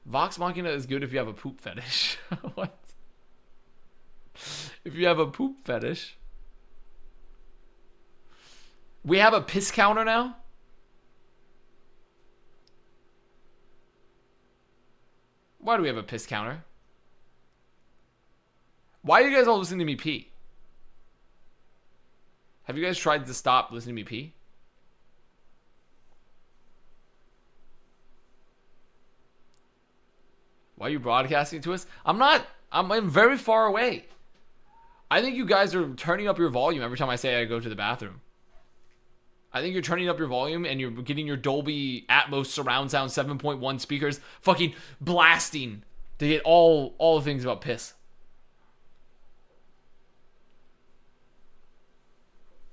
Vox Machina is good if you have a poop fetish. What? If you have a poop fetish. We have a piss counter now? Why do we have a piss counter? Why are you guys all listening to me pee? Have you guys tried to stop listening to me pee? Why are you broadcasting to us? I'm not. I'm very far away. I think you guys are turning up your volume every time I say I go to the bathroom. I think you're turning up your volume and you're getting your Dolby Atmos surround sound 7.1 speakers fucking blasting to get all the things about piss.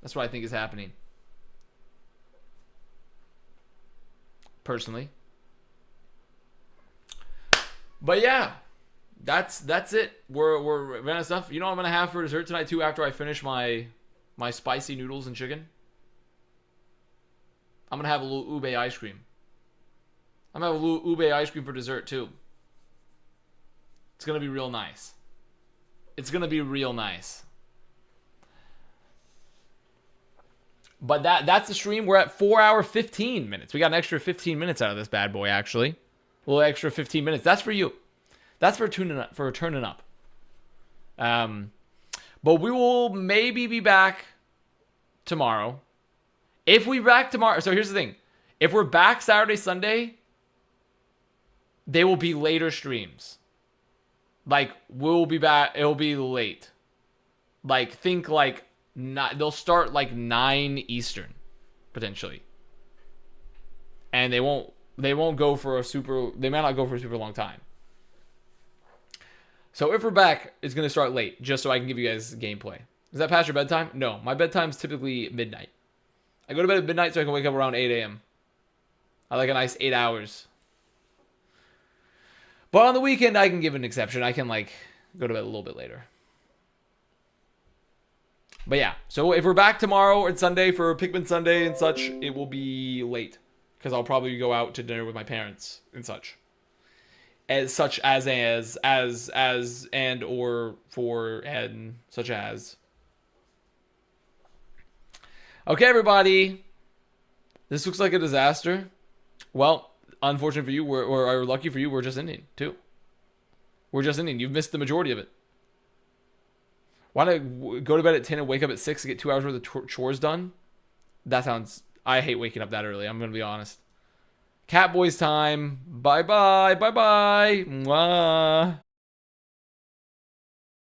That's what I think is happening. Personally. But yeah, that's it. We're running out of stuff. You know what I'm gonna have for dessert tonight too after I finish my spicy noodles and chicken? I'm gonna have a little ube ice cream. I'm gonna have a little ube ice cream for dessert too. It's gonna be real nice. It's gonna be real nice. But that's the stream. We're at 4 hour 15 minutes. We got an extra 15 minutes out of this bad boy, actually. A little extra 15 minutes. That's for you. That's for turning up. But we will maybe be back tomorrow. If we back tomorrow, so here's the thing. If we're back Saturday, Sunday, they will be later streams. Like, we'll be back, it'll be late. Like, think like, they'll start like 9 Eastern, potentially. And they won't go for they might not go for a super long time. So if we're back, it's going to start late, just so I can give you guys gameplay. Is that past your bedtime? No, my bedtime's typically midnight. I go to bed at midnight so I can wake up around 8 a.m. I like a nice 8 hours. But on the weekend, I can give an exception. I can like go to bed a little bit later. But yeah, so if we're back tomorrow or Sunday for Pikmin Sunday and such, it will be late. Because I'll probably go out to dinner with my parents and such. And such as and or for and such as. Okay, everybody. This looks like a disaster. Well, unfortunate for you, or lucky for you, we're just ending, too. We're just ending. You've missed the majority of it. Want to go to bed at 10 and wake up at 6 to get 2 hours worth of chores done? That sounds... I hate waking up that early. I'm going to be honest. Catboys time. Bye-bye. Bye-bye. Mwah.